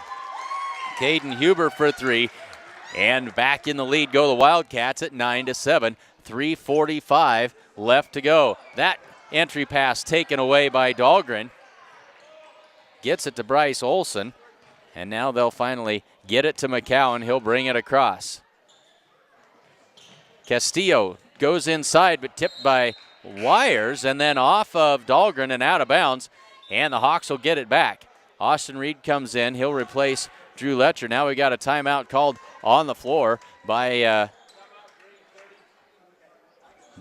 Caden Huber for three. And back in the lead go the Wildcats at 9-7. 3:45 left to go. That entry pass taken away by Dahlgren. Gets it to Bryce Olson. And now they'll finally get it to McCowan. He'll bring it across. Castillo goes inside, but tipped by Wires, and then off of Dahlgren and out of bounds, and the Hawks will get it back. Austin Reed comes in. He'll replace Drew Letcher. Now we got a timeout called on the floor by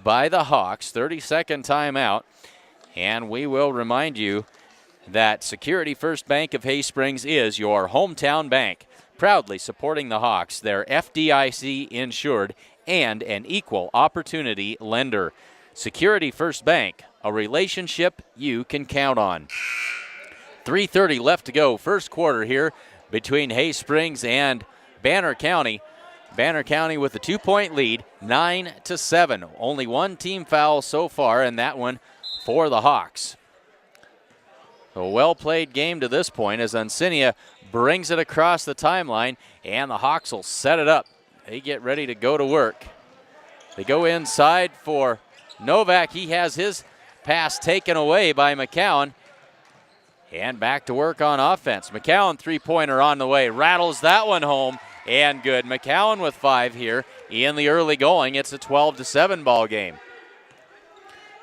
the Hawks. 30-second timeout, and we will remind you that Security First Bank of Haysprings is your hometown bank, proudly supporting the Hawks. They're FDIC insured and an equal opportunity lender. Security First Bank, a relationship you can count on. 3:30 left to go, first quarter here between Haysprings and Banner County. Banner County with a 2-point lead, 9-7. Only one team foul so far, and that one for the Hawks. A well-played game to this point as Insignia brings it across the timeline, and the Hawks will set it up. They get ready to go to work. They go inside for Novak. He has his pass taken away by McCowan. And back to work on offense. McCowan three-pointer on the way. Rattles that one home, and good. McCowan with 5 here in the early going. It's a 12-7 ball game.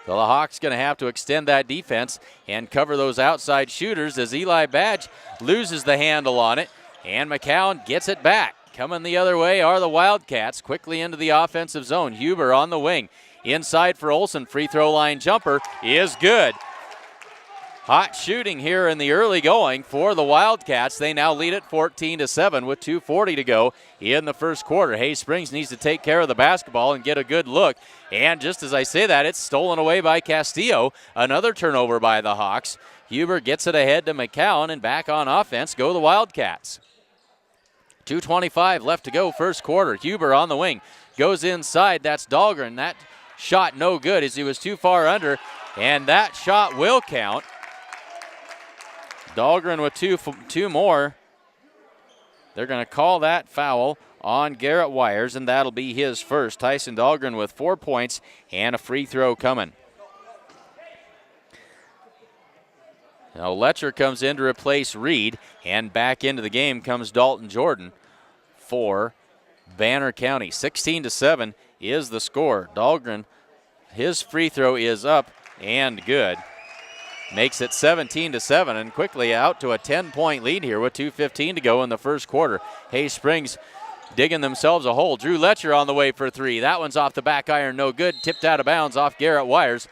So the Hawks going to have to extend that defense and cover those outside shooters as Eli Badge loses the handle on it, and McCowan gets it back. Coming the other way are the Wildcats, quickly into the offensive zone. Huber on the wing. Inside for Olson. Free throw line jumper is good. Hot shooting here in the early going for the Wildcats. They now lead it 14-7 with 2:40 to go in the first quarter. Haysprings needs to take care of the basketball and get a good look. And just as I say that, it's stolen away by Castillo. Another turnover by the Hawks. Huber gets it ahead to McCowan, and back on offense go the Wildcats. 2:25 left to go, first quarter. Huber on the wing. Goes inside. That's Dahlgren. That shot no good as he was too far under, and that shot will count. Dahlgren with two more. They're going to call that foul on Garrett Wires, and that'll be his first. Tyson Dahlgren with 4 points and a free throw coming. Now Letcher comes in to replace Reed, and back into the game comes Dalton Jordan for Banner County. 16-7 is the score. Dahlgren, his free throw is up and good. Makes it 17-7, and quickly out to a 10-point lead here with 2:15 to go in the first quarter. Haysprings digging themselves a hole. Drew Letcher on the way for three. That one's off the back iron, no good. Tipped out of bounds off Garrett Wires.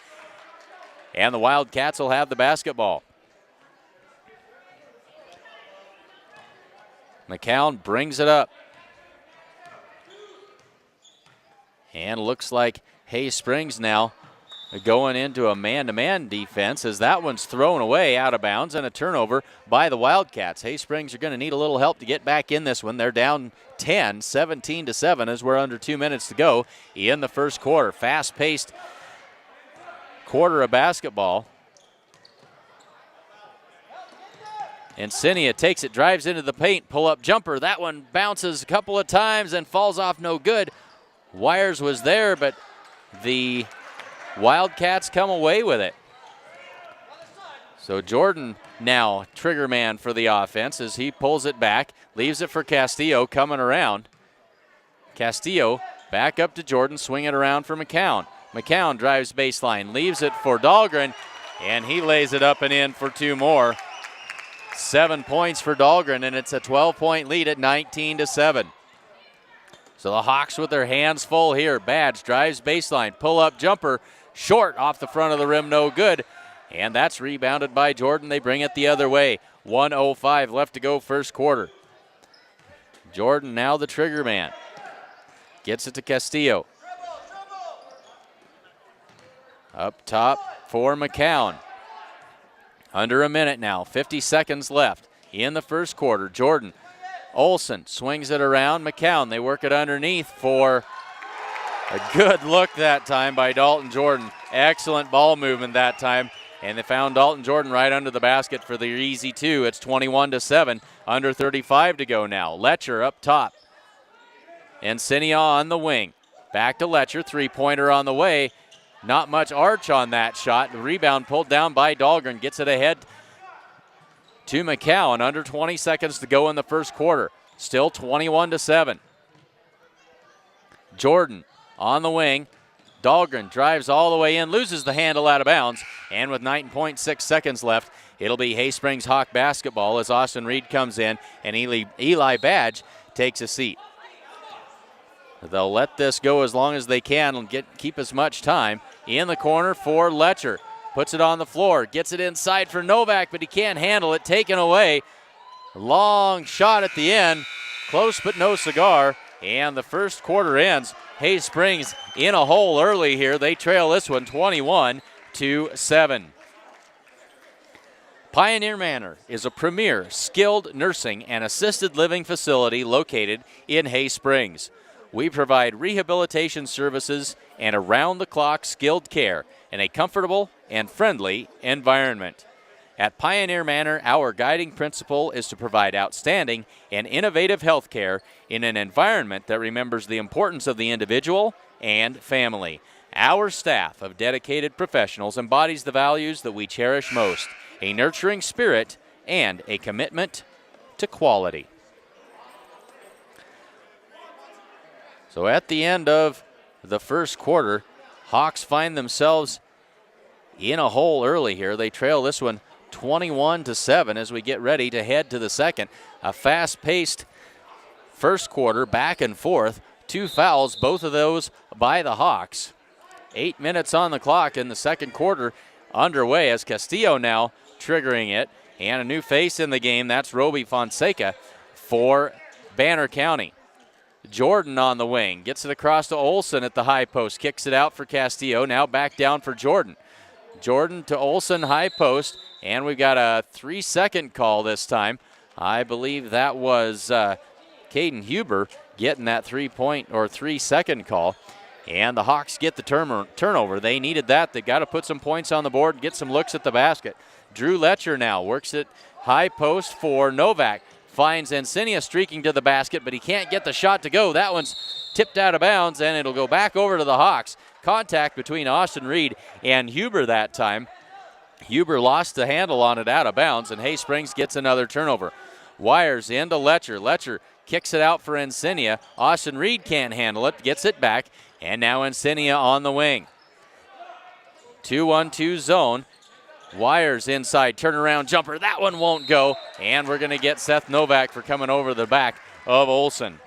And the Wildcats will have the basketball. McCown brings it up. And looks like Haysprings now going into a man-to-man defense as that one's thrown away out of bounds, and a turnover by the Wildcats. Haysprings are going to need a little help to get back in this one. They're down 10, 17-7 as we're under 2 minutes to go in the first quarter. Fast-paced quarter of basketball. Insignia takes it, drives into the paint, pull-up jumper. That one bounces a couple of times and falls off no good. Wires was there, but the Wildcats come away with it. So Jordan now trigger man for the offense as he pulls it back, leaves it for Castillo coming around. Castillo back up to Jordan, swing it around for McCown. McCown drives baseline, leaves it for Dahlgren, and he lays it up and in for two more. 7 points for Dahlgren, and it's a 12-point lead at 19-7. So the Hawks with their hands full here. Badge drives baseline, pull-up jumper, short off the front of the rim, no good. And that's rebounded by Jordan. They bring it the other way. 1:05 left to go first quarter. Jordan now the trigger man. Gets it to Castillo. Up top for McCown. Under a minute now, 50 seconds left in the first quarter. Jordan, Olsen swings it around. McCown, they work it underneath for a good look that time by Dalton Jordan. Excellent ball movement that time. And they found Dalton Jordan right under the basket for the easy two. It's 21-7, under 35 to go now. Letcher up top. Encinia on the wing. Back to Letcher, three-pointer on the way. Not much arch on that shot. The rebound pulled down by Dahlgren. Gets it ahead to McCown. Under 20 seconds to go in the first quarter. Still 21-7. Jordan on the wing. Dahlgren drives all the way in, loses the handle out of bounds, and with 9.6 seconds left, it'll be Haysprings Hawk basketball as Austin Reed comes in and Eli Badge takes a seat. They'll let this go as long as they can and keep as much time. In the corner for Letcher. Puts it on the floor, gets it inside for Novak, but he can't handle it, taken away. Long shot at the end, close but no cigar, and the first quarter ends. Haysprings in a hole early here. They trail this one 21-7. Pioneer Manor is a premier skilled nursing and assisted living facility located in Haysprings. We provide rehabilitation services and around-the-clock skilled care in a comfortable and friendly environment. At Pioneer Manor, our guiding principle is to provide outstanding and innovative health care in an environment that remembers the importance of the individual and family. Our staff of dedicated professionals embodies the values that we cherish most, a nurturing spirit and a commitment to quality. So at the end of the first quarter, Hawks find themselves in a hole early here. They trail this one 21-7 as we get ready to head to the second. A fast-paced first quarter, back and forth. 2 fouls, both of those by the Hawks. 8 minutes on the clock in the second quarter underway as Castillo now triggering it. And a new face in the game, that's Roby Fonseca for Banner County. Jordan on the wing, gets it across to Olsen at the high post, kicks it out for Castillo, now back down for Jordan. Jordan to Olsen, high post, and we've got a 3-second call this time. I believe that was Caden Huber getting that 3-second call. And the Hawks get the turnover. They needed that. They got to put some points on the board and get some looks at the basket. Drew Letcher now works it high post for Novak. Finds Encinia streaking to the basket, but he can't get the shot to go. That one's tipped out of bounds, and it'll go back over to the Hawks. Contact between Austin Reed and Huber that time. Huber lost the handle on it out of bounds, and Haysprings gets another turnover. Wires into Letcher. Letcher kicks it out for Encinia. Austin Reed can't handle it, gets it back, and now Encinia on the wing. 2-1-2 zone. Wires inside, turnaround jumper. That one won't go, and we're going to get Seth Novak for coming over the back of Olsen.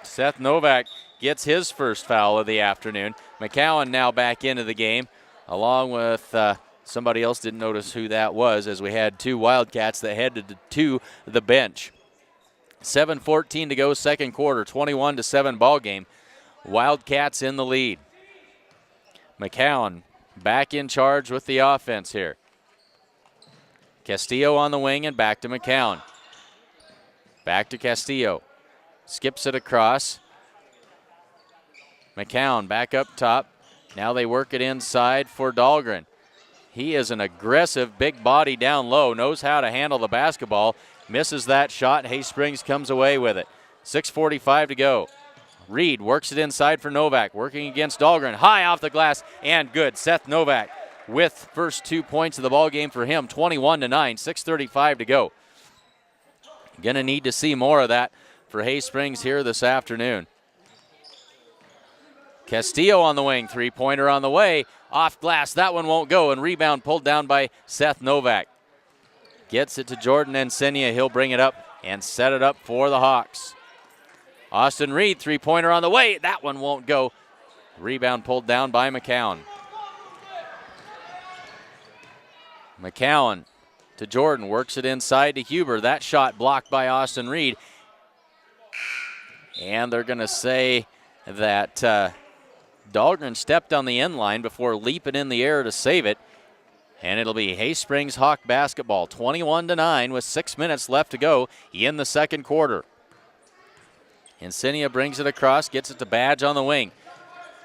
Seth Novak gets his first foul of the afternoon. McCowan now back into the game, along with somebody else. Didn't notice who that was, as we had 2 Wildcats that headed to the bench. 7:14 to go, second quarter, 21-7 ball game. Wildcats in the lead. McCowan back in charge with the offense here. Castillo on the wing and back to McCown. Back to Castillo. Skips it across. McCown back up top. Now they work it inside for Dahlgren. He is an aggressive big body down low, knows how to handle the basketball. Misses that shot. Haysprings comes away with it. 6:45 to go. Reed works it inside for Novak, working against Dahlgren. High off the glass and good. Seth Novak with first 2 points of the ball game for him, 21-9, 6:35 to go. Gonna need to see more of that for Haysprings here this afternoon. Castillo on the wing, 3-pointer on the way, off glass, that one won't go, and rebound pulled down by Seth Novak. Gets it to Jordan Encinia, he'll bring it up and set it up for the Hawks. Austin Reed, three-pointer on the way. That one won't go. Rebound pulled down by McCowan. McCowan to Jordan, works it inside to Huber. That shot blocked by Austin Reed. And they're going to say that Dahlgren stepped on the end line before leaping in the air to save it. And it'll be Hay Springs Hawk basketball, 21-9 with 6 minutes left to go in the second quarter. Insignia brings it across, gets it to Badge on the wing.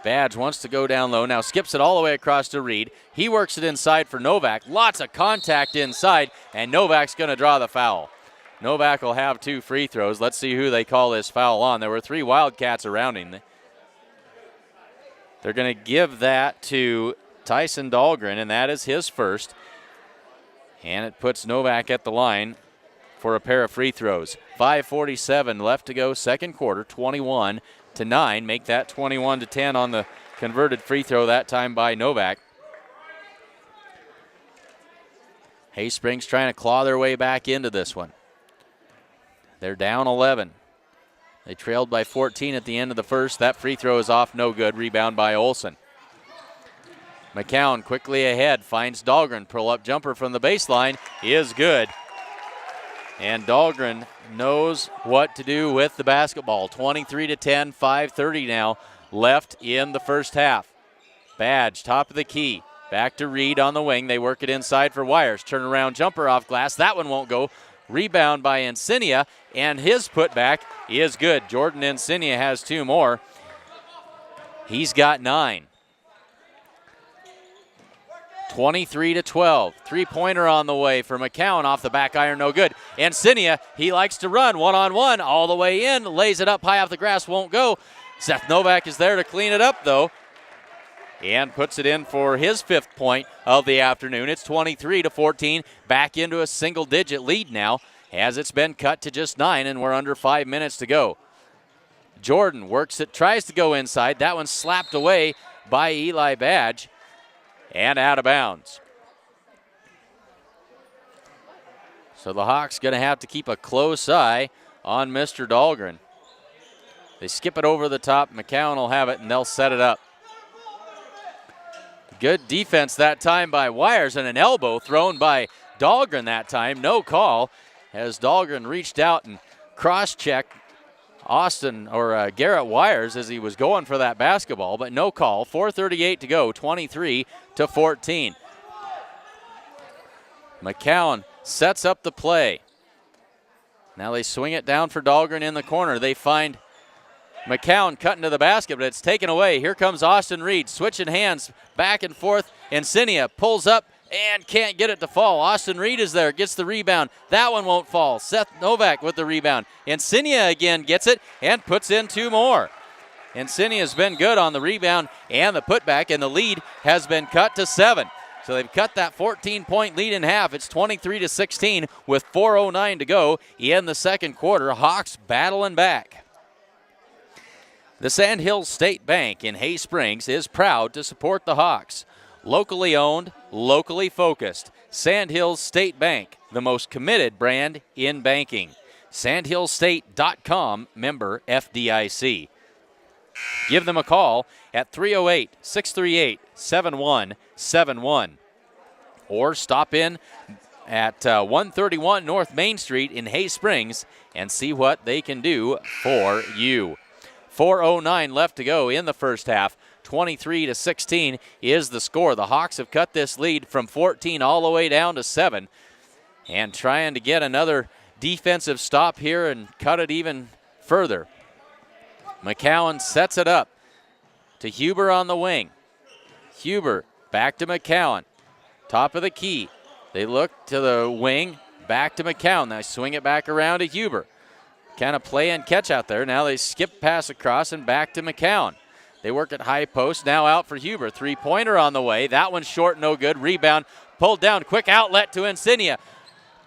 Badge wants to go down low, now skips it all the way across to Reed. He works it inside for Novak. Lots of contact inside, and Novak's going to draw the foul. Novak will have 2 free throws. Let's see who they call this foul on. There were 3 Wildcats around him. They're going to give that to Tyson Dahlgren, and that is his first. And it puts Novak at the line for a pair of free throws. 5:47 left to go, second quarter, 21-9. Make that 21-10 on the converted free throw, that time by Novak. Hay Springs trying to claw their way back into this one. They're down 11. They trailed by 14 at the end of the first. That free throw is off, no good. Rebound by Olson. McCowan quickly ahead, finds Dahlgren. Pull-up jumper from the baseline is good. And Dahlgren knows what to do with the basketball. 23-10, 5:30 now left in the first half. Badge, top of the key. Back to Reed on the wing. They work it inside for Wires. Turnaround jumper off glass. That one won't go. Rebound by Insignia, and his putback is good. Jordan Insignia has 2 more. He's got 9. 23-12. Three-pointer on the way for McCowan off the back iron, no good. Insignia, he likes to run one-on-one all the way in, lays it up high off the grass, won't go. Seth Novak is there to clean it up, though, and puts it in for his 5th point of the afternoon. It's 23-14, back into a single-digit lead now, as it's been cut to just 9, and we're under 5 minutes to go. Jordan works it, tries to go inside. That one's slapped away by Eli Badge and out of bounds. So the Hawks going to have to keep a close eye on Mr. Dahlgren. They skip it over the top. McCowan will have it, and they'll set it up. Good defense that time by Wires, and an elbow thrown by Dahlgren that time. No call, as Dahlgren reached out and cross-checked Garrett Wires as he was going for that basketball, but no call. 4:38 to go, 23-14. McCowan sets up the play. Now they swing it down for Dahlgren in the corner. They find McCowan cutting to the basket, but it's taken away. Here comes Austin Reed, switching hands back and forth. Insignia pulls up and can't get it to fall. Austin Reed is there, gets the rebound. That one won't fall. Seth Novak with the rebound. Insignia again gets it and puts in 2 more. Insignia's been good on the rebound and the putback, and the lead has been cut to 7. So they've cut that 14-point lead in half. It's 23-16 with 4:09 to go in the second quarter. Hawks battling back. The Sandhills State Bank in Hay Springs is proud to support the Hawks. Locally owned, locally focused. Sandhills State Bank, the most committed brand in banking. Sandhillsstate.com, member FDIC. Give them a call at 308-638-7171. Or stop in at 131 North Main Street in Hay Springs and see what they can do for you. 4:09 left to go in the first half. 23-16 is the score. The Hawks have cut this lead from 14 all the way down to 7, and trying to get another defensive stop here and cut it even further. McCowan sets it up to Huber on the wing. Huber back to McCowan. Top of the key. They look to the wing, back to McCowan. They swing it back around to Huber. Kind of play and catch out there. Now they skip pass across and back to McCowan. They work at high post. Now out for Huber. Three-pointer on the way. That one's short, no good. Rebound pulled down. Quick outlet to Insignia.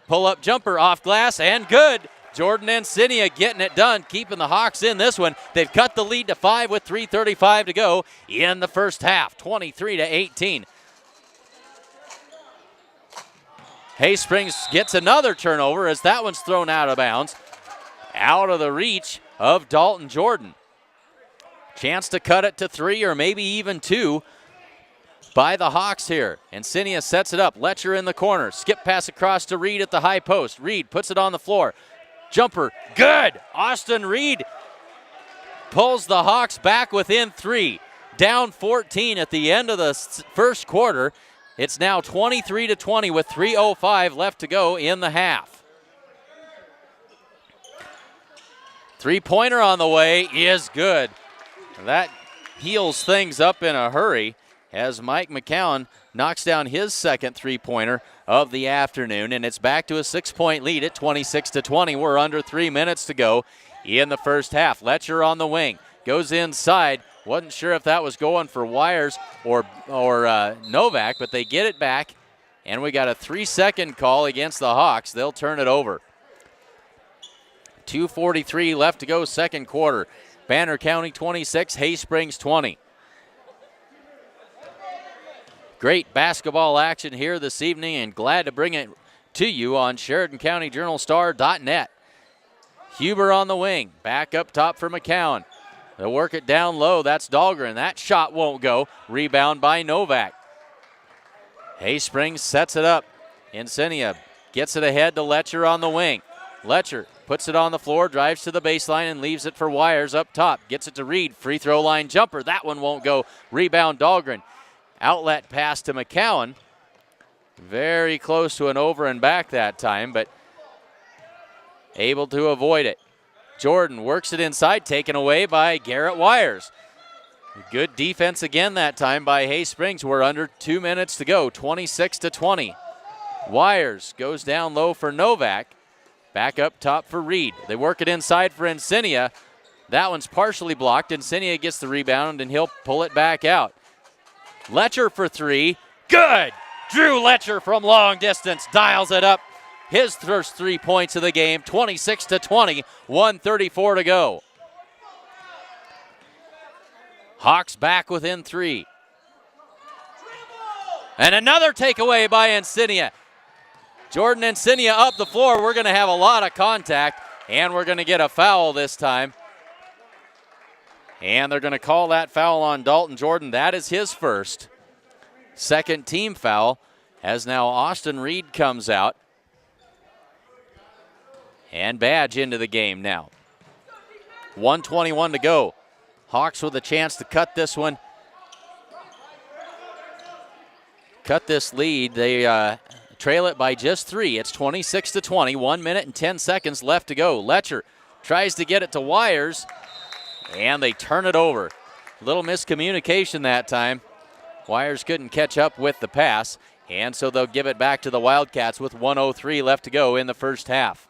Pull-up jumper off glass and good. Jordan Insignia getting it done, keeping the Hawks in this one. They've cut the lead to 5 with 3:35 to go in the first half, 23-18. Hay Springs gets another turnover as that one's thrown out of bounds. Out of the reach of Dalton Jordan. Chance to cut it to 3 or maybe even 2 by the Hawks here. And Cinia sets it up. Letcher in the corner. Skip pass across to Reed at the high post. Reed puts it on the floor. Jumper, good. Austin Reed pulls the Hawks back within 3. Down 14 at the end of the first quarter. It's now 23-20 with 3:05 left to go in the half. Three-pointer on the way is good. That heals things up in a hurry as Mike McCown knocks down his second three-pointer of the afternoon, and it's back to a 6-point lead at 26-20. We're under 3 minutes to go in the first half. Letcher on the wing, goes inside. Wasn't sure if that was going for Wires or Novak, but they get it back, and we got a 3-second call against the Hawks. They'll turn it over. 2:43 left to go, second quarter. Banner County 26, Hay Springs 20. Great basketball action here this evening, and glad to bring it to you on SheridanCountyJournalStar.net. Huber on the wing, back up top for McCown. They'll work it down low. That's Dahlgren. That shot won't go. Rebound by Novak. Hay Springs sets it up. Insignia gets it ahead to Letcher on the wing. Letcher puts it on the floor, drives to the baseline, and leaves it for Wires up top. Gets it to Reed. Free throw line jumper. That one won't go. Rebound Dahlgren. Outlet pass to McCowan. Very close to an over and back that time, but able to avoid it. Jordan works it inside, taken away by Garrett Wires. Good defense again that time by Hay Springs. We're under 2 minutes to go, 26-20. Wires goes down low for Novak. Back up top for Reed. They work it inside for Insignia. That one's partially blocked. Insignia gets the rebound, and he'll pull it back out. Letcher for 3. Good! Drew Letcher from long distance dials it up. His first 3 points of the game, 26-20, 1:34 to go. Hawks back within 3. And another takeaway by Insignia. Jordan Insignia up the floor. We're going to have a lot of contact, and we're going to get a foul this time. And they're going to call that foul on Dalton Jordan. That is his first. Second team foul, as now Austin Reed comes out. And Badge into the game now. 1:21 to go. Hawks with a chance to cut this one. Cut this lead. They trail it by just 3. It's 26-20. 1 minute and 10 seconds left to go. Letcher tries to get it to Wires, and they turn it over. Little miscommunication that time. Wires couldn't catch up with the pass, and so they'll give it back to the Wildcats with 1:03 left to go in the first half.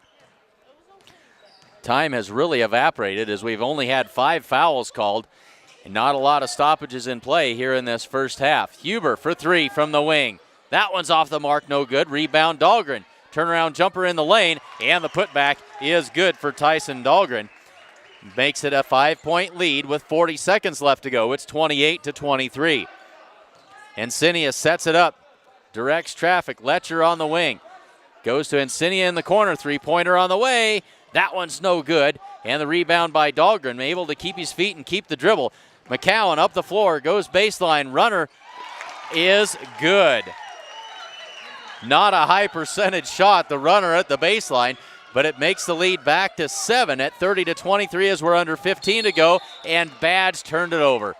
Time has really evaporated as we've only had 5 fouls called and not a lot of stoppages in play here in this first half. Huber for 3 from the wing. That one's off the mark, no good. Rebound Dahlgren. Turnaround jumper in the lane, and the putback is good for Tyson Dahlgren. Makes it a 5-point lead with 40 seconds left to go. It's 28-23. Insignia sets it up. Directs traffic. Letcher on the wing. Goes to Insignia in the corner. 3-pointer on the way. That one's no good. And the rebound by Dahlgren, able to keep his feet and keep the dribble. McCowan up the floor, goes baseline. Runner is good. Not a high percentage shot, the runner at the baseline, but it makes the lead back to 7 at 30-23 as we're under 15 to go, and Badge turned it over.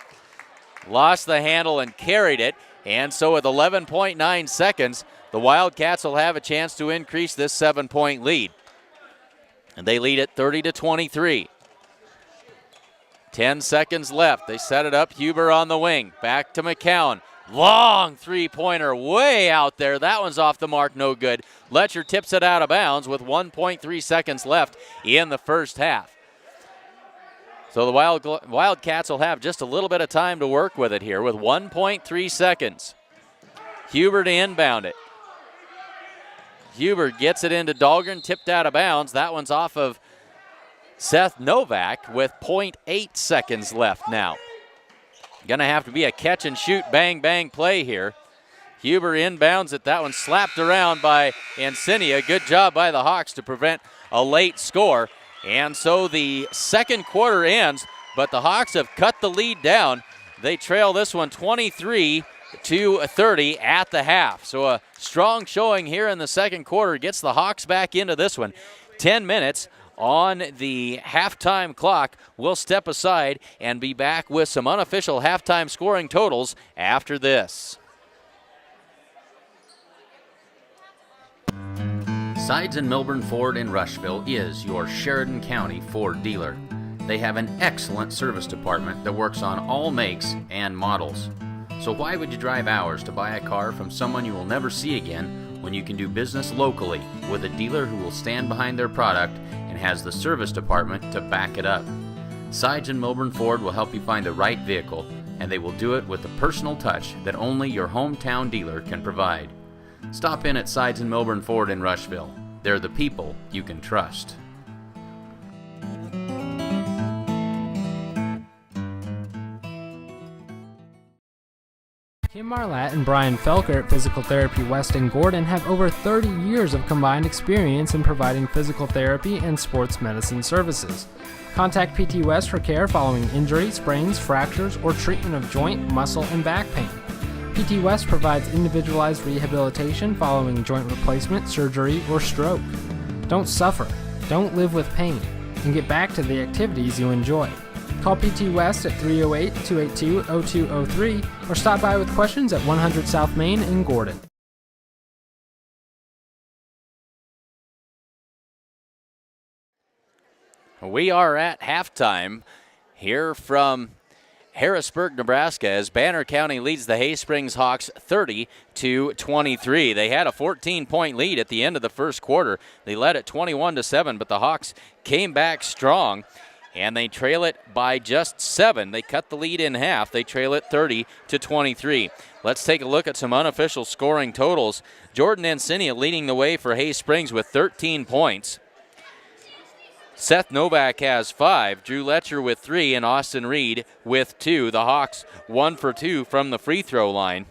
Lost the handle and carried it, and so with 11.9 seconds, the Wildcats will have a chance to increase this 7-point lead. And they lead at 30-23. 10 seconds left. They set it up. Huber on the wing. Back to McCowan. Long 3-pointer way out there. That one's off the mark, no good. Letcher tips it out of bounds with 1.3 seconds left in the first half. So the Wildcats will have just a little bit of time to work with it here with 1.3 seconds. Huber to inbound it. Huber gets it into Dahlgren, tipped out of bounds. That one's off of Seth Novak with 0.8 seconds left now. Going to have to be a catch and shoot bang bang play here. Huber inbounds it. That one slapped around by Insignia. Good job by the Hawks to prevent a late score. And so the second quarter ends, but the Hawks have cut the lead down. They trail this one 23-30 at the half. So a strong showing here in the second quarter gets the Hawks back into this one. 10 minutes on the halftime clock. We'll step aside and be back with some unofficial halftime scoring totals after this. Sides in Milburn Ford in Rushville is your Sheridan County Ford dealer. They have an excellent service department that works on all makes and models. So why would you drive hours to buy a car from someone you will never see again when you can do business locally with a dealer who will stand behind their product and has the service department to back it up? Sides in Milburn Ford will help you find the right vehicle, and they will do it with the personal touch that only your hometown dealer can provide. Stop in at Sides in Milburn Ford in Rushville. They're the people you can trust. Kim Marlatt and Brian Felker at Physical Therapy West in Gordon have over 30 years of combined experience in providing physical therapy and sports medicine services. Contact PT West for care following injury, sprains, fractures, or treatment of joint, muscle, and back pain. PT West provides individualized rehabilitation following joint replacement, surgery, or stroke. Don't suffer, don't live with pain, and get back to the activities you enjoy. Call PT West at 308-282-0203 or stop by with questions at 100 South Main in Gordon. We are at halftime here from Harrisburg, Nebraska, as Banner County leads the Hay Springs Hawks 30-23. They had a 14-point lead at the end of the first quarter. They led at 21-7, but the Hawks came back strong, and they trail it by just 7. They cut the lead in half. They trail it 30-23. Let's take a look at some unofficial scoring totals. Jordan Encinia leading the way for Hay Springs with 13 points. Seth Novak has 5, Drew Letcher with 3, and Austin Reed with 2. The Hawks 1 for 2 from the free throw line.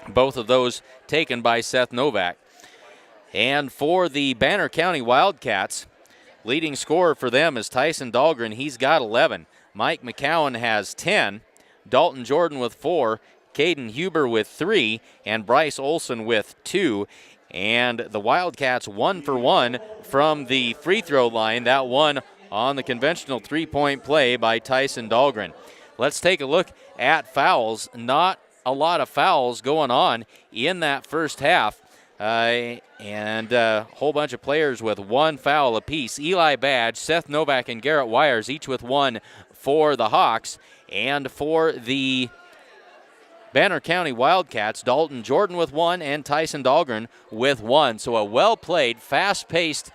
Both of those taken by Seth Novak. And for the Banner County Wildcats, leading scorer for them is Tyson Dahlgren. He's got 11. Mike McCowan has 10. Dalton Jordan with 4. Caden Huber with 3. And Bryce Olson with 2. And the Wildcats 1 for 1 from the free throw line. That one on the conventional three-point play by Tyson Dahlgren. Let's take a look at fouls. Not a lot of fouls going on in that first half. And a whole bunch of players with 1 foul apiece. Eli Badge, Seth Novak, and Garrett Wires, each with 1 for the Hawks. And for the Banner County Wildcats, Dalton Jordan with 1 and Tyson Dahlgren with 1. So a well-played, fast-paced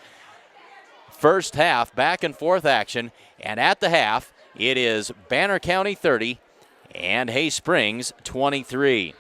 first half, back-and-forth action. And at the half, it is Banner County 30 and Hay Springs 23.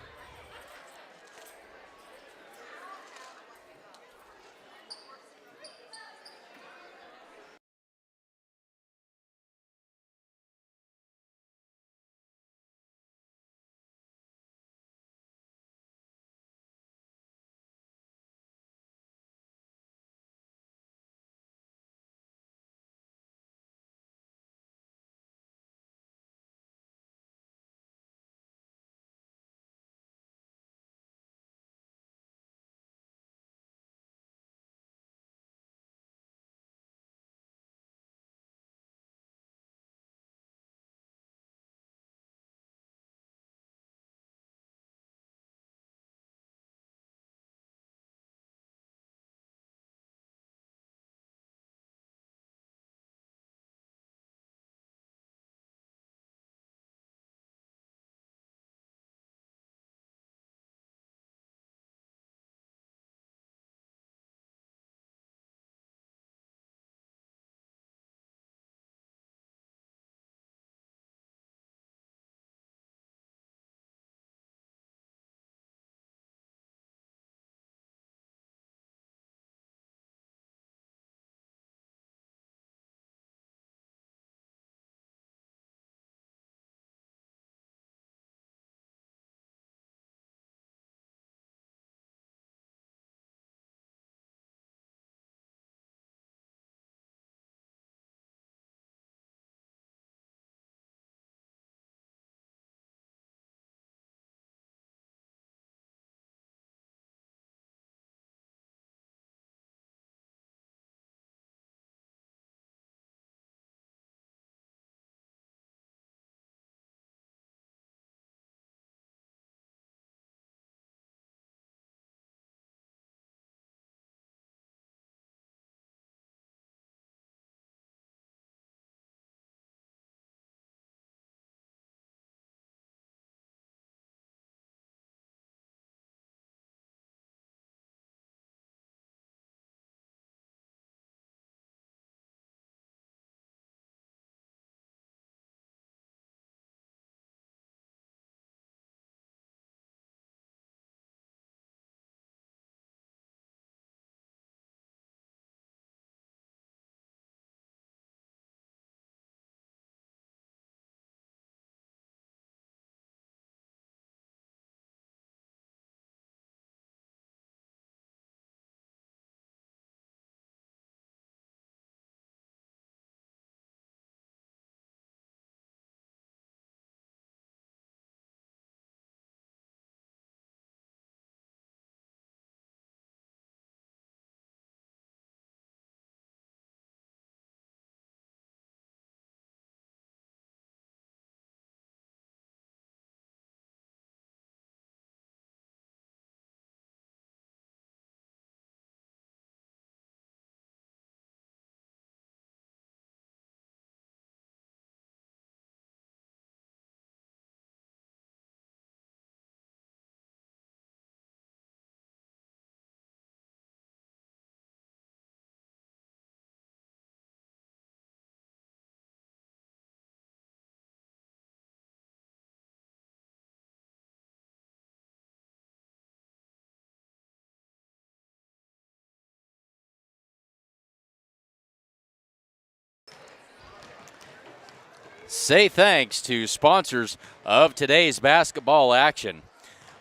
say thanks to sponsors of today's basketball action.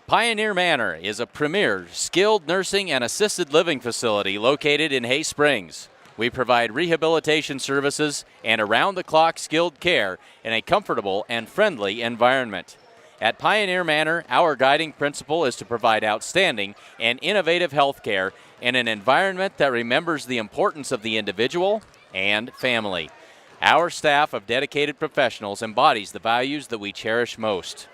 Pioneer Manor is a premier skilled nursing and assisted living facility located in Hay Springs. We provide rehabilitation services and around-the-clock skilled care in a comfortable and friendly environment. At Pioneer Manor, our guiding principle is to provide outstanding and innovative health care in an environment that remembers the importance of the individual and family. Our staff of dedicated professionals embodies the values that we cherish most: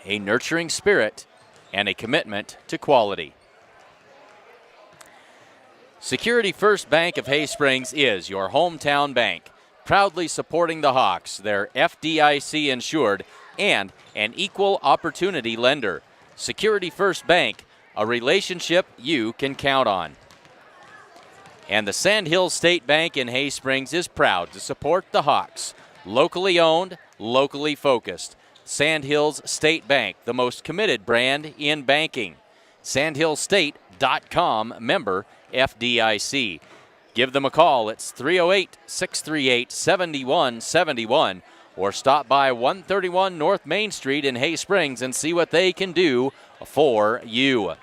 a nurturing spirit and a commitment to quality. Security First Bank of Hay Springs is your hometown bank, proudly supporting the Hawks. They're FDIC insured and an equal opportunity lender. Security First Bank, a relationship you can count on. And the Sandhills State Bank in Hay Springs is proud to support the Hawks. Locally owned, locally focused. Sandhills State Bank, the most committed brand in banking. Sandhillsstate.com, member FDIC. Give them a call. It's 308-638-7171, or stop by 131 North Main Street in Hay Springs and see what they can do for you.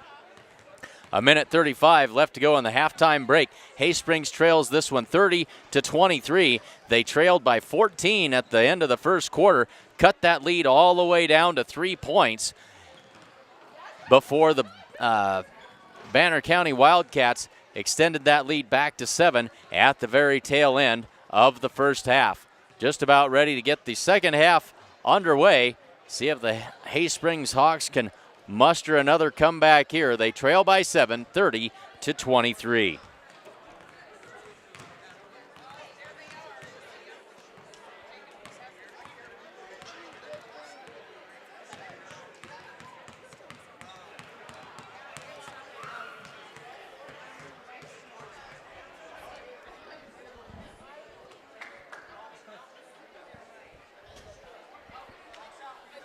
A minute 35 left to go in the halftime break. Hay Springs trails this one 30-23. They trailed by 14 at the end of the first quarter, cut that lead all the way down to 3 points before the Banner County Wildcats extended that lead back to 7 at the very tail end of the first half. Just about ready to get the second half underway. See if the Hay Springs Hawks can muster another comeback here. They trail by 7, 30-23.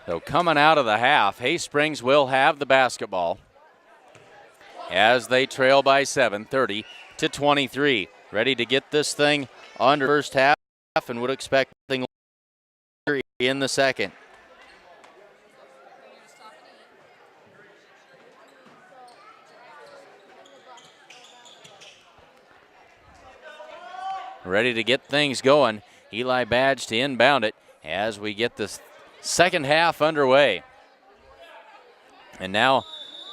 So coming out of the half, Hay Springs will have the basketball as they trail by 7, 30-23. Ready to get this thing under first half and would expect something in the second. Ready to get things going. Eli Badge to inbound it as we get this second half underway. And now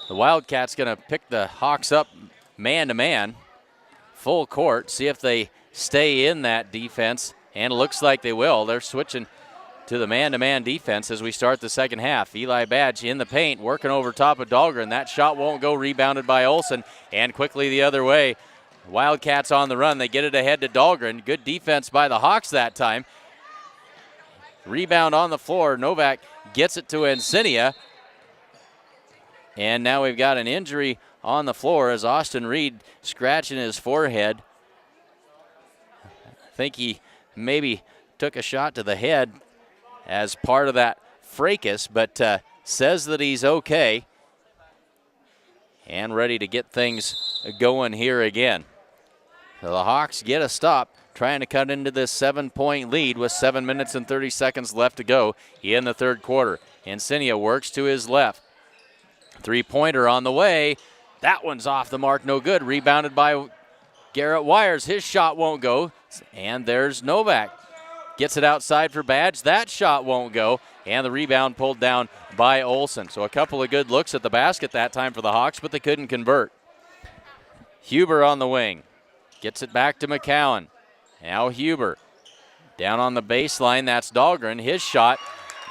the Wildcats going to pick the Hawks up man-to-man, full court, see if they stay in that defense, and it looks like they will. They're switching to the man-to-man defense as we start the second half. Eli Badge in the paint, working over top of Dahlgren. That shot won't go, rebounded by Olsen, and quickly the other way. Wildcats on the run. They get it ahead to Dahlgren. Good defense by the Hawks that time. Rebound on the floor. Novak gets it to Encinia. And now we've got an injury on the floor as Austin Reed scratching his forehead. I think he maybe took a shot to the head as part of that fracas, but says that he's okay and ready to get things going here again. So the Hawks get a stop, trying to cut into this 7-point lead with 7 minutes and 30 seconds left to go in the third quarter. Encinia works to his left. Three-pointer on the way. That one's off the mark, no good. Rebounded by Garrett Wires. His shot won't go. And there's Novak. Gets it outside for Badge. That shot won't go. And the rebound pulled down by Olsen. So a couple of good looks at the basket that time for the Hawks, but they couldn't convert. Huber on the wing. Gets it back to McCowan. Now Huber down on the baseline. That's Dahlgren. His shot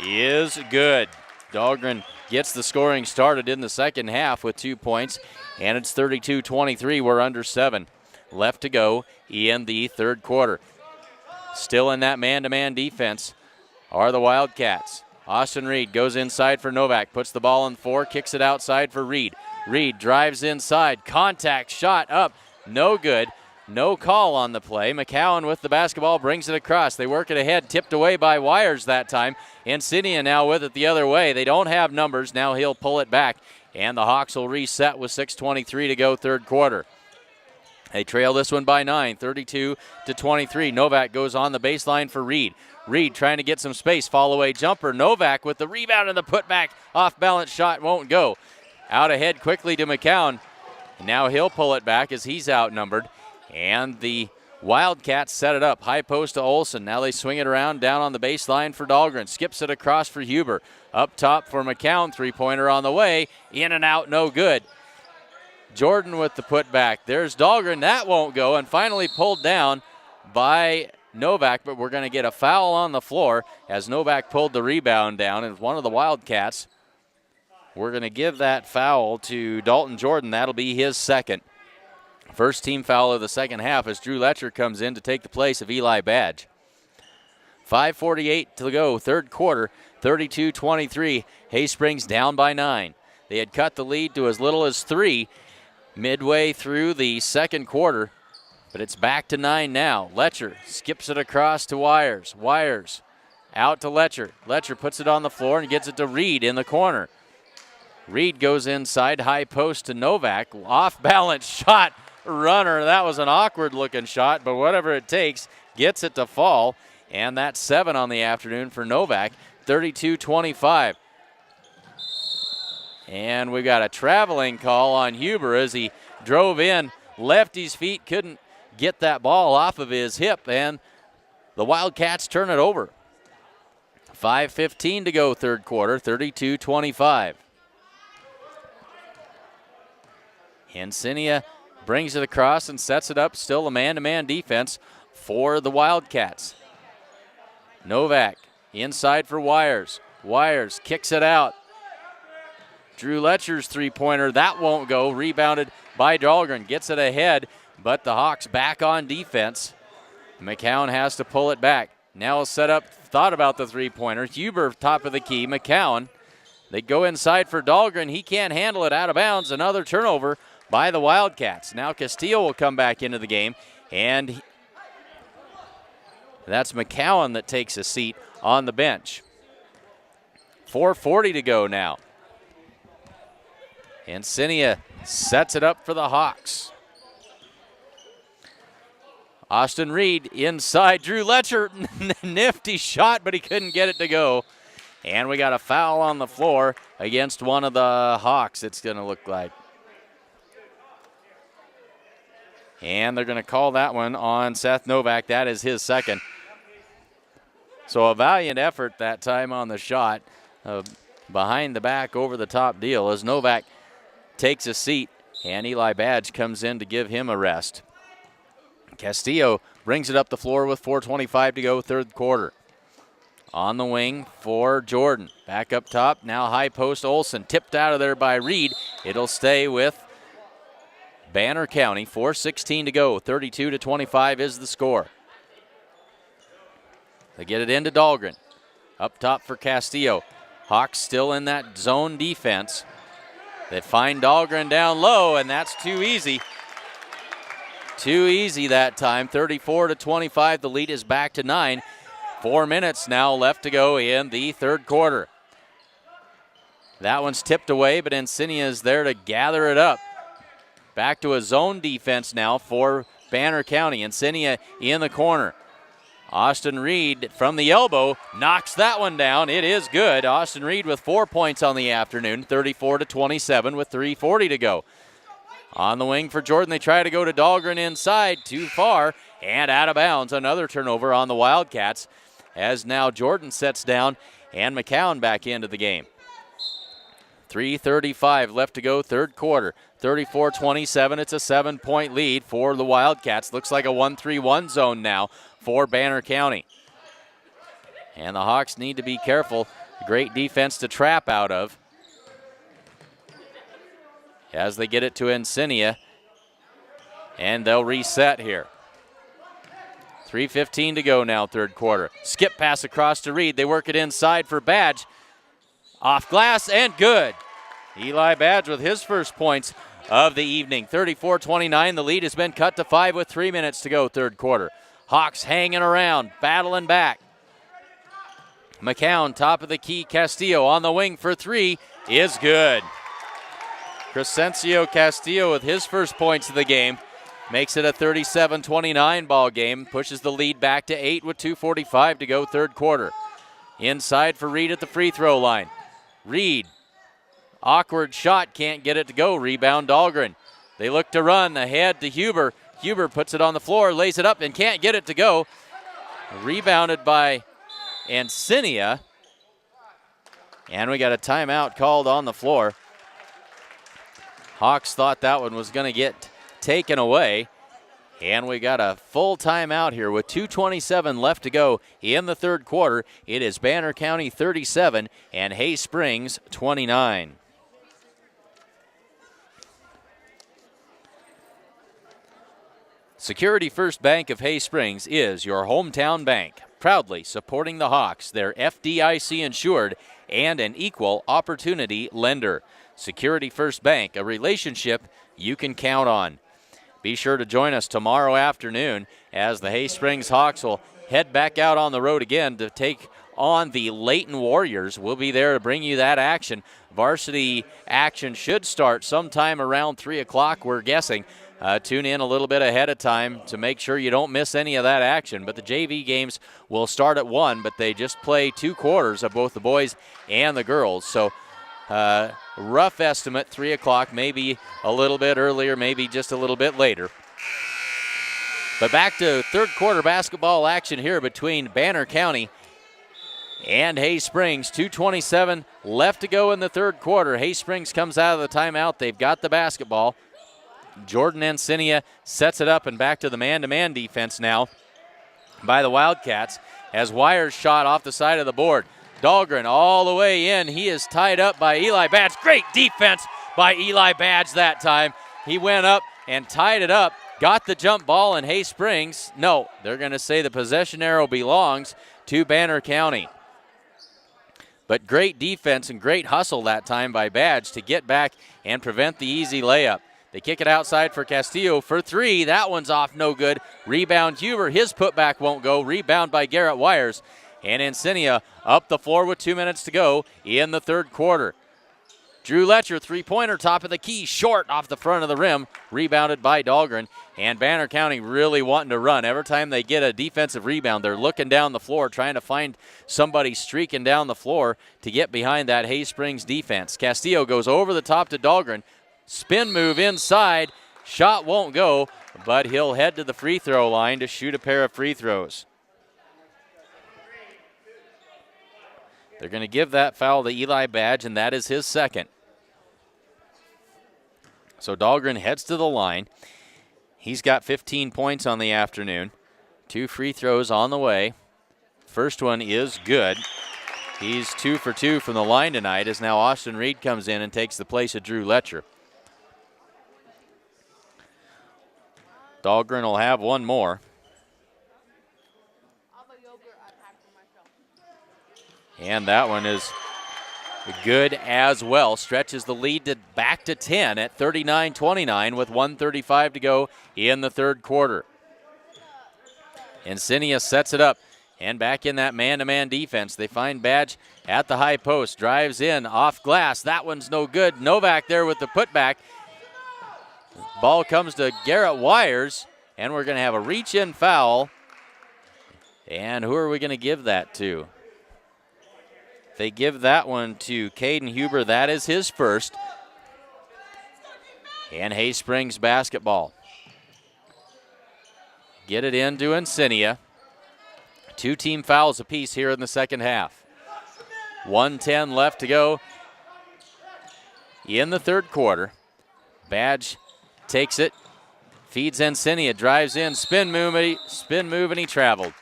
is good. Dahlgren gets the scoring started in the second half with 2 points, and it's 32-23. We're under 7 left to go in the third quarter. Still in that man-to-man defense are the Wildcats. Austin Reed goes inside for Novak, puts the ball on the floor, kicks it outside for Reed. Reed drives inside, contact shot up, no good. No call on the play. McCowan with the basketball brings it across. They work it ahead, tipped away by Wires that time. Encinia now with it the other way. They don't have numbers. Now he'll pull it back, and the Hawks will reset with 6:23 to go third quarter. They trail this one by 9, 32-23. Novak goes on the baseline for Reed. Reed trying to get some space, fall away jumper. Novak with the rebound and the putback, off balance shot won't go. Out ahead quickly to McCown. Now he'll pull it back as he's outnumbered. And the Wildcats set it up. High post to Olsen. Now they swing it around down on the baseline for Dahlgren. Skips it across for Huber. Up top for McCown. Three-pointer on the way. In and out, no good. Jordan with the putback. There's Dahlgren. That won't go. And finally pulled down by Novak, but we're going to get a foul on the floor as Novak pulled the rebound down. And one of the Wildcats, we're going to give that foul to Dalton Jordan. That'll be his second. First team foul of the second half as Drew Letcher comes in to take the place of Eli Badge. 5:48 to go, third quarter, 32-23. Haysprings down by 9. They had cut the lead to as little as 3 midway through the second quarter, but it's back to 9 now. Letcher skips it across to Wires. Wires out to Letcher. Letcher puts it on the floor and gets it to Reed in the corner. Reed goes inside, high post to Novak. Off balance shot, runner. That was an awkward looking shot, but whatever it takes, gets it to fall. And that's 7 on the afternoon for Novak, 32-25. And we got a traveling call on Huber as he drove in, left his feet, couldn't get that ball off of his hip, and the Wildcats turn it over. 5:15 to go, third quarter, 32-25. Insignia brings it across and sets it up, still a man-to-man defense for the Wildcats. Novak inside for Wires. Wires kicks it out. Drew Letcher's three-pointer, that won't go. Rebounded by Dahlgren, gets it ahead, but the Hawks back on defense. McCown has to pull it back. Now he'll set up, thought about the three-pointer. Huber top of the key, McCown. They go inside for Dahlgren. He can't handle it, out of bounds. Another turnover by the Wildcats. Now Castillo will come back into the game, and that's McCowan that takes a seat on the bench. 4:40 to go now. Insignia sets it up for the Hawks. Austin Reed inside. Drew Letcher, nifty shot, but he couldn't get it to go. And we got a foul on the floor against one of the Hawks, it's going to look like. And they're going to call that one on Seth Novak. That is his second. So a valiant effort that time on the shot. Behind the back, over the top deal as Novak takes a seat, and Eli Badge comes in to give him a rest. Castillo brings it up the floor with 4:25 to go, third quarter. On the wing for Jordan. Back up top, now high post Olsen. Tipped out of there by Reed. It'll stay with Banner County. 4:16 to go, 32-25 is the score. They get it into Dahlgren. Up top for Castillo. Hawks still in that zone defense. They find Dahlgren down low, and that's too easy. Too easy that time. 34-25. The lead is back to 9. 4 minutes now left to go in the third quarter. That one's tipped away, but Insignia is there to gather it up. Back to a zone defense now for Banner County. Insignia in the corner. Austin Reed from the elbow knocks that one down. It is good. Austin Reed with 4 points on the afternoon, 34-27 with 3:40 to go. On the wing for Jordan, they try to go to Dahlgren inside, too far, and out of bounds. Another turnover on the Wildcats as now Jordan sets down and McCown back into the game. 3:35 left to go, third quarter. 34-27, it's a 7-point lead for the Wildcats. Looks like a 1-3-1 zone now for Banner County. And the Hawks need to be careful. Great defense to trap out of as they get it to Insignia. And they'll reset here. 3:15 to go now, third quarter. Skip pass across to Reed. They work it inside for Badge. Off glass and good. Eli Badge with his first points of the evening. 34-29. The lead has been cut to 5 with 3 minutes to go, third quarter. Hawks hanging around, battling back. McCown, top of the key. Castillo on the wing for 3 is good. Crescencio Castillo with his first points of the game. makes it a 37-29 ball game, pushes the lead back to 8 with 2:45 to go third quarter. Inside for Reed at the free throw line. Reed, awkward shot, can't get it to go. Rebound Dahlgren. They look to run ahead to Huber. Huber puts it on the floor, lays it up, and can't get it to go. Rebounded by Encinia. And we got a timeout called on the floor. Hawks thought that one was going to get taken away. And we got a full timeout here with 2:27 left to go in the third quarter. It is Banner County 37 and Hay Springs 29. Security First Bank of Hay Springs is your hometown bank, proudly supporting the Hawks. They're FDIC insured and an equal opportunity lender. Security First Bank, a relationship you can count on. Be sure to join us tomorrow afternoon as the Hay Springs Hawks will head back out on the road again to take on the Layton Warriors. We'll be there to bring you that action. Varsity action should start sometime around 3 o'clock, we're guessing. Tune in a little bit ahead of time to make sure you don't miss any of that action. But the JV games will start at 1, but they just play 2 quarters of both the boys and the girls. So rough estimate, 3 o'clock, maybe a little bit earlier, maybe just a little bit later. But back to third quarter basketball action here between Banner County and Hay Springs. 2:27 left to go in the third quarter. Hay Springs comes out of the timeout. They've got the basketball. Jordan Encinia sets it up, and back to the man-to-man defense now by the Wildcats as Wires shot off the side of the board. Dahlgren all the way in. He is tied up by Eli Badge. Great defense by Eli Badge that time. He went up and tied it up, got the jump ball, and Hay Springs, no, they're going to say the possession arrow belongs to Banner County. But great defense and great hustle that time by Badge to get back and prevent the easy layup. They kick it outside for Castillo for 3. That one's off, no good. Rebound Huber. His putback won't go. Rebound by Garrett Wires. And Encinia up the floor with 2 minutes to go in the third quarter. Drew Letcher, three-pointer, top of the key, short off the front of the rim. Rebounded by Dahlgren. And Banner County really wanting to run. Every time they get a defensive rebound, they're looking down the floor, trying to find somebody streaking down the floor to get behind that Hay Springs defense. Castillo goes over the top to Dahlgren. Spin move inside. Shot won't go, but he'll head to the free throw line to shoot a pair of free throws. They're going to give that foul to Eli Badge, and that is his second. So Dahlgren heads to the line. He's got 15 points on the afternoon. 2 free throws on the way. First one is good. He's 2 for 2 from the line tonight as now Austin Reed comes in and takes the place of Drew Letcher. Dahlgren will have one more. And that one is good as well. Stretches the lead back to 10 at 39-29 with 1:35 to go in the third quarter. Encinia sets it up. And back in that man-to-man defense, they find Badge at the high post. Drives in, off glass. That one's no good. Novak there with the putback. Ball comes to Garrett Wires, and we're going to have a reach-in foul. And who are we going to give that to? They give that one to Caden Huber. That is his first. And Hay Springs basketball. Get it into Encinia. 2 team fouls apiece here in the second half. 1:10 left to go in the third quarter. Badge takes it, feeds Encinia, drives in, spin move, and he traveled.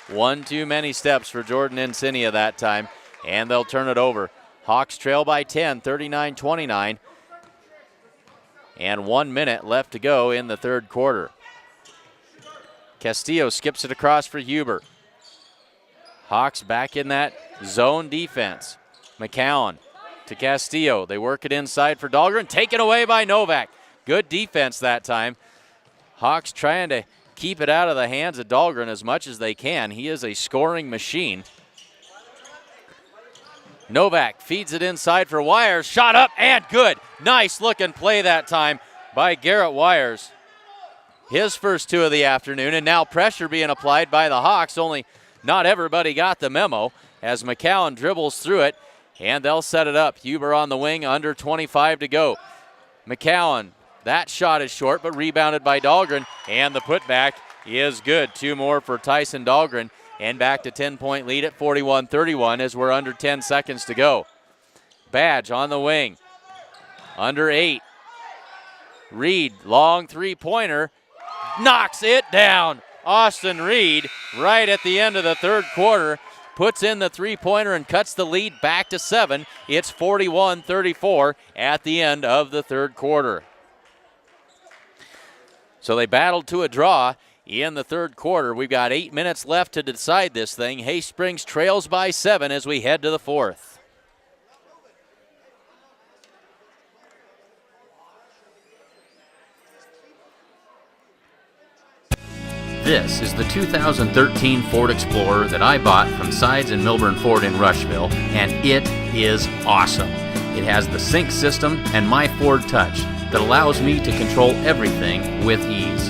One too many steps for Jordan Encinia that time, and they'll turn it over. Hawks trail by 10, 39-29, and 1 minute left to go in the third quarter. Castillo skips it across for Huber. Hawks back in that zone defense. McCowan to Castillo. They work it inside for Dahlgren. Taken away by Novak. Good defense that time. Hawks trying to keep it out of the hands of Dahlgren as much as they can. He is a scoring machine. Novak feeds it inside for Wires. Shot up and good. Nice looking play that time by Garrett Wires. his first 2 of the afternoon, and now pressure being applied by the Hawks, only not everybody got the memo as McCowan dribbles through it, and they'll set it up. Huber on the wing, under 25 to go. McCowan, that shot is short, but rebounded by Dahlgren, and the putback is good. 2 more for Tyson Dahlgren, and back to 10-point lead at 41-31 as we're under 10 seconds to go. Badge on the wing, under 8. Reed, long 3-pointer, knocks it down. Austin Reed, right at the end of the third quarter, puts in the 3-pointer and cuts the lead back to 7. It's 41-34 at the end of the third quarter. So they battled to a draw in the third quarter. We've got 8 minutes left to decide this thing. Hay Springs trails by 7 as we head to the fourth. This is the 2013 Ford Explorer that I bought from Sides and Milburn Ford in Rushville, and it is awesome. It has the sync system and My Ford Touch that allows me to control everything with ease.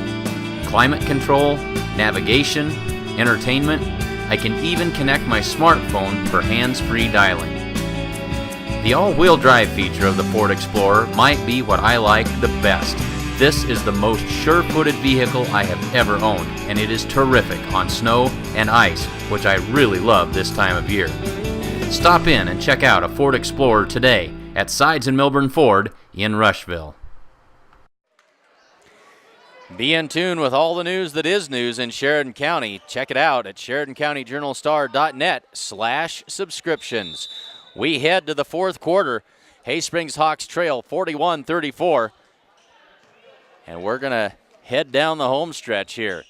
Climate control, navigation, entertainment. I can even connect my smartphone for hands-free dialing. The all-wheel drive feature of the Ford Explorer might be what I like the best. This is the most sure-footed vehicle I have ever owned, and it is terrific on snow and ice, which I really love this time of year. Stop in and check out a Ford Explorer today at Sides and Milburn Ford in Rushville. Be in tune with all the news that is news in Sheridan County. Check it out at SheridanCountyJournalStar.net/subscriptions. We head to the fourth quarter. Hay Springs Hawks trail 41-34. And we're going to head down the home stretch here.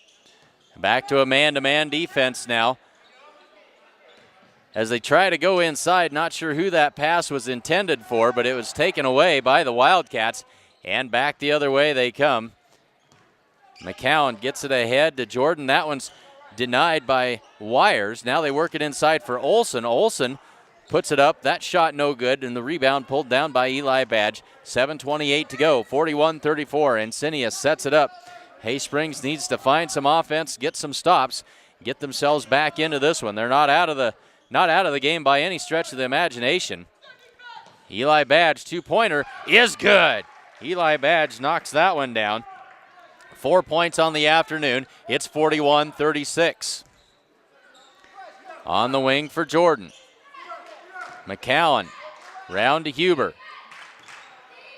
Back to a man-to-man defense now. As they try to go inside, not sure who that pass was intended for, but it was taken away by the Wildcats. And back the other way they come. McCowan gets it ahead to Jordan. That one's denied by Wires. Now they work it inside for Olson. Olson puts it up. That shot no good, and the rebound pulled down by Eli Badge. 7:28 to go, 41-34. Encinius sets it up. Hay Springs needs to find some offense, get some stops, get themselves back into this one. They're not out of the game by any stretch of the imagination. Eli Badge, 2-pointer, is good. Eli Badge knocks that one down. 4 points on the afternoon. It's 41-36. On the wing for Jordan. McCowan, round to Huber.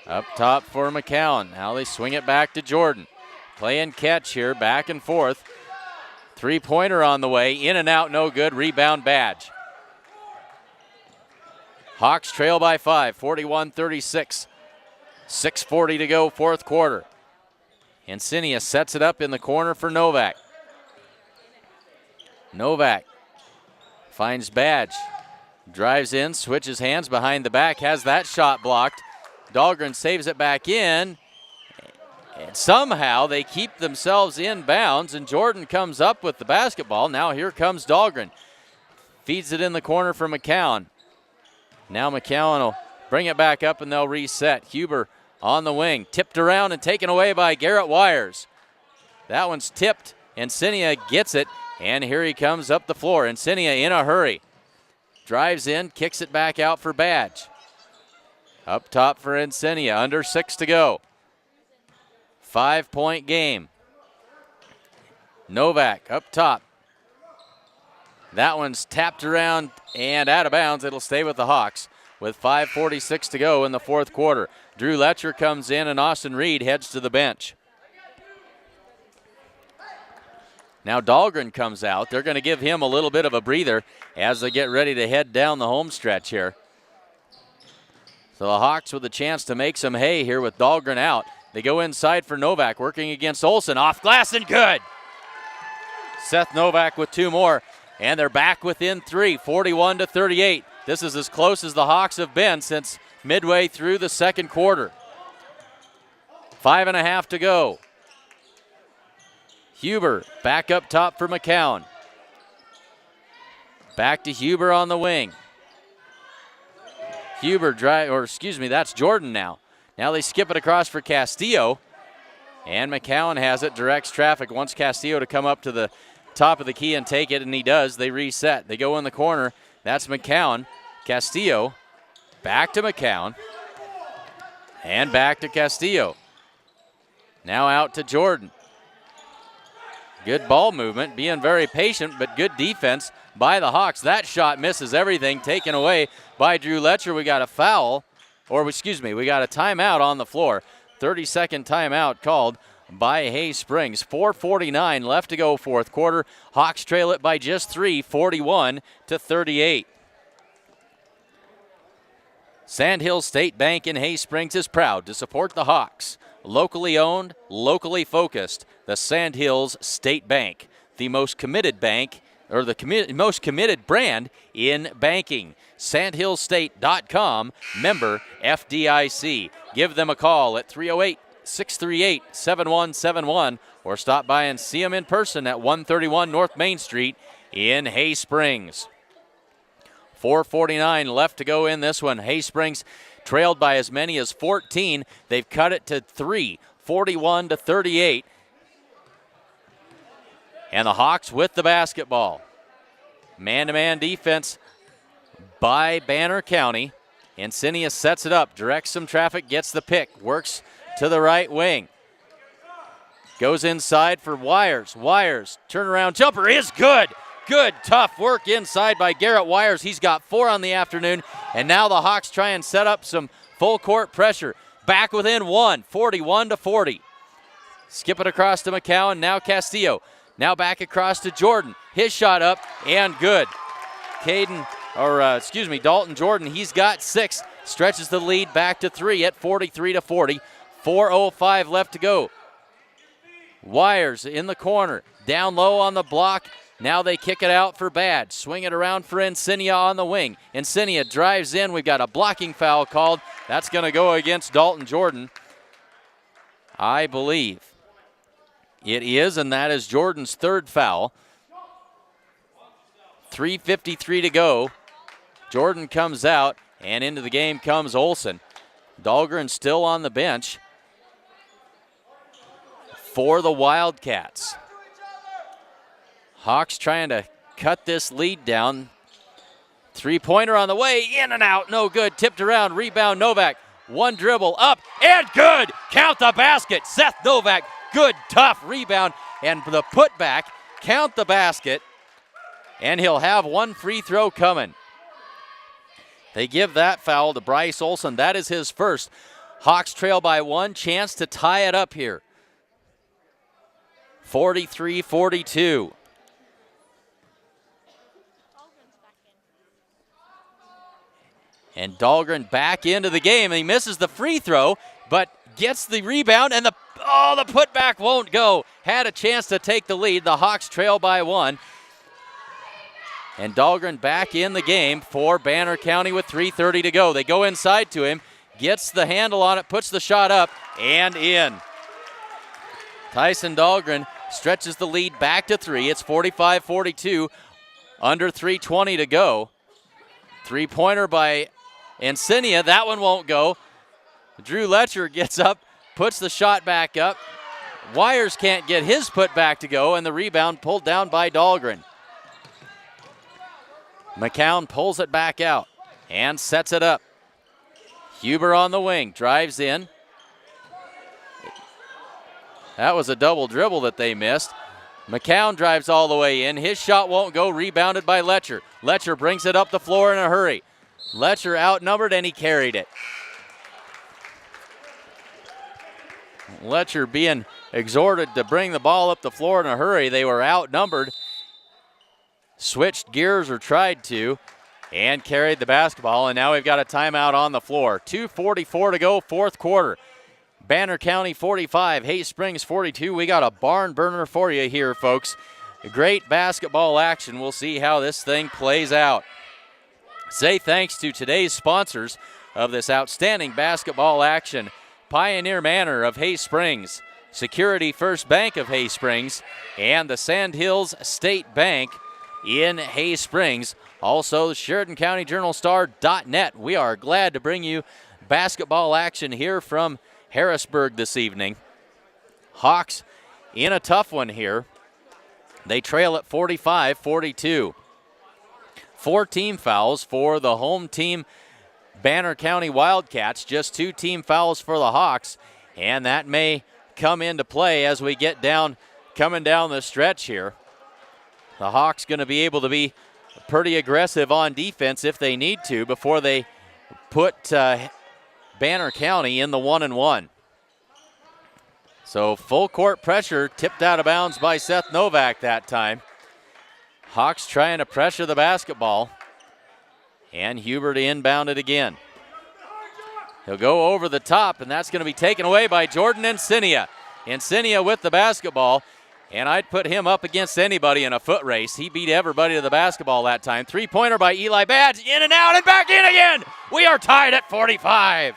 Up top for McCowan. Now they swing it back to Jordan. Play and catch here, back and forth. 3-pointer on the way, in and out, no good. Rebound Badge. Hawks trail by 5, 41-36. 6:40 to go, fourth quarter. Encinius sets it up in the corner for Novak. Novak finds Badge. Drives in, switches hands behind the back, has that shot blocked. Dahlgren saves it back in. And somehow they keep themselves in bounds, and Jordan comes up with the basketball. Now here comes Dahlgren. Feeds it in the corner for McCowan. Now McCowan will bring it back up, and they'll reset. Huber on the wing, tipped around and taken away by Garrett Wires. That one's tipped. Encinia gets it, and here he comes up the floor. Encinia in a hurry. Drives in, kicks it back out for Badge. Up top for Encinia, under 6 to go. 5-point game. Novak up top. That one's tapped around and out of bounds. It'll stay with the Hawks with 5:46 to go in the fourth quarter. Drew Letcher comes in, and Austin Reed heads to the bench. Now Dahlgren comes out. They're going to give him a little bit of a breather as they get ready to head down the home stretch here. So the Hawks with a chance to make some hay here with Dahlgren out. They go inside for Novak, working against Olson. Off glass and good. Seth Novak with 2 more, and they're back within 3, 41-38. This is as close as the Hawks have been since midway through the second quarter. 5.5 to go. Huber back up top for McCowan. Back to Huber on the wing. Huber that's Jordan now. Now they skip it across for Castillo. And McCowan has it, directs traffic, wants Castillo to come up to the top of the key and take it, and he does. They reset. They go in the corner. That's McCowan. Castillo back to McCowan. And back to Castillo. Now out to Jordan. Good ball movement, being very patient, but good defense by the Hawks. That shot misses everything, taken away by Drew Letcher. We got a foul, or excuse me, we got a timeout on the floor. 30-second timeout called by Hay Springs. 4:49 left to go, fourth quarter. Hawks trail it by just 3, 41-38. Sandhill State Bank in Hay Springs is proud to support the Hawks. Locally owned, locally focused, the Sandhills State Bank, the most committed bank, or the most committed brand in banking. Sandhillstate.com, member FDIC. Give them a call at 308-638-7171 or stop by and see them in person at 131 North Main Street in Hay Springs. 4:49 left to go in this one. Hay Springs trailed by as many as 14. They've cut it to 3, 41-38. And the Hawks with the basketball. Man-to-man defense by Banner County. Encinia sets it up, directs some traffic, gets the pick, works to the right wing. Goes inside for Wires. Wires, turnaround jumper is good. Good, tough work inside by Garrett Wires. He's got 4 on the afternoon, and now the Hawks try and set up some full court pressure. Back within 1, 41-40. Skip it across to McCowan, now Castillo. Now back across to Jordan. His shot up and good. Dalton Jordan, he's got 6. Stretches the lead back to 3 at 43-40. 4:05 left to go. Wires in the corner, down low on the block. Now they kick it out for Bad. Swing it around for Encinia on the wing. Encinia drives in. We've got a blocking foul called. That's going to go against Dalton Jordan, I believe. It is, and that is Jordan's 3rd foul. 3:53 to go. Jordan comes out, and into the game comes Olson. Dahlgren still on the bench for the Wildcats. Hawks trying to cut this lead down. 3-pointer on the way, in and out, no good. Tipped around, rebound Novak. One dribble, up, and good! Count the basket, Seth Novak. Good, tough rebound, and the putback. Count the basket, and he'll have one free throw coming. They give that foul to Bryce Olson. That is his first. Hawks trail by 1, chance to tie it up here. 43-42. And Dahlgren back into the game. He misses the free throw, but gets the rebound, and the putback won't go. Had a chance to take the lead. The Hawks trail by 1. And Dahlgren back in the game for Banner County with 3:30 to go. They go inside to him, gets the handle on it, puts the shot up, and in. Tyson Dahlgren stretches the lead back to 3. It's 45-42, under 3:20 to go. 3-pointer by Encinia. That one won't go. Drew Letcher gets up, puts the shot back up. Wires can't get his put back to go, and the rebound pulled down by Dahlgren. McCown pulls it back out and sets it up. Huber on the wing, drives in. That was a double dribble that they missed. McCown drives all the way in. His shot won't go, rebounded by Letcher. Letcher brings it up the floor in a hurry. Letcher outnumbered, and he carried it. Letcher being exhorted to bring the ball up the floor in a hurry. They were outnumbered. Switched gears, or tried to, and carried the basketball, and now we've got a timeout on the floor. 2:44 to go, fourth quarter. Banner County 45, Hay Springs 42. We got a barn burner for you here, folks. Great basketball action. We'll see how this thing plays out. Say thanks to today's sponsors of this outstanding basketball action: Pioneer Manor of Hay Springs, Security First Bank of Hay Springs, and the Sandhills State Bank in Hay Springs. Also, Sheridan County Journal Star.net. We are glad to bring you basketball action here from Harrisburg this evening. Hawks in a tough one here. They trail at 45-42. 4 team fouls for the home team, Banner County Wildcats. Just 2 team fouls for the Hawks, and that may come into play as we get coming down the stretch here. The Hawks going to be able to be pretty aggressive on defense if they need to before they put Banner County in the 1-1. So full court pressure, tipped out of bounds by Seth Novak that time. Hawks trying to pressure the basketball, and Huber to inbound it again. He'll go over the top, and that's going to be taken away by Jordan Insinia. Insinia with the basketball, and I'd put him up against anybody in a foot race. He beat everybody to the basketball that time. 3-pointer by Eli Badge, in and out and back in again. We are tied at 45.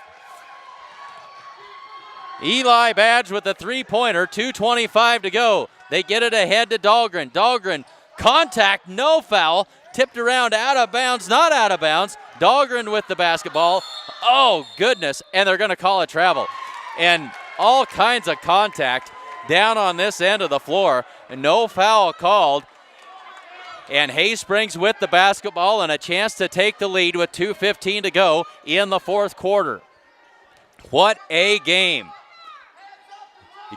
Eli Badge with the 3-pointer, 2:25 to go. They get it ahead to Dahlgren. Dahlgren, contact, no foul. Tipped around, out of bounds, not out of bounds. Dahlgren with the basketball. Oh, goodness, and they're going to call a travel. And all kinds of contact down on this end of the floor. And no foul called. And Haysprings with the basketball and a chance to take the lead with 2:15 to go in the fourth quarter. What a game.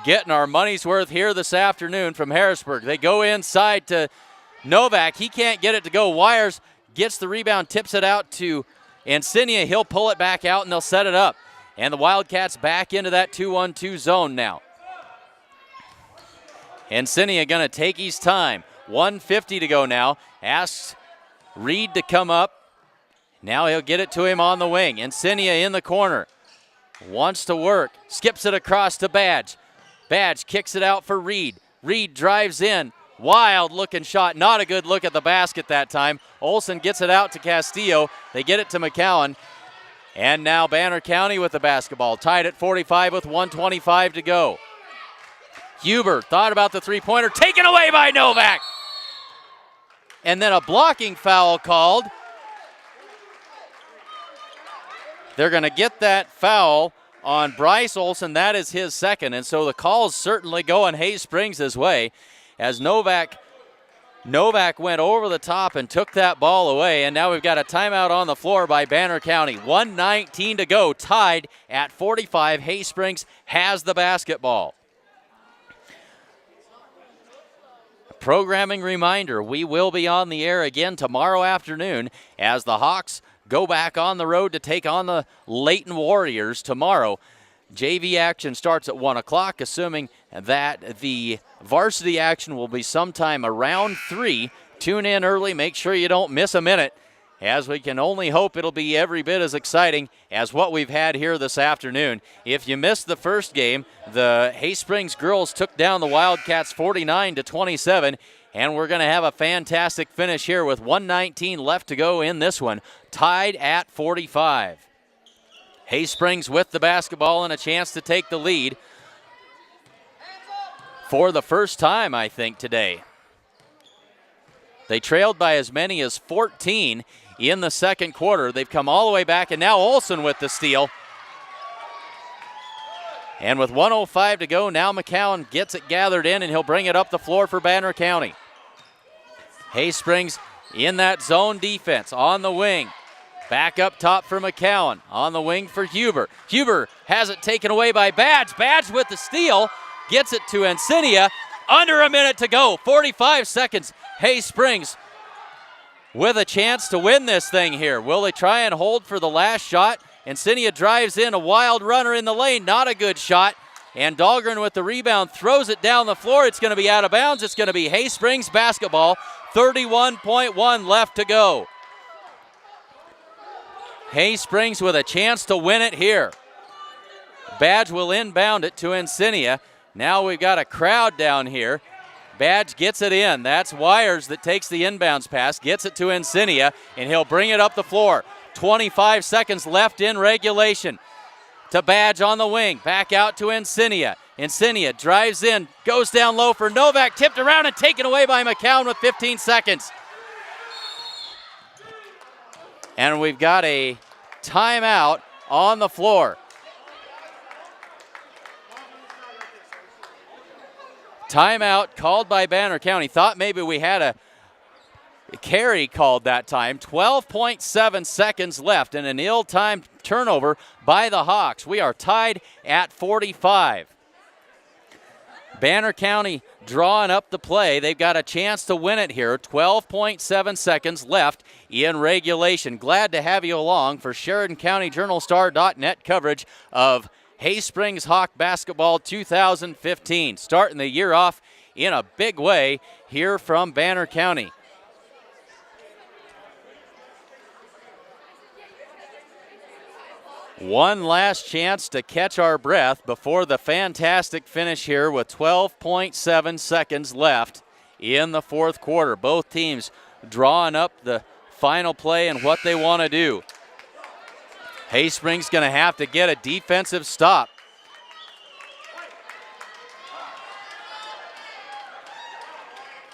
Getting our money's worth here this afternoon from Harrisburg. They go inside to Novak. He can't get it to go. Wires gets the rebound, tips it out to Insinia. He'll pull it back out, and they'll set it up. And the Wildcats back into that 2-1-2 zone now. Insinia going to take his time. 1:50 to go now. Asks Reed to come up. Now he'll get it to him on the wing. Insinia in the corner. Wants to work. Skips it across to Badge. Badge kicks it out for Reed. Reed drives in. Wild looking shot. Not a good look at the basket that time. Olsen gets it out to Castillo. They get it to McCowan. And now Banner County with the basketball. Tied at 45 with 1:25 to go. Huber thought about the 3-pointer. Taken away by Novak. And then a blocking foul called. They're going to get that foul on Bryce Olsen. That is his second, and so the call's certainly going Haysprings' way as Novak went over the top and took that ball away, and now we've got a timeout on the floor by Banner County. 1:19 to go, tied at 45. Haysprings has the basketball. A programming reminder, we will be on the air again tomorrow afternoon as the Hawks go back on the road to take on the Layton Warriors tomorrow. JV action starts at 1 o'clock, assuming that the varsity action will be sometime around 3. Tune in early. Make sure you don't miss a minute, as we can only hope it'll be every bit as exciting as what we've had here this afternoon. If you missed the first game, the Haysprings girls took down the Wildcats 49-27. And we're going to have a fantastic finish here with 1:19 left to go in this one, tied at 45. Haysprings with the basketball and a chance to take the lead for the first time, I think, today. They trailed by as many as 14 in the second quarter. They've come all the way back, and now Olsen with the steal. And with 1:05 to go, now McCowan gets it gathered in, and he'll bring it up the floor for Banner County. Haysprings in that zone defense on the wing. Back up top for McCowan. On the wing for Huber. Huber has it taken away by Badge. Badge with the steal. Gets it to Insinia. Under a minute to go. 45 seconds. Haysprings with a chance to win this thing here. Will they try and hold for the last shot? Insinia drives in. A wild runner in the lane. Not a good shot. And Dahlgren with the rebound throws it down the floor. It's going to be out of bounds. It's going to be Haysprings basketball. 31.1 left to go. Haysprings with a chance to win it here. Badge will inbound it to Insinia. Now we've got a crowd down here. Badge gets it in. That's Wires that takes the inbounds pass, gets it to Insinia, and he'll bring it up the floor. 25 seconds left in regulation. To Badge on the wing. Back out to Insinia. Insinia drives in, goes down low for Novak, tipped around and taken away by McCowan with 15 seconds. And we've got a timeout on the floor. Timeout called by Banner County. Thought maybe we had a carry called that time. 12.7 seconds left and an ill-timed turnover by the Hawks. We are tied at 45. Banner County drawing up the play. They've got a chance to win it here. 12.7 seconds left in regulation. Glad to have you along for Sheridan County JournalStar.net coverage of Hay Springs Hawk Basketball 2015. Starting the year off in a big way here from Banner County. One last chance to catch our breath before the fantastic finish here with 12.7 seconds left in the fourth quarter. Both teams drawing up the final play and what they want to do. Hay Springs going to have to get a defensive stop.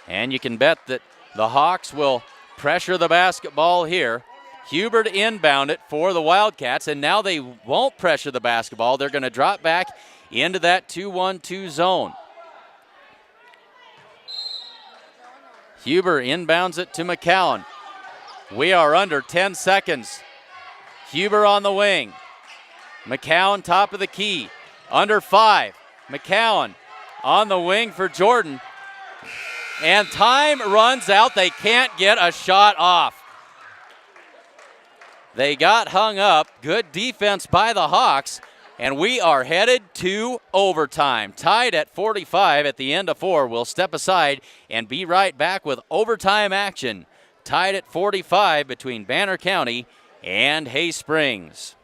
And you can bet that the Hawks will pressure the basketball here. Hubert inbound it for the Wildcats, and now they won't pressure the basketball. They're going to drop back into that 2-1-2 zone. Huber inbounds it to McCowan. We are under 10 seconds. Huber on the wing. McCowan top of the key. Under 5. McCowan on the wing for Jordan. And time runs out. They can't get a shot off. They got hung up. Good defense by the Hawks. And we are headed to overtime. Tied at 45 at the end of 4. We'll step aside and be right back with overtime action. Tied at 45 between Banner County and Hay Springs.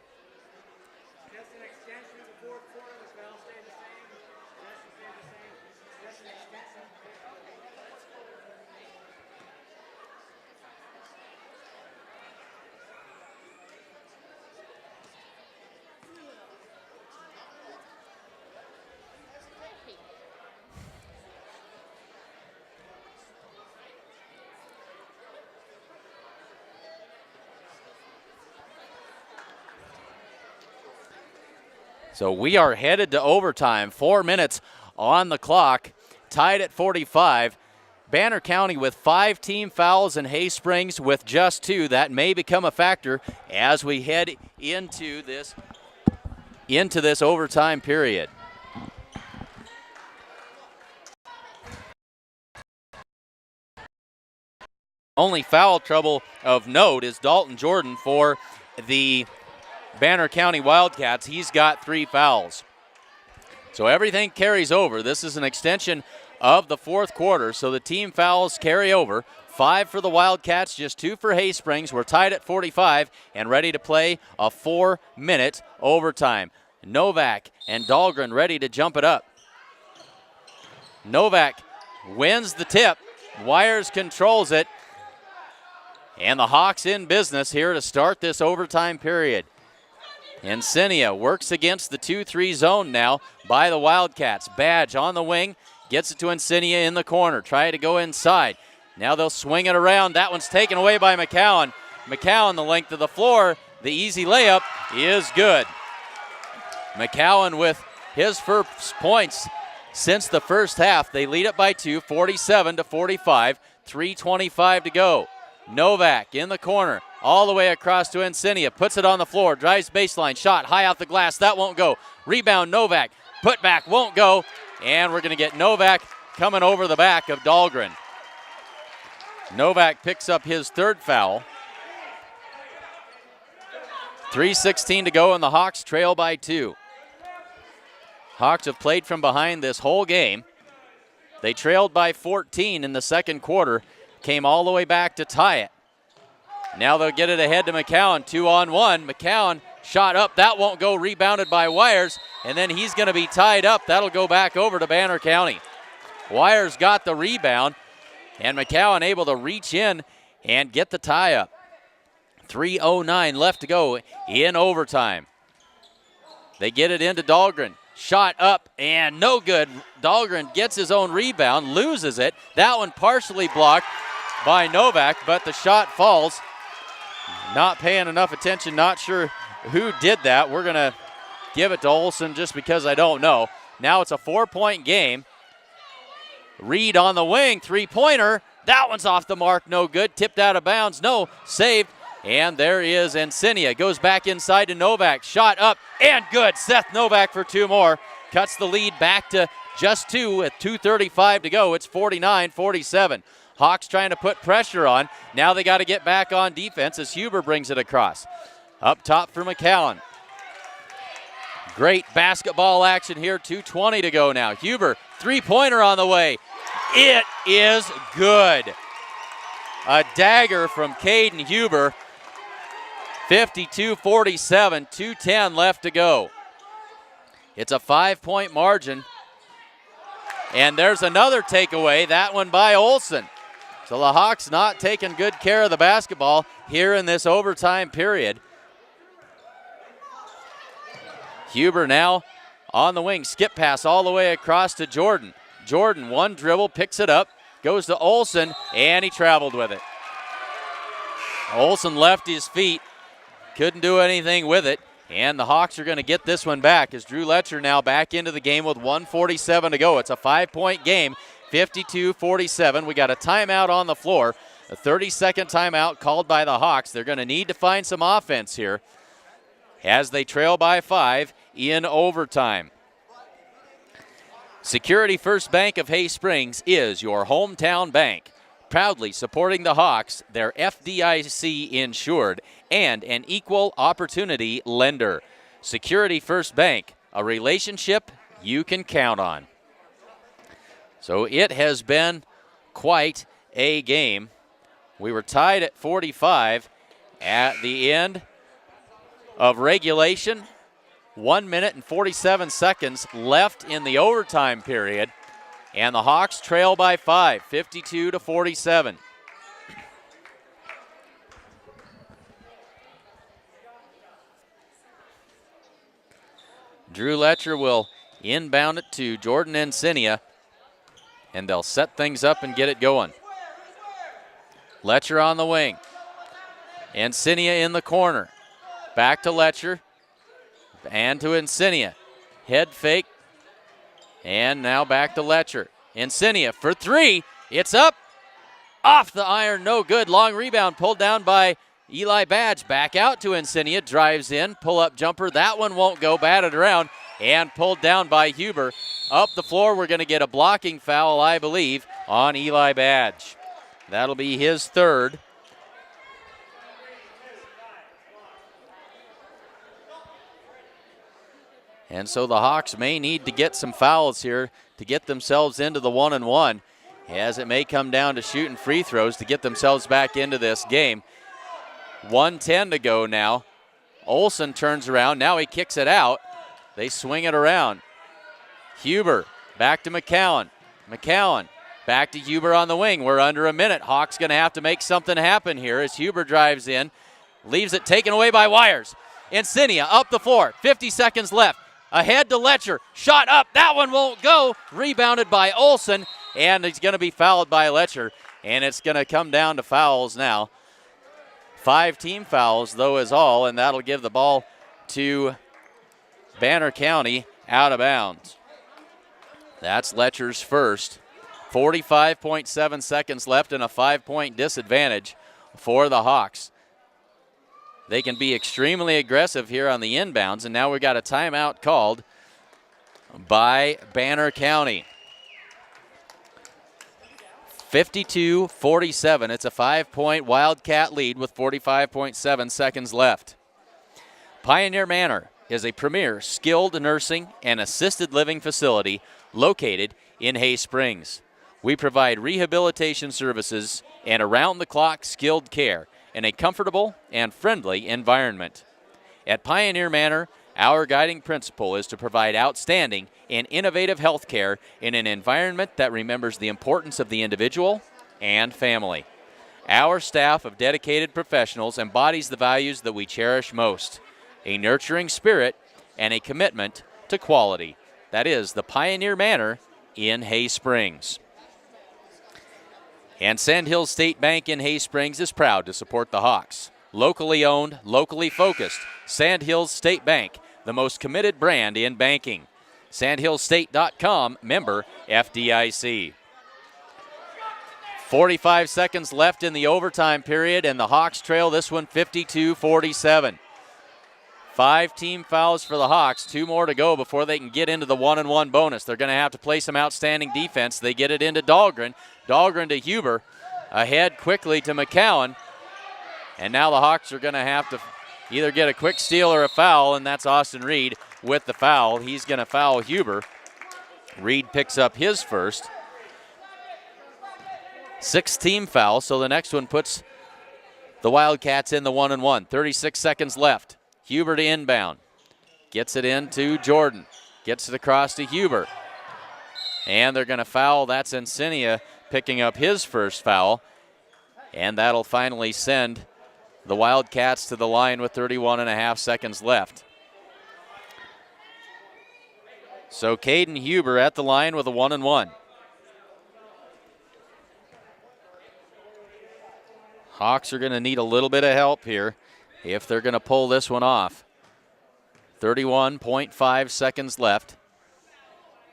So we are headed to overtime. 4 minutes on the clock. Tied at 45. Banner County with 5 team fouls and Hay Springs with just 2. That may become a factor as we head into this overtime period. Only foul trouble of note is Dalton Jordan for the Banner County Wildcats. He's got 3 fouls. So everything carries over. This is an extension of the fourth quarter, so the team fouls carry over. 5 for the Wildcats, just 2 for Hay Springs. We're tied at 45 and ready to play a 4-minute overtime. Novak and Dahlgren ready to jump it up. Novak wins the tip. Wires controls it. And the Hawks in business here to start this overtime period. Encinia works against the 2-3 zone now by the Wildcats. Badge on the wing, gets it to Encinia in the corner. Try to go inside. Now they'll swing it around. That one's taken away by McCowan. McCowan the length of the floor. The easy layup is good. McCowan with his first points since the first half. They lead it by 2, 47-45. 3:25 to go. Novak in the corner. All the way across to Encinia. Puts it on the floor. Drives baseline. Shot high off the glass. That won't go. Rebound Novak. Put back won't go. And we're going to get Novak coming over the back of Dahlgren. Novak picks up his 3rd foul. 3:16 to go and the Hawks trail by 2. Hawks have played from behind this whole game. They trailed by 14 in the second quarter. Came all the way back to tie it. Now they'll get it ahead to McCowan, 2-on-1. McCowan shot up, that won't go, rebounded by Wires, and then he's going to be tied up. That'll go back over to Banner County. Wires got the rebound, and McCowan able to reach in and get the tie up. 3:09 left to go in overtime. They get it into Dahlgren. Shot up and no good. Dahlgren gets his own rebound, loses it. That one partially blocked by Novak, but the shot falls. Not paying enough attention, not sure who did that. We're going to give it to Olson just because I don't know. Now it's a 4-point game. Reed on the wing, three-pointer. That one's off the mark, no good. Tipped out of bounds, no, saved. And there is Encinia. Goes back inside to Novak. Shot up and good. Seth Novak for two more. Cuts the lead back to just two with 2:35 to go. It's 49-47. Hawks trying to put pressure on. Now they got to get back on defense as Huber brings it across. Up top for McCowan. Great basketball action here. 2:20 to go now. Huber, three-pointer on the way. It is good. A dagger from Caden Huber. 52-47, 2:10 left to go. It's a 5-point margin. And there's another takeaway, that one by Olson. So the Hawks not taking good care of the basketball here in this overtime period. Huber now on the wing, skip pass all the way across to Jordan. Jordan, one dribble, picks it up, goes to Olson, and he traveled with it. Olson left his feet, couldn't do anything with it, and the Hawks are going to get this one back as Drew Letcher now back into the game with 1:47 to go. It's a 5-point game, 52-47. We got a timeout on the floor, a 30-second timeout called by the Hawks. They're going to need to find some offense here as they trail by 5 in overtime. Security First Bank of Hay Springs is your hometown bank, proudly supporting the Hawks, their FDIC insured, and an equal opportunity lender. Security First Bank, a relationship you can count on. So it has been quite a game. We were tied at 45 at the end of regulation. 1 minute and 47 seconds left in the overtime period. And the Hawks trail by 5, 52-47. Drew Letcher will inbound it to Jordan Encinia, and they'll set things up and get it going. Letcher on the wing. Encinia in the corner. Back to Letcher and to Encinia. Head fake. And now back to Letcher. Encinia for three. It's up. Off the iron, no good. Long rebound pulled down by Eli Badge. Back out to Encinia. Drives in. Pull-up jumper. That one won't go. Batted around and pulled down by Huber. Up the floor, we're going to get a blocking foul, I believe, on Eli Badge. That'll be his third. And so the Hawks may need to get some fouls here to get themselves into the 1-and-1, as it may come down to shooting free throws to get themselves back into this game. 1:10 to go now. Olson turns around. Now he kicks it out. They swing it around. Huber back to McCowan. McCowan back to Huber on the wing. We're under a minute. Hawks going to have to make something happen here as Huber drives in. Leaves it taken away by Wires. Encinia up the floor. 50 seconds left. Ahead to Letcher. Shot up. That one won't go. Rebounded by Olson. And he's going to be fouled by Letcher. And it's going to come down to fouls now. 5 team fouls, though, is all. And that'll give the ball to Banner County out of bounds. That's Letcher's first. 45.7 seconds left and a 5-point disadvantage for the Hawks. They can be extremely aggressive here on the inbounds, and now we've got a timeout called by Banner County. 52-47. It's a 5-point Wildcat lead with 45.7 seconds left. Pioneer Manor is a premier skilled nursing and assisted living facility located in Hay Springs. We provide rehabilitation services and around-the-clock skilled care in a comfortable and friendly environment. At Pioneer Manor, our guiding principle is to provide outstanding and innovative health care in an environment that remembers the importance of the individual and family. Our staff of dedicated professionals embodies the values that we cherish most: a nurturing spirit and a commitment to quality. That is the Pioneer Manor in Hay Springs. And Sandhills State Bank in Hay Springs is proud to support the Hawks. Locally owned, locally focused, Sandhills State Bank, the most committed brand in banking. Sandhillsstate.com, member FDIC. 45 seconds left in the overtime period, and the Hawks trail this one 52-47. 5 team fouls for the Hawks, 2 more to go before they can get into the 1-and-1 bonus. They're going to have to play some outstanding defense. They get it into Dahlgren. Dahlgren to Huber, ahead quickly to McCowan. And now the Hawks are going to have to either get a quick steal or a foul, and that's Austin Reed with the foul. He's going to foul Huber. Reed picks up his first. 6th team foul, so the next one puts the Wildcats in the 1-and-1. 36 seconds left. Huber to inbound. Gets it into Jordan. Gets it across to Huber. And they're going to foul. That's Insignia picking up his first foul. And that'll finally send the Wildcats to the line with 31.5 seconds left. So Caden Huber at the line with a 1-and-1. Hawks are going to need a little bit of help here if they're going to pull this one off. 31.5 seconds left.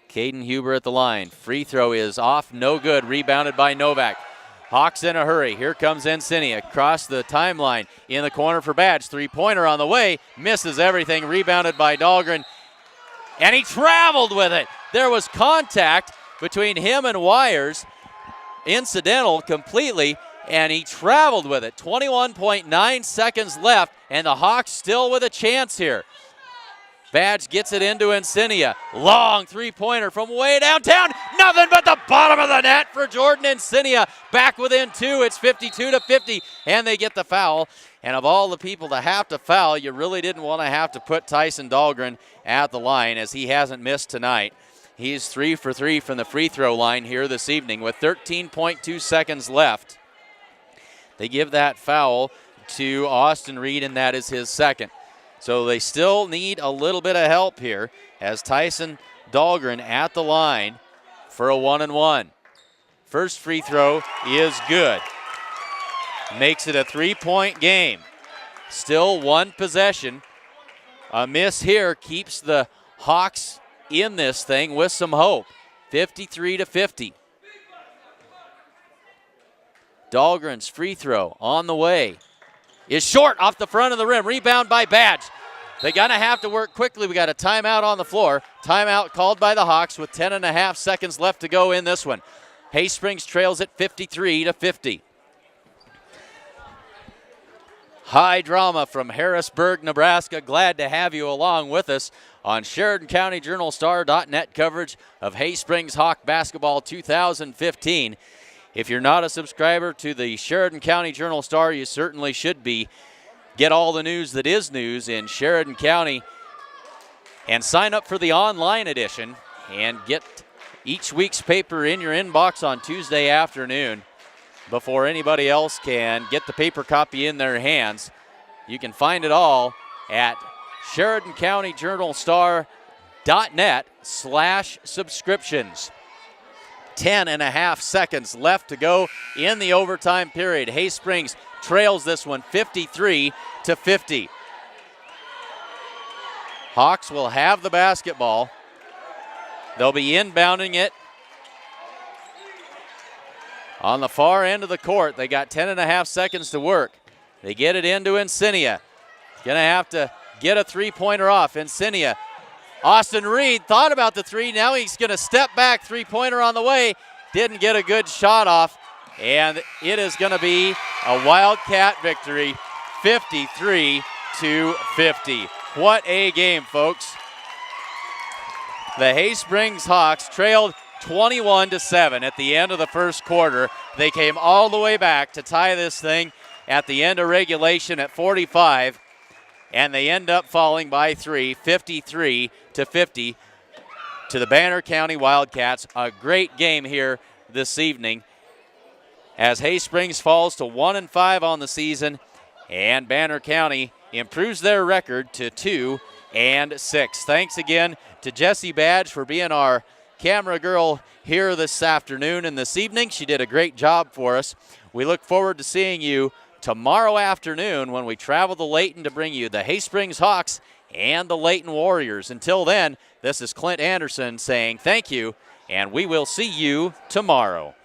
Caden Huber at the line. Free throw is off, no good. Rebounded by Novak. Hawks in a hurry. Here comes Insignia across the timeline in the corner for Badge. 3-pointer on the way. Misses everything. Rebounded by Dahlgren. And he traveled with it. There was contact between him and Wires. Incidental completely. And he traveled with it. 21.9 seconds left, and the Hawks still with a chance here. Badge gets it into Insignia. Long 3-pointer from way downtown. Nothing but the bottom of the net for Jordan Insignia. Back within 2. It's 52-50, and they get the foul. And of all the people to have to foul, you really didn't want to have to put Tyson Dahlgren at the line, as he hasn't missed tonight. He's 3 for 3 from the free throw line here this evening with 13.2 seconds left. They give that foul to Austin Reed, and that is his second. So they still need a little bit of help here as Tyson Dahlgren at the line for a 1-and-1. First free throw is good. Makes it a 3-point game. Still 1 possession. A miss here keeps the Hawks in this thing with some hope. 53-50. Dahlgren's free throw on the way is short off the front of the rim. Rebound by Badge. They're going to have to work quickly. We got a timeout on the floor. Timeout called by the Hawks with 10.5 seconds left to go in this one. Haysprings trails at 53-50. High drama from Harrisburg, Nebraska. Glad to have you along with us on Sheridan County JournalStar.net coverage of Haysprings Hawk Basketball 2015. If you're not a subscriber to the Sheridan County Journal-Star, you certainly should be. Get all the news that is news in Sheridan County and sign up for the online edition and get each week's paper in your inbox on Tuesday afternoon before anybody else can get the paper copy in their hands. You can find it all at SheridanCountyJournalStar.net/subscriptions. 10.5 seconds left to go in the overtime period. Haysprings trails this one 53-50. Hawks will have the basketball. They'll be inbounding it on the far end of the court. They got 10.5 seconds to work. They get it into Insignia. Gonna have to get a 3-pointer off. Insignia. Austin Reed thought about the 3. Now he's going to step back. 3-pointer on the way. Didn't get a good shot off. And it is going to be a Wildcat victory, 53-50. What a game, folks. The Haysprings Hawks trailed 21-7 at the end of the first quarter. They came all the way back to tie this thing at the end of regulation at 45. And they end up falling by 3, 53-50 to the Banner County Wildcats. A great game here this evening as Haysprings falls to 1-5 on the season, and Banner County improves their record to 2-6. Thanks again to Jessie Badge for being our camera girl here this afternoon and this evening. She did a great job for us. We look forward to seeing you tomorrow afternoon when we travel to Layton to bring you the Haysprings Hawks and the Layton Warriors. Until then, this is Clint Anderson saying thank you, and we will see you tomorrow.